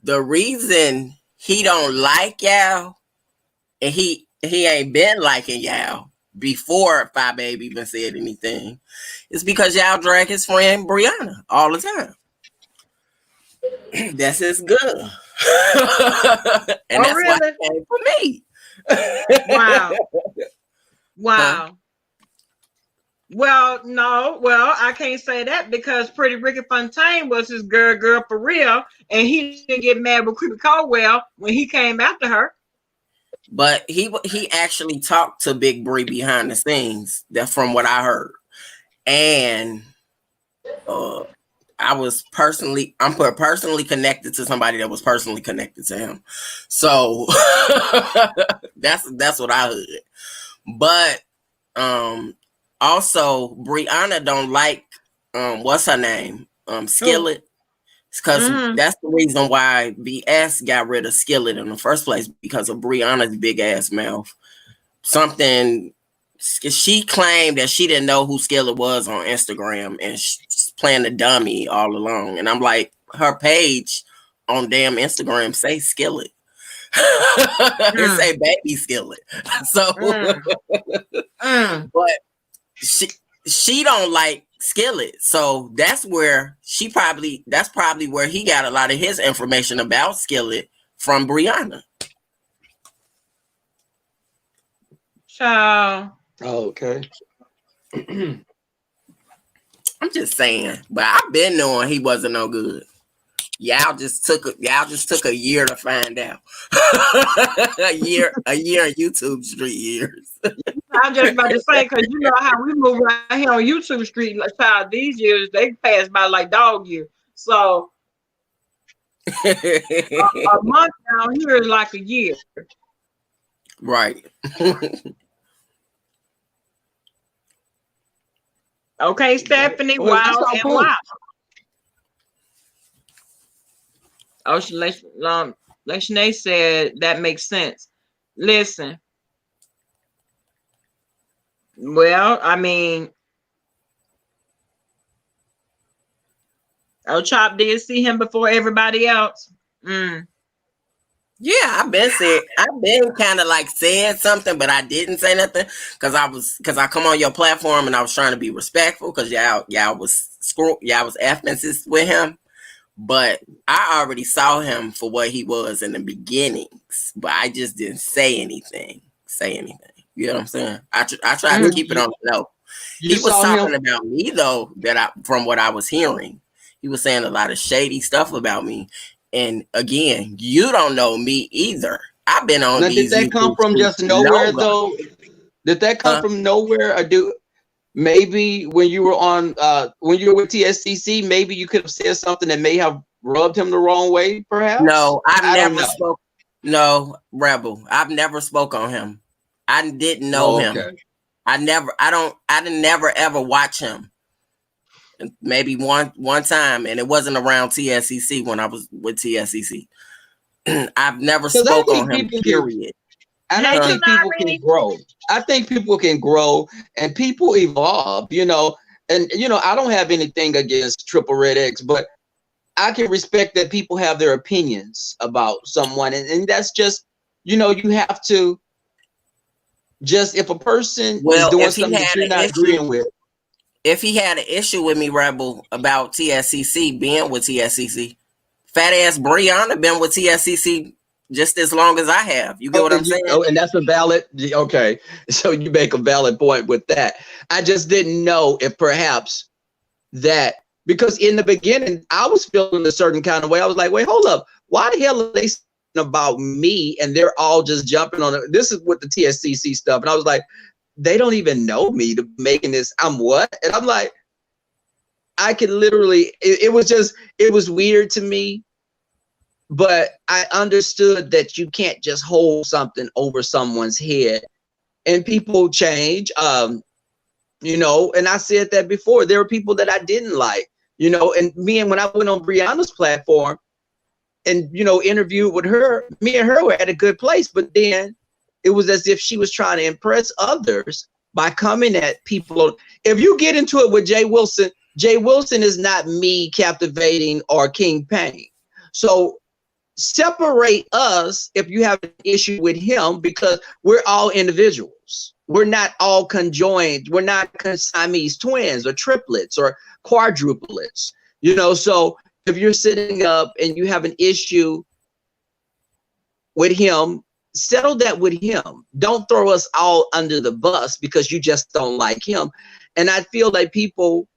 The reason he don't like y'all, and he ain't been liking y'all before Phi Baby even said anything, is because y'all drag his friend Brianna all the time. That's his girl. And that's really? why he came for me. Wow. Wow. Huh? Well, no. Well, I can't say that because Pretty Ricky Fontaine was his girl for real, and he didn't get mad with Creepy Caldwell when he came after her. But he actually talked to Big Bree behind the scenes. That's from what I heard, and I'm personally connected to somebody that was personally connected to him. So that's what I heard. But also Brianna don't like what's her name? Skillet. Because that's the reason why BS got rid of Skillet in the first place, because of Brianna's big ass mouth. Something she claimed that she didn't know who Skillet was on Instagram, and she's playing the dummy all along. And I'm like, her page on damn Instagram say Skillet. It say baby Skillet. So but she don't like Skillet, so that's probably where he got a lot of his information about Skillet from Brianna. Ciao. Oh, okay. I'm just saying, but I've been knowing he wasn't no good. Y'all just took a year to find out. a year of YouTube Street years. I'm just about to say, because you know how we move around here on YouTube Street, like child, these years they pass by like dog years. So a month down here is like a year. Right. Okay, Stephanie. Wow and cool. Wow. Oh, Lashanae said that makes sense. Listen. Well, I mean, Chop did see him before everybody else. Yeah, I've been kind of like saying something, but I didn't say nothing because I come on your platform and I was trying to be respectful because y'all was effing with him. But I already saw him for what he was in the beginnings, but I just didn't say anything. You know what I'm saying? I tried to keep it on the low. He was talking about me though, from what I was hearing. He was saying a lot of shady stuff about me. And again, you don't know me either. I've been on these. Did that come from just nowhere though? Did that come from nowhere? Or maybe when you were when you were with TSCC, maybe you could have said something that may have rubbed him the wrong way, perhaps? No, I never spoke. No, Rebel. I've never spoke on him. I didn't know him. I didn't never ever watch him. Maybe one time, and it wasn't around TSCC when I was with TSCC. I've never spoke on him, period. And I think people can grow. I think people can grow and people evolve, you know. And, you know, I don't have anything against Triple Red X, but I can respect that people have their opinions about someone. And that's just, you know, you have to just, if a person is doing something that you're not agreeing with. If he had an issue with me, Rebel, about TSCC, being with TSCC, fat ass Brianna been with TSCC just as long as I have. You get what I'm saying? Oh, and that's a valid, okay. So you make a valid point with that. I just didn't know if perhaps that, because in the beginning, I was feeling a certain kind of way. I was like, wait, hold up. Why the hell are they saying about me? And they're all just jumping on it. This is with the TSCC stuff. And I was like, they don't even know me to making this. I'm what? And I'm like, I could literally, it was weird to me, but I understood that you can't just hold something over someone's head, and people change. You know, and I said that before, there were people that I didn't like, you know, and when I went on Brianna's platform and, you know, interviewed with her, me and her were at a good place, but then it was as if she was trying to impress others by coming at people. If you get into it with Jay Wilson is not me captivating or King Payne. So separate us if you have an issue with him, because we're all individuals. We're not all conjoined. We're not Siamese twins or triplets or quadruplets, you know. So if you're sitting up and you have an issue with him, settle that with him. Don't throw us all under the bus because you just don't like him. And I feel like people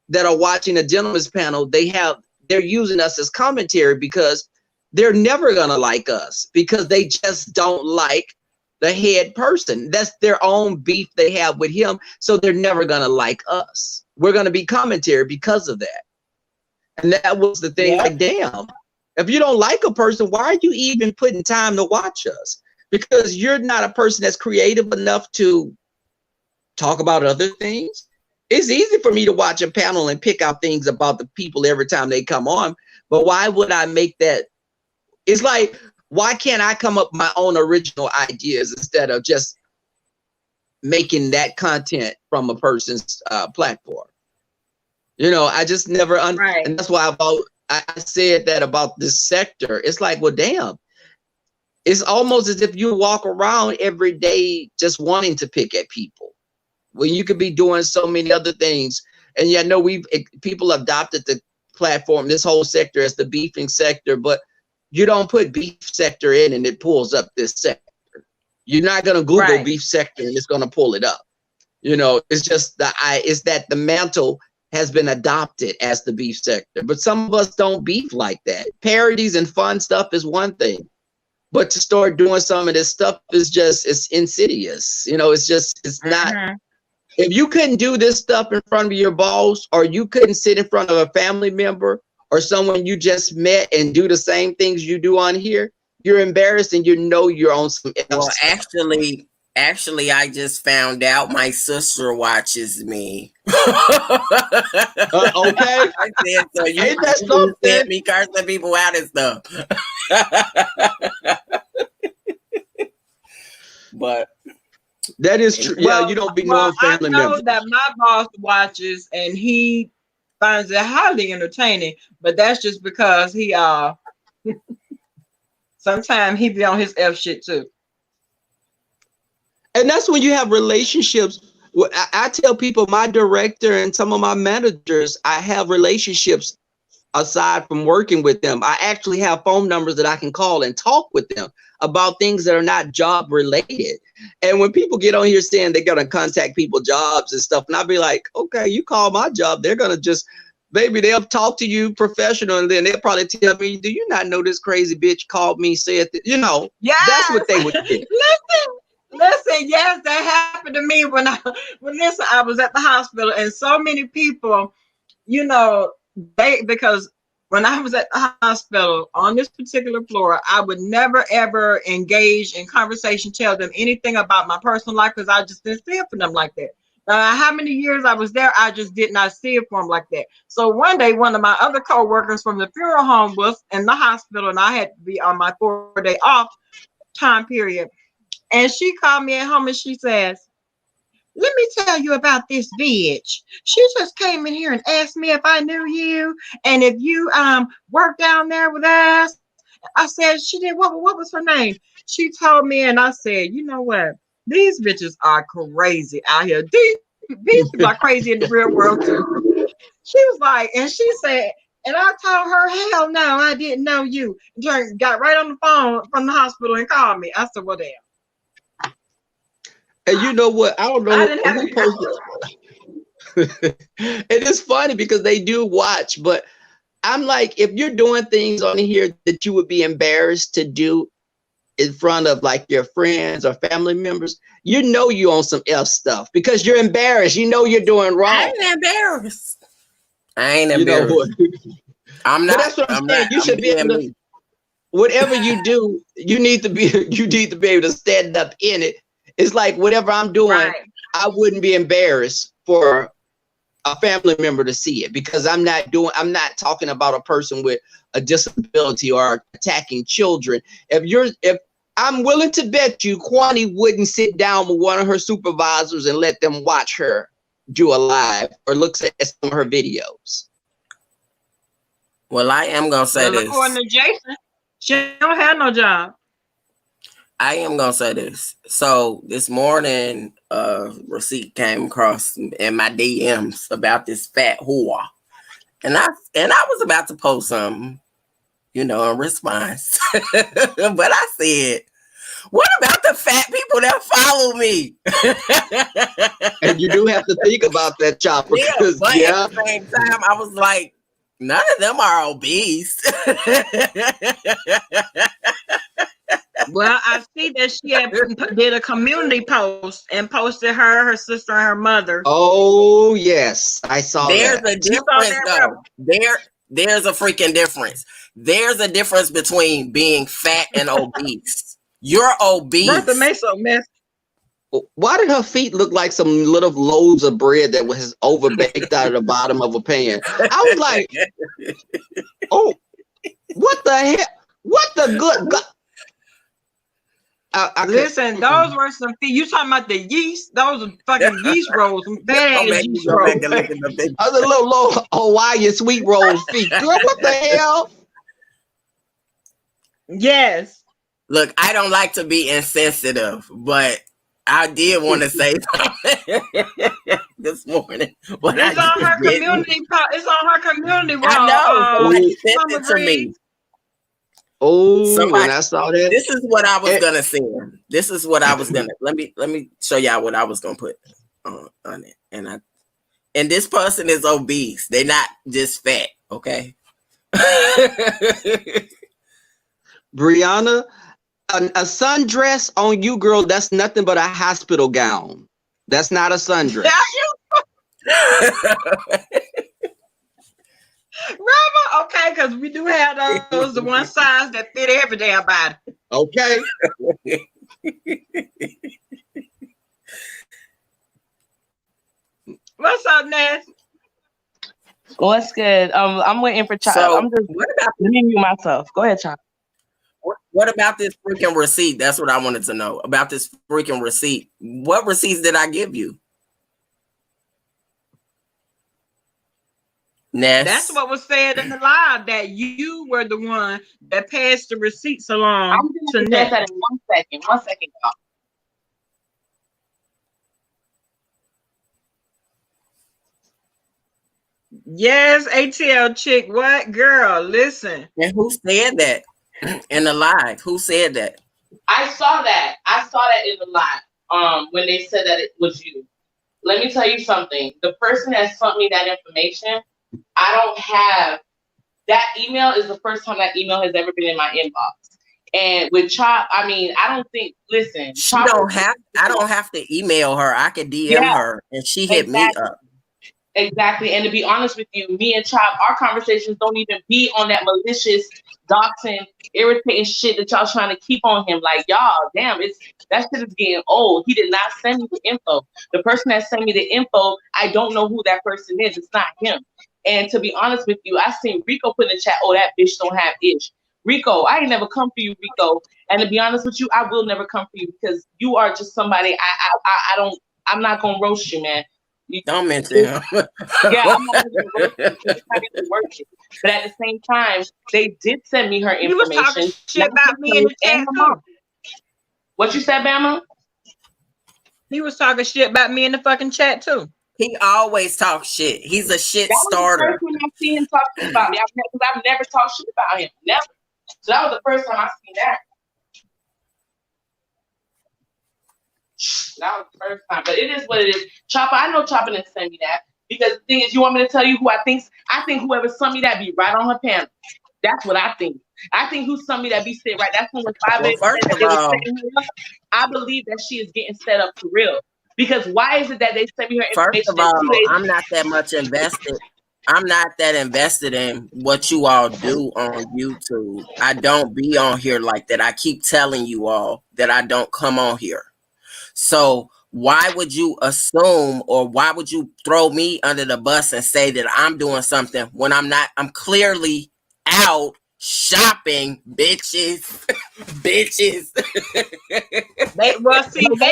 that are watching a gentleman's panel, they're using us as commentary because they're never gonna like us because they just don't like the head person. That's their own beef they have with him. So they're never gonna like us. We're gonna be commentary because of that. And that was the thing. Like, damn, if you don't like a person, why are you even putting time to watch us? Because you're not a person that's creative enough to talk about other things. It's easy for me to watch a panel and pick out things about the people every time they come on, but why would I make that? It's like, why can't I come up with my own original ideas instead of just making that content from a person's platform? You know, I just never, Right. And that's why I said that about this sector. It's like, well, damn, it's almost as if you walk around every day just wanting to pick at people when you could be doing so many other things. And yeah, I know people adopted the platform, this whole sector, as the beefing sector, but you don't put beef sector in and it pulls up this sector. You're not going to Google beef sector and it's going to pull it up. You know, it's just it's that the mantle has been adopted as the beef sector, but some of us don't beef like that. Parodies and fun stuff is one thing, but to start doing some of this stuff it's insidious. You know, it's not. If you couldn't do this stuff in front of your boss, or you couldn't sit in front of a family member or someone you just met and do the same things you do on here, you're embarrassed and you know you're on some else. Well, actually, I just found out my sister watches me. Okay. I said, so you sent me cursing people out and stuff. But that is true. Yeah, you don't be knowing family members. I know that my boss watches and he finds it highly entertaining, but that's just because he sometimes he be on his F shit too. And that's when you have relationships. I tell people, my director and some of my managers, I have relationships aside from working with them. I actually have phone numbers that I can call and talk with them about things that are not job related. And when people get on here saying they're going to contact people jobs and stuff, and I'll be like, okay, you call my job, they're going to just, maybe they'll talk to you professional, and then they'll probably tell me, do you not know this crazy bitch called me, said that, you know, that's what they would do. Listen, yes, that happened to me when I was at the hospital, and so many people, you know, because when I was at the hospital on this particular floor, I would never ever engage in conversation, tell them anything about my personal life, because I just didn't see it for them like that. How many years I was there, I just did not see it for them like that. So one day, one of my other co-workers from the funeral home was in the hospital, and I had to be on my 4-day off time period. And she called me at home and she says, let me tell you about this bitch. She just came in here and asked me if I knew you and if you worked down there with us. I said, she did. What was her name? She told me, and I said, you know what? These bitches are crazy out here. These people are crazy in the real world too. She was like, and she said, and I told her, hell no, I didn't know you. Got right on the phone from the hospital and called me. I said, well, damn. And you know what? I don't know who posted. And it's funny because they do watch, but I'm like, if you're doing things on here that you would be embarrassed to do in front of like your friends or family members, you know you on some F stuff because you're embarrassed. You know you're doing wrong. I ain't embarrassed. You know, I'm not. But that's what I'm saying. You should be able to, whatever you do, you need to be able to stand up in it. It's like whatever I'm doing, I wouldn't be embarrassed for a family member to see it because I'm not talking about a person with a disability or attacking children. If I'm willing to bet you Kwani wouldn't sit down with one of her supervisors and let them watch her do a live or look at some of her videos. Well, I am gonna say this. According to Jason, she don't have no job. I am gonna say this. So this morning, receipt came across in my DMs about this fat whore, and I was about to post something, in response, but I said, "What about the fat people that follow me?" And you do have to think about that, Chopper. Yeah, but at the same time, I was like, none of them are obese. Well, I see that she did a community post and posted her sister, and her mother. Oh yes, I saw There's that. a difference, though. There's a freaking difference. There's a difference between being fat and obese. You're obese. Bertha May so messy. Why did her feet look like some little loaves of bread that was overbaked out of the bottom of a pan? I was like, oh, what the hell? What the good God? Listen, those were some feet. You talking about the yeast? Those are fucking yeast rolls. Bad yeast rolls. Other little Hawaiian sweet roll feet. Girl, what the hell? Yes. Look, I don't like to be insensitive, but I did want to say something this morning. It's on her community. It's on her community wall. I know. Somebody sent it to me. Oh, when I saw that. This is what I was gonna say. This is what I was gonna. Let me show y'all what I was gonna put on it. And this person is obese. They're not just fat. Okay. Brianna, a sundress on you, girl, that's nothing but a hospital gown. That's not a sundress. Rubber, okay, because we do have those the one size that fit every damn body. Okay. What's up, Ness? What's good? I'm waiting for Chop. So, I'm just mute myself. Go ahead, Chop. What about this freaking receipt? That's what I wanted to know about this freaking receipt. What receipts did I give you? Ness. That's what was said in the live, that you were the one that passed the receipts along to Ness. that in 1 second. 1 second, y'all. Yes, ATL chick. What girl? Listen. And who said that in the live? Who said that? I saw that. I saw that in the live. When they said that it was you. Let me tell you something. The person that sent me that information, I don't have that email. Is the first time that email has ever been in my inbox. And with Chop, I mean, I don't think. Listen, I don't have to email her. I could DM her, and she hit me up. Exactly. And to be honest with you, me and Chop, our conversations don't even be on that malicious, doxing, irritating shit that y'all trying to keep on him. Like, y'all, damn, that shit is getting old. He did not send me the info. The person that sent me the info, I don't know who that person is. It's not him. And to be honest with you, I seen Rico put in the chat, oh, that bitch don't have ish. Rico, I ain't never come for you, Rico. And to be honest with you, I will never come for you because you are just somebody I'm not gonna roast you, man. Don't mention him. Yeah, I'm not gonna roast you. But at the same time, they did send me her information. You was talking shit about me in the chat too. What you said, Bama? He was talking shit about me in the fucking chat too. He always talks shit. He's a shit starter. That was the first time I seen him talk shit about me. I've never talked shit about him. Never. So that was the first time I seen that. That was the first time. But it is what it is. Chopper, I know Chopper didn't send me that. Because the thing is, you want me to tell you who I think? I think whoever sent me that be right on her panel. That's what I think. I think who sent me that be sitting right. That's when the 5 minutes I believe that she is getting set up for real. Because why is it that they send me her information? First of all, I'm not that much invested. I'm not that invested in what you all do on YouTube. I don't be on here like that. I keep telling you all that I don't come on here. So why would you assume, or why would you throw me under the bus and say that I'm doing something when I'm not? I'm clearly out shopping, bitches. Bitches. They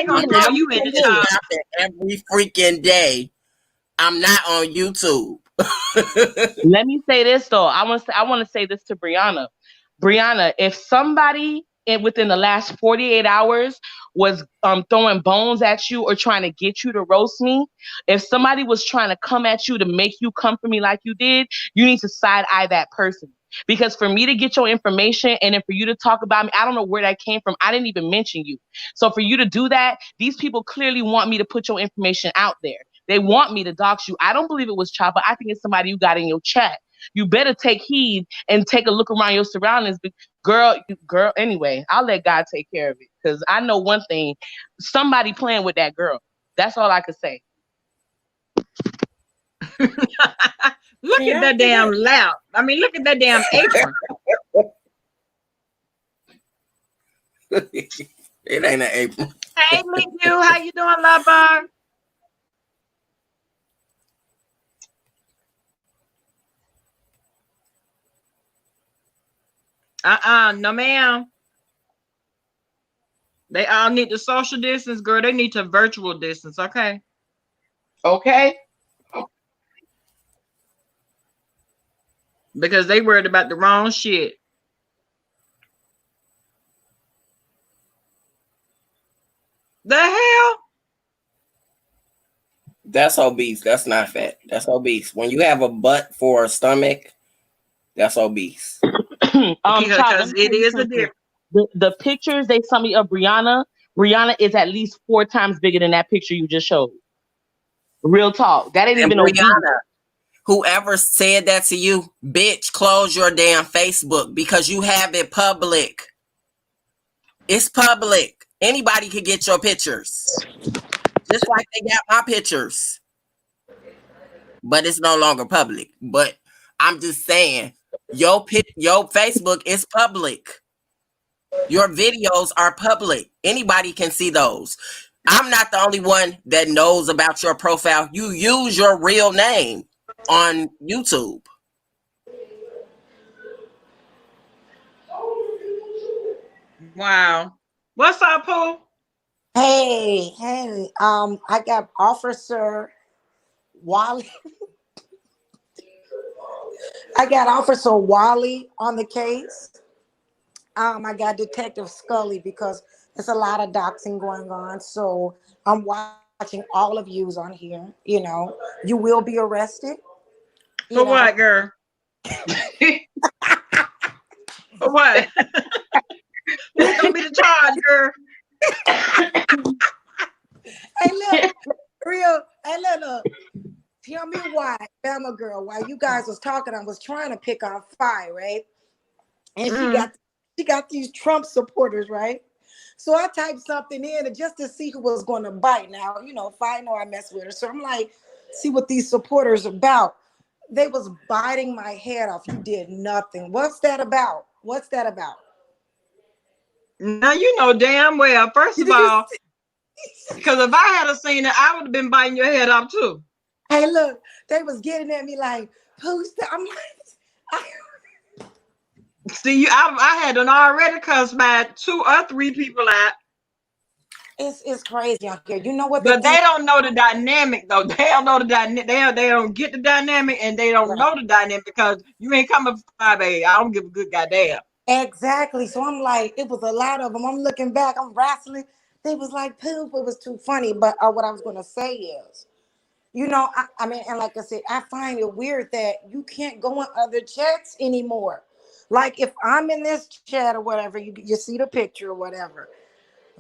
gonna throw you in the top. Shopping every freaking day. I'm not on YouTube. Let me say this though. I want to say this to Brianna. Brianna, if somebody within the last 48 hours was throwing bones at you or trying to get you to roast me, if somebody was trying to come at you to make you come for me like you did, you need to side eye that person. Because for me to get your information and then for you to talk about me, I don't know where that came from. I didn't even mention you. So for you to do that, these people clearly want me to put your information out there. They want me to dox you. I don't believe it was Chopper. I think it's somebody you got in your chat. You better take heed and take a look around your surroundings. Girl, anyway, I'll let God take care of it. Because I know one thing, somebody playing with that girl. That's all I could say. Look at that damn lap. I mean, look at that damn apron. It ain't an apron. Hey, Mick, how you doing, love bug? No, ma'am. They all need to social distance, girl. They need to virtual distance, okay? Okay. Because they worried about the wrong shit. The hell? That's obese. That's not fat. That's obese. When you have a butt for a stomach, that's obese. Because it is a difference. The pictures they sent me of Brianna is at least 4 times bigger than that picture you just showed. Real talk. That ain't even Brianna. Whoever said that to you, bitch, close your damn Facebook because you have it public. It's public. Anybody can get your pictures. Just like they got my pictures. But it's no longer public. But I'm just saying, your Facebook is public. Your videos are public. Anybody can see those. I'm not the only one that knows about your profile. You use your real name on YouTube. Wow. What's up, Pooh? Hey. I got Officer Wally. I got Officer Wally on the case. I got Detective Scully because there's a lot of doxing going on. So I'm watching all of yous on here. You know, you will be arrested. For what, girl? For what? What's gonna be the charge, girl? Hey, look, real. Hey, look. Tell me why, Bama girl, while you guys was talking, I was trying to pick on Fi, right? And she got these Trump supporters, right? So I typed something in just to see who was going to bite. Now, you know, Fi know I mess with her. So I'm like, see what these supporters about. They was biting my head off. You did nothing. What's that about? Now you know damn well. First of all, because if I had seen it, I would have been biting your head off too. Hey, look, they was getting at me like, who's that? I'm like, see, I had an already cussed by 2 or 3 people out. It's crazy out here. You know what? But they don't know the dynamic though. They don't know the dynamic. They don't get the dynamic, and they don't know the dynamic because you ain't coming for 5 a. I don't give a good goddamn. Exactly. So I'm like, it was a lot of them. I'm looking back, I'm wrestling. They was like, poof, it was too funny. But what I was gonna say is, you know, I mean, and like I said, I find it weird that you can't go in other chats anymore. Like if I'm in this chat or whatever, you see the picture or whatever.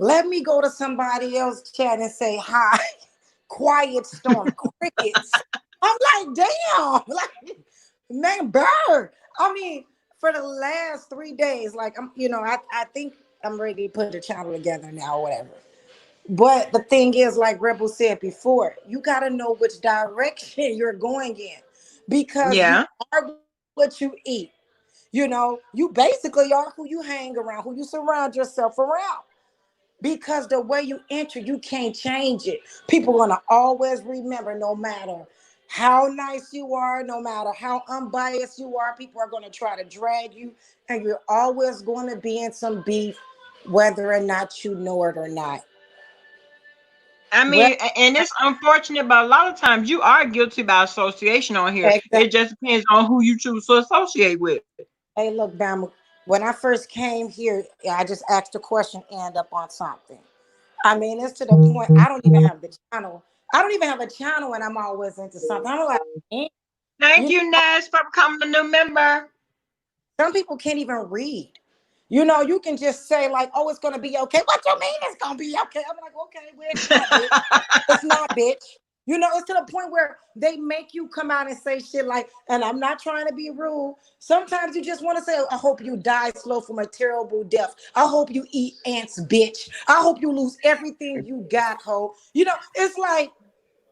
Let me go to somebody else's chat and say hi. Quiet storm, crickets. I'm like, damn, like, man, bird. I mean, for the last 3 days, like I think I'm ready to put the channel together now or whatever. But the thing is, like Rebel said before, you got to know which direction you're going in because you are what you eat. You know, you basically are who you hang around, who you surround yourself around. Because the way you enter, you can't change it. People are going to always remember, no matter how nice you are, no matter how unbiased you are, people are going to try to drag you, and you're always going to be in some beef, whether or not you know it or not. I Well, mean, and it's unfortunate, but a lot of times you are guilty by association on here. exactly. It just depends on who you choose to associate with. Hey, look, Bama. When I first came here, I just asked a question, end up on something. I mean, it's to the point I don't even have the channel. I don't even have a channel, and I'm always into something. I'm like, Thank you you, Nash, for becoming a new member. some people can't even read. You know, you can just say like, "Oh, it's gonna be okay." What you mean it's gonna be okay? I'm like, okay, well, it's not, bitch. It's not, bitch. You know, it's to the point where they make you come out and say shit like, and I'm not trying to be rude. Sometimes you just want to say, I hope you die slow from a terrible death. I hope you eat ants, bitch. I hope you lose everything you got, ho. You know, it's like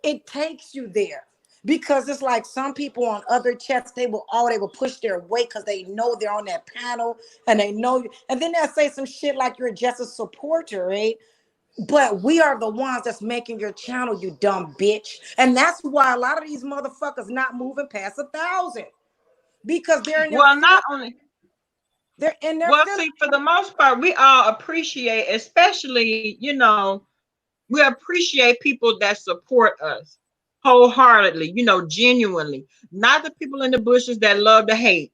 it takes you there. Because it's like some people on other chats, they will push their weight because they know they're on that panel and they know you. And then they'll say some shit like you're just a supporter, right? But we are the ones that's making your channel, you dumb bitch. And that's why a lot of these motherfuckers not moving past 1,000 because they're in their Well, not feelings. only They're in their well, feelings. see, for the most part, we all appreciate, especially, we appreciate people that support us wholeheartedly, genuinely. Not the people in the bushes that love to hate.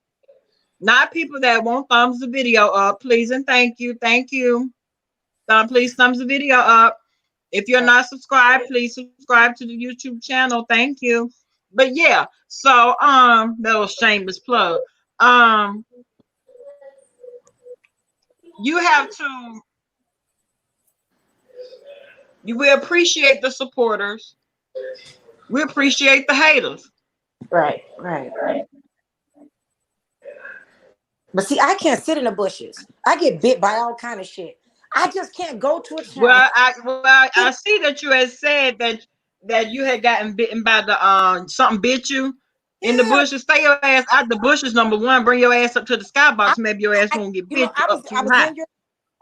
Not people that won't thumbs the video up. Please and thank you. Thank you. Please thumbs the video up. If you're not subscribed, please subscribe to the YouTube channel. Thank you. But yeah, so that was shameless plug. Um, you have to we appreciate the supporters. We appreciate the haters. Right, right. But see, I can't sit in the bushes. I get bit by all kind of shit. I just can't go to a channel. I see that you had said that you had gotten bitten by the something bit you in the Yeah, bushes. Stay your ass out the bushes. Number one, bring your ass up to the skybox. Maybe your ass won't get you know, bit up I too was high. in your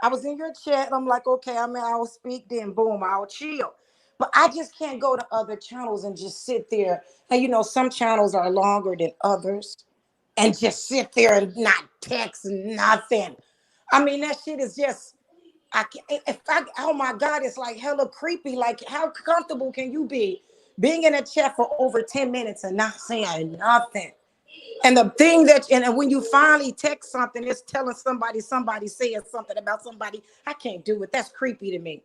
I was in your chat. And I'm like, okay, I mean, I'll speak, then boom, I'll chill. But I just can't go to other channels and just sit there. And you know, some channels are longer than others, and just sit there and not text nothing. I mean, that shit is just I can't. Oh my God, it's like hella creepy. Like, how comfortable can you be being in a chat for over 10 minutes and not saying nothing? And the thing and when you finally text something, it's telling somebody saying something about somebody. I can't do it. That's creepy to me.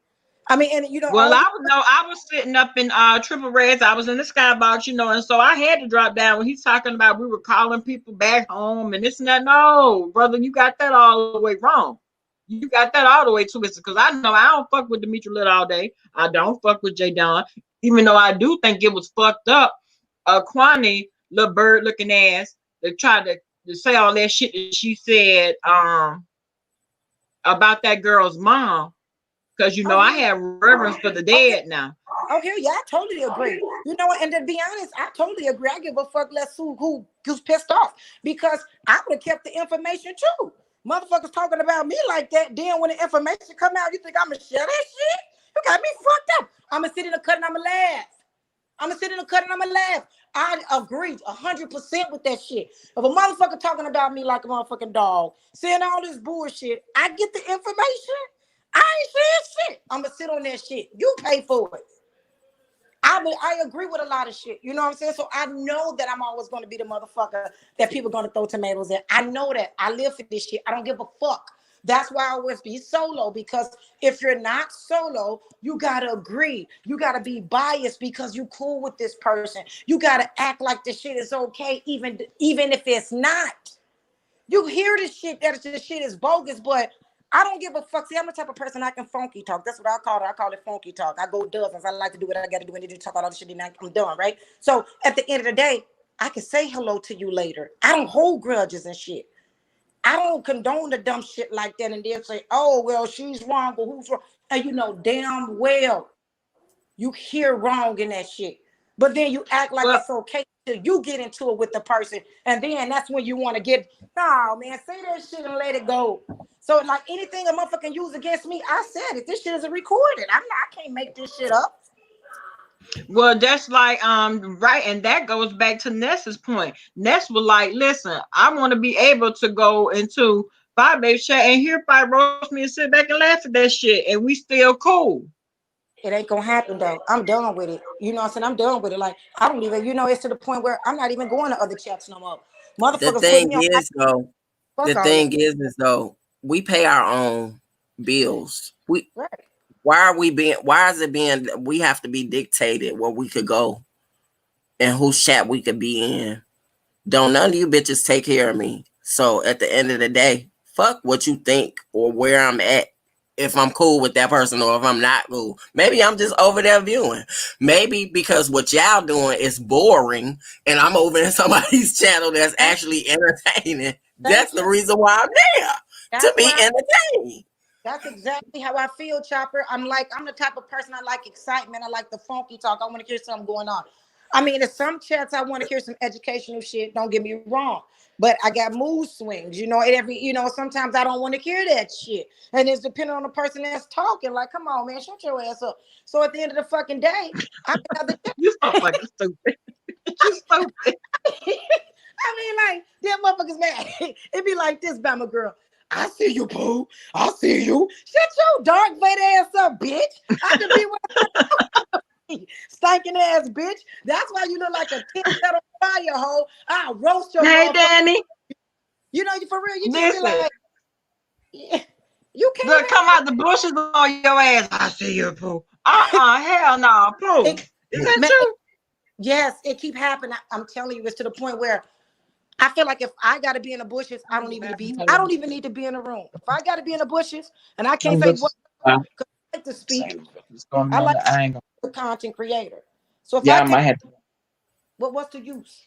I mean, and you know, Well, all I was sitting up in Triple Reds. I was in the skybox, and so I had to drop down when he's talking about we were calling people back home and this and that. No, brother, you got that all the way wrong. You got that all the way twisted because I know I don't fuck with Demetri Little all day. I don't fuck with J Don, even though I do think it was fucked up. Kwani, little bird looking ass, that tried to say all that shit that she said about that girl's mom. Because oh, I have reverence for the okay. dead now. Oh, here, yeah, I totally agree. You know what? And to be honest, I totally agree. I give a fuck less who's pissed off because I would have kept the information too. Motherfuckers talking about me like that. Then when the information come out, you think I'm gonna share that shit? You got me fucked up. I'm gonna sit in the cut and I'm gonna laugh. I'm gonna sit in the cut and I'm gonna laugh. I agree 100% with that shit. If a motherfucker talking about me like a motherfucking dog, saying all this bullshit, I get the information. I ain't saying shit. I'm gonna sit on that shit. You pay for it. I agree with a lot of shit. You know what I'm saying? So I know that I'm always going to be the motherfucker that people going to throw tomatoes at. I know that. I live for this shit. I don't give a fuck. That's why I always be solo, because if you're not solo, you got to agree. You got to be biased because you cool with this person. You got to act like this shit is okay, even if it's not. You hear this shit that this shit is bogus, but I don't give a fuck. See, I'm the type of person I can funky talk. That's what I call it. I call it funky talk. I go dozens. I like to do what I got to do and then talk all the shit and I'm done, right? So at the end of the day, I can say hello to you later. I don't hold grudges and shit. I don't condone the dumb shit like that and then say, oh, well, she's wrong, but who's wrong? And you know damn well you hear wrong in that shit. But then you act like Well, it's okay till you get into it with the person. And then that's when you want to get, no, man, say that shit and let it go. So like anything a motherfucking use against me, I said it. This shit is recorded. I can't make this shit up. Well, that's like right, and that goes back to Ness's point. Ness was like, listen, I want to be able to go into Five Baby Chat and hear Five roast me and sit back and laugh at that shit, and we still cool. It ain't gonna happen though. I'm done with it. You know what I'm saying? I'm done with it. Like I don't even, it's to the point where I'm not even going to other chats no more. The Motherfuckers put thing me on. is though, Fuck the all thing that. is though, we pay our own bills. Right. Why is it being we have to be dictated where we could go and whose chat we could be in? Don't none of you bitches take care of me. So at the end of the day, fuck what you think or where I'm at. If I'm cool with that person or if I'm not cool. Maybe I'm just over there viewing. Maybe because what y'all doing is boring and I'm over in somebody's channel that's actually entertaining. That's the reason why I'm there. To be entertained. That's exactly how I feel, Chopper. I'm the type of person, I like excitement. I like the funky talk. I want to hear something going on. I mean, in some chats, I want to hear some educational shit. Don't get me wrong. But I got mood swings, sometimes I don't want to hear that shit. And it's depending on the person that's talking. Like, come on, man, shut your ass up. So at the end of the fucking day, You so fucking stupid. You stupid. I mean, like, them motherfuckers mad. It be like this, Bama girl. I see you, Pooh. I see you. Shut your dark fat ass up, bitch. I can be with stinking ass bitch. That's why you look like a 10-pedal fire hole. I'll roast your Hey, Danny. For real, you just be like, yeah, you can't. Look, come out the bushes on your ass. I see you, Pooh. Hell no, Pooh. Is that true? Yes, it keep happening. I'm telling you, it's to the point where I feel like if I gotta be in the bushes, I don't even need to be in the room. If I gotta be in the bushes and I can't say what I like to speak, I like to be a content creator. So if I can't, what's the use?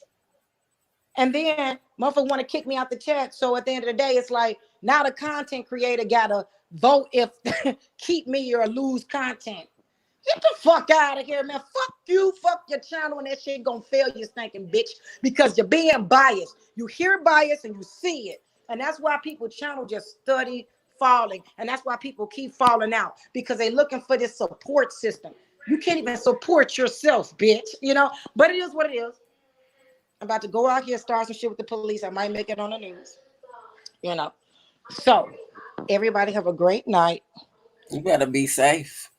And then motherfucker want to kick me out the chat. So at the end of the day, it's like now the content creator gotta vote if keep me or lose content. Get the fuck out of here, man. Fuck you, fuck your channel, and that shit gonna fail, you stinking bitch, because you're being biased. You hear bias and you see it. And that's why people channel just study falling. And that's why people keep falling out, because they're looking for this support system. You can't even support yourself, bitch, But it is what it is. I'm about to go out here, start some shit with the police. I might make it on the news, So, everybody have a great night. You better be safe.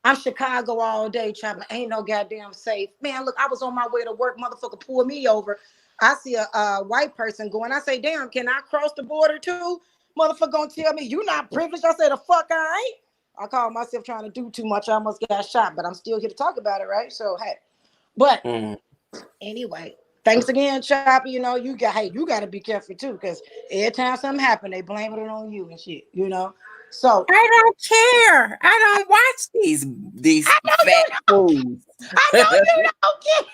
I'm Chicago all day, traveling. Ain't no goddamn safe. Man, look, I was on my way to work. Motherfucker pulled me over. I see a white person going. I say, damn, can I cross the border too? Motherfucker gonna tell me you not privileged. I say, the fuck I ain't. I call myself trying to do too much. I almost got shot, but I'm still here to talk about it, right? So, hey. But anyway, thanks again, Choppy. You got to be careful too, because every time something happen, they blame it on you and shit, So I don't care. I don't watch these fat fools. I know you don't care.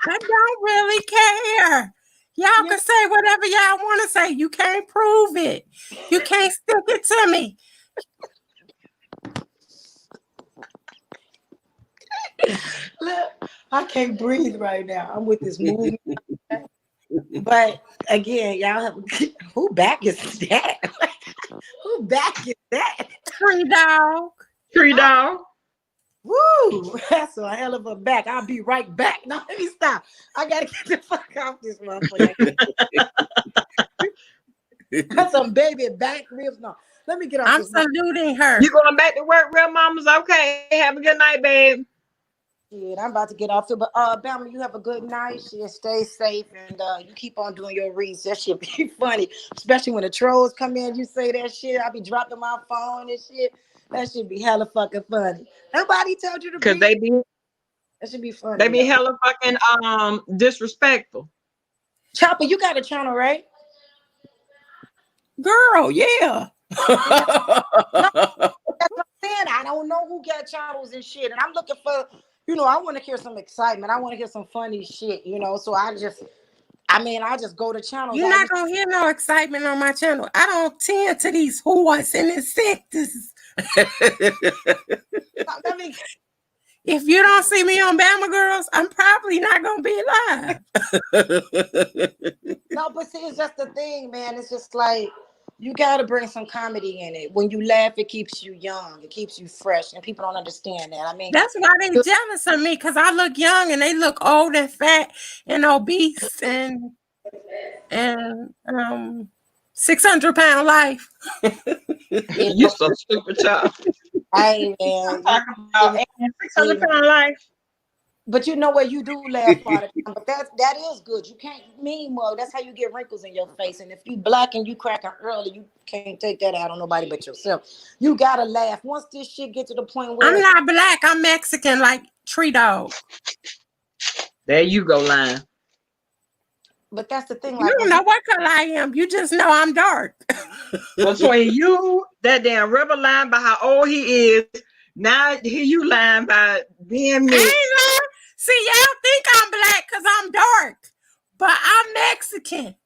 I don't really care. Y'all can say whatever y'all want to say. You can't prove it. You can't stick it to me. Look, I can't breathe right now. I'm with this movement. But again, y'all have who back is that? Who back is that? Tree dog. Tree dog. Woo! That's a hell of a back. I'll be right back. No, let me stop. I gotta get the fuck off this motherfucker. That's some baby back ribs. No, let me get off. I'm saluting her. You going back to work, real mamas? Okay. Have a good night, babe. Yeah, I'm about to get off too. But Bama, you have a good night. Shit, stay safe, and you keep on doing your reads. That shit be funny, especially when the trolls come in. You say that shit. I be dropping my phone and shit. That should be hella fucking funny. Nobody told you to. Cause they be. That should be funny. They be hella fucking disrespectful. Chopper, you got a channel, right? Girl, yeah. That's what I'm saying. I don't know who got channels and shit, and I'm looking for. I want to hear some excitement. I want to hear some funny shit, So I just go to channels. You're not going to hear no excitement on my channel. I don't tend to these whores and incentives. If you don't see me on Bama Girls, I'm probably not going to be live. No, but see, it's just the thing, man. It's just like, You gotta bring some comedy in it. When you laugh, it keeps you young, it keeps you fresh, and people don't understand that. I mean, That's why they jealous of me, because I look young and they look old and fat and obese and 600-pound life. You're so stupid, child. I I'm talking about 600-pound life. But you know what, you do laugh all the time. But that is good. You can't mean mug. That's how you get wrinkles in your face. And if you black and you cracking early, you can't take that out on nobody but yourself. You gotta laugh. Once this shit get to the point where I'm not black, I'm Mexican, like Tree Dog. There you go, line. But that's the thing. You Like, don't know what color I am. You just know I'm dark. Between you, that damn Rebel lying by how old he is. Now here you lying by being me. I ain't lying. See, y'all think I'm black because I'm dark, but I'm Mexican.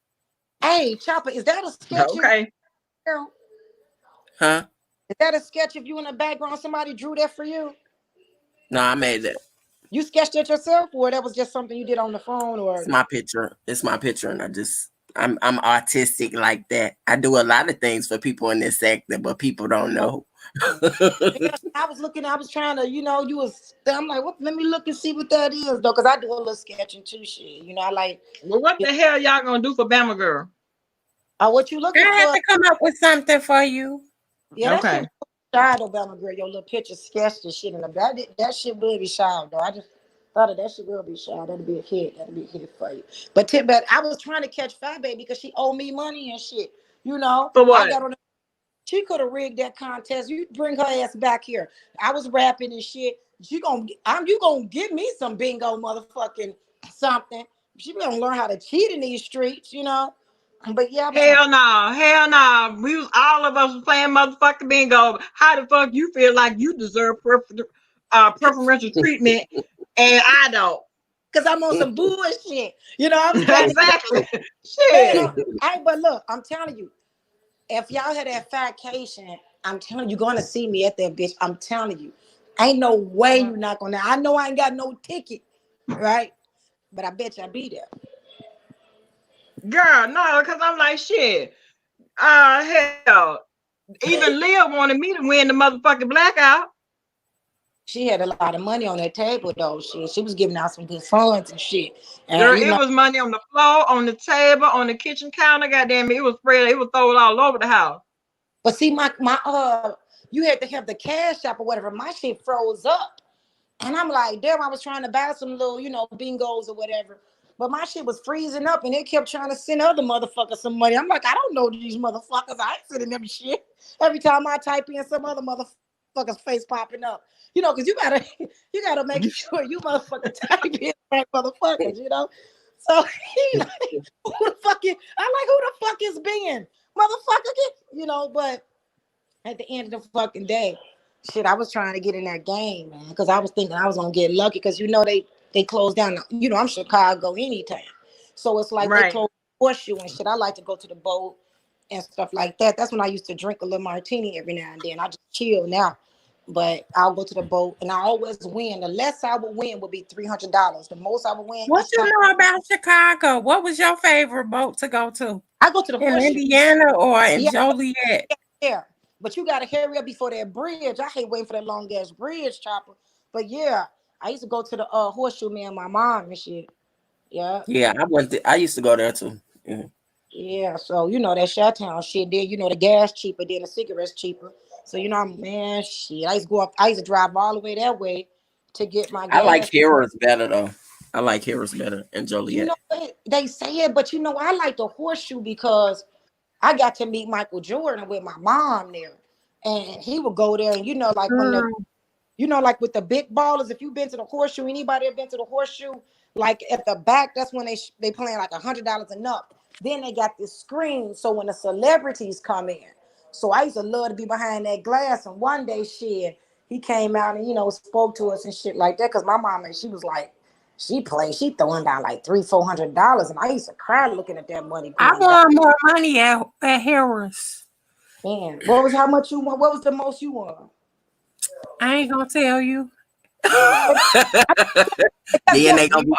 hey, Chopper, is that a sketch? Okay. Huh? Is that a sketch of you in the background? Somebody drew that for you? No, I made that. You sketched it yourself, or that was just something you did on the phone? Or It's my picture. It's my picture, and I'm artistic like that. I do a lot of things for people in this sector, but people don't know. yeah, I was trying to, I'm like, what? Let me look and see what that is, though, because I do a little sketching too, shit. I like. Well, what the hell y'all gonna do for Bama Girl? What you looking I for? have to come up with something for you. Yeah, okay. Shy though, Bama Girl, your little picture sketched and shit in the back. That shit will be shy though. I just thought that shit will be shy. That'll be a hit. That'll be a hit for you. But I was trying to catch Fat Baby because she owed me money and shit. For what? I got on. She could have rigged that contest. You bring her ass back here. I was rapping and shit. You gonna give me some bingo motherfucking something. She gonna learn how to cheat in these streets, But yeah, Hell no. We was all of us playing motherfucking bingo. How the fuck you feel like you deserve preferential treatment and I don't? because I'm on some bullshit. I'm trying Exactly. to, Shit. but look, I'm telling you, if y'all had that fatcation, I'm telling you, you're gonna see me at that bitch. I'm telling you, ain't no way you're not gonna. I know I ain't got no ticket, right? But I bet you I'll be there. Girl, no, because I'm like, shit. Hell. Even Leah wanted me to win the motherfucking blackout. She had a lot of money on that table, though. She was giving out some good funds and shit. And Girl, it was money on the floor, on the table, on the kitchen counter. Goddamn it, it was spread. It was thrown all over the house. But see, my you had to have the cash app or whatever. My shit froze up, and I'm like, damn. I was trying to buy some little, bingos or whatever. But my shit was freezing up, and it kept trying to send other motherfuckers some money. I'm like, I don't know these motherfuckers. I ain't sending them shit. Every time I type in, some other motherfucker's face popping up. Because you gotta make sure you motherfucker type in the right motherfuckers. So he like, who the fuck is Ben? Motherfucker, but at the end of the fucking day, shit, I was trying to get in that game, man, because I was thinking I was gonna get lucky because they closed down. I'm Chicago anytime. So it's like Right. They closed Horseshoe and shit. I like to go to the boat and stuff like that. That's when I used to drink a little martini every now and then. I just chill now. But I'll go to the boat and I always win. The less I would win would be $300. The most I would win. What you know about Chicago? What was your favorite boat to go to? I go to the in Horseshoe. Indiana or in Joliet? Yeah. But you gotta hurry up before that bridge. I hate waiting for that long ass bridge, Chopper. But yeah, I used to go to the Horseshoe, me and my mom and shit. Yeah. Yeah, I used to go there too. Yeah. Yeah, so that Chi-Town shit. Then the gas cheaper, then the cigarettes cheaper. So man, shit. I used to drive all the way that way to get my gas. I like Harris better though. I like Harris better and Joliet. They say it, but I like the Horseshoe because I got to meet Michael Jordan with my mom there, and he would go there, and like when like with the big ballers. If you've been to the Horseshoe, anybody have been to the Horseshoe? Like at the back, that's when they playing like $100 and up. Then they got this screen, so when the celebrities come in. So I used to love to be behind that glass. And one day, shit, he came out and spoke to us and shit like that. Cause my mama, she was like, she throwing down like $300-400, and I used to cry looking at that money. I won more money at Harris. Man, what was how much you won? What was the most you won? I ain't gonna tell you. Then they gonna be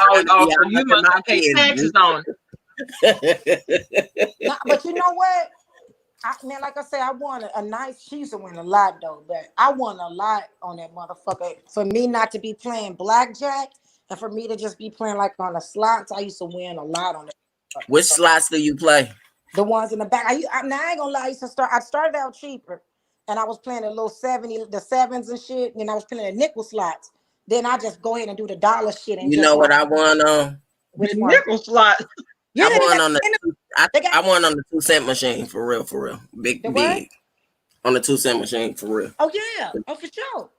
you must pay taxes on it. But you know what? Man, like I said, I won a nice. She used to win a lot though, but I won a lot on that motherfucker. For me not to be playing blackjack, and for me to just be playing like on the slots, I used to win a lot on that. Which slots do you play? The ones in the back. Now I ain't gonna lie. I started out cheaper, and I was playing the little 70, the sevens and shit. And then I was playing the nickel slots. Then I just go ahead and do the dollar shit and You just know what I won on? Which The one? nickel slot. Yeah, I won on I got won on the 2-cent machine for real. Big. On the 2-cent machine for real. Oh yeah, oh for sure.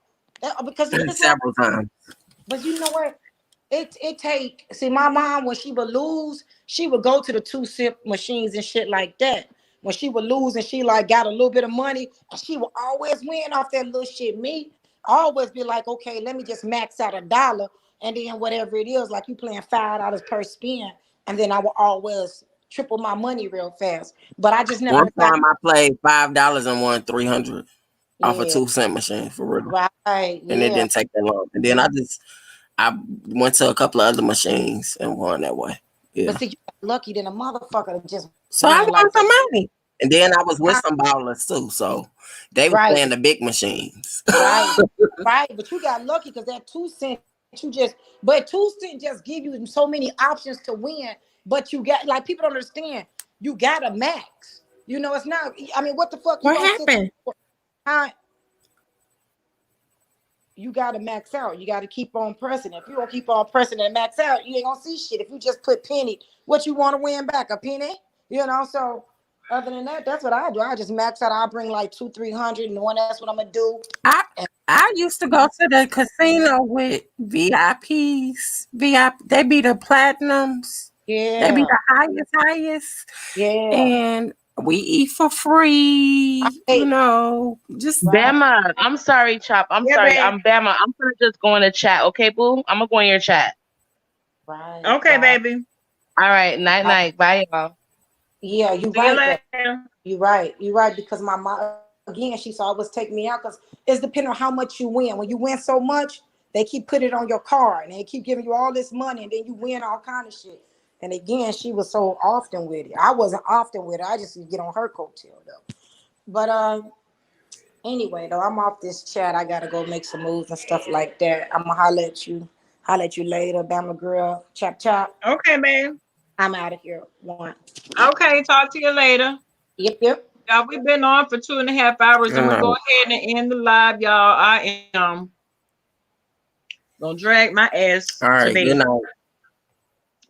Because it's several times. But you know what? See, my mom, when she would lose, she would go to the 2-cent machines and shit like that. When she would lose and she like got a little bit of money, and she would always win off that little shit. Me, always be like, okay, let me just max out $1, and then whatever it is, like you playing $5 per spin, and then I will always triple my money real fast. But I just never. One time I played $5 and won 300 off a 2-cent machine for real. Right. And it didn't take that long. And then I went to a couple of other machines and won that way. Yeah. But see, you got lucky than a motherfucker just. So I want some money. And then I was with some ballers too, so they were playing the big machines. Right, right. But you got lucky because that 2-cent, 2-cent just give you so many options to win. But you got, like, people don't understand. You got a max. You know, it's not. I mean, what the fuck? What happened? You got to max out. You got to keep on pressing. If you don't keep on pressing and max out, you ain't gonna see shit. If you just put penny, what you want to win back? A penny? You know, so. Other than that, that's what I do. I just max out. I bring like 200-300, and that's what I'm gonna do. I used to go to the casino with VIPs. They be the platinums. Yeah. They be the highest. Yeah. And we eat for free. You know, just Bama. I'm sorry, Chop. I'm sorry. Babe. I'm Bama. I'm gonna just go in the chat. Okay, boo. I'm gonna go in your chat. Right. Okay, baby. All right. Night. Bye, y'all. Yeah, you're right. You're right. Because my mom, again, she always take me out because it's depending on how much you win. When you win so much, they keep putting it on your card and they keep giving you all this money, and then you win all kind of shit. And again, she was so often with it. I wasn't often with it. I just get on her coattail though. But anyway, though, I'm off this chat. I gotta go make some moves and stuff like that. I'm gonna holler at you later, Bama girl. Chop. Okay, man. I'm out of here. One. Okay, talk to you later. Yep. Y'all, we've been on for 2.5 hours, and we'll go ahead and end the live, y'all. I am gonna drag my ass. All right, good night.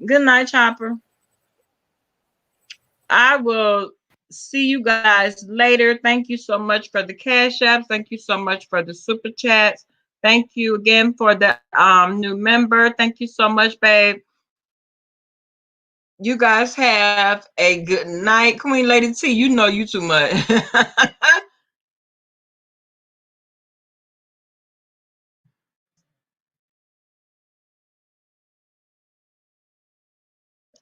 Good night, Chopper. I will see you guys later. Thank you so much for the cash apps. Thank you so much for the super chats. Thank you again for the new member. Thank you so much, babe. You guys have a good night. Queen Lady T, you know you too much.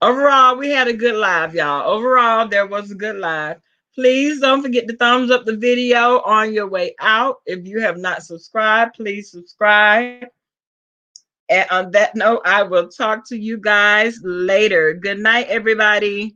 Overall, we had a good live, y'all. Overall, there was a good live. Please don't forget to thumbs up the video on your way out. If you have not subscribed, please subscribe. And on that note, I will talk to you guys later. Good night, everybody.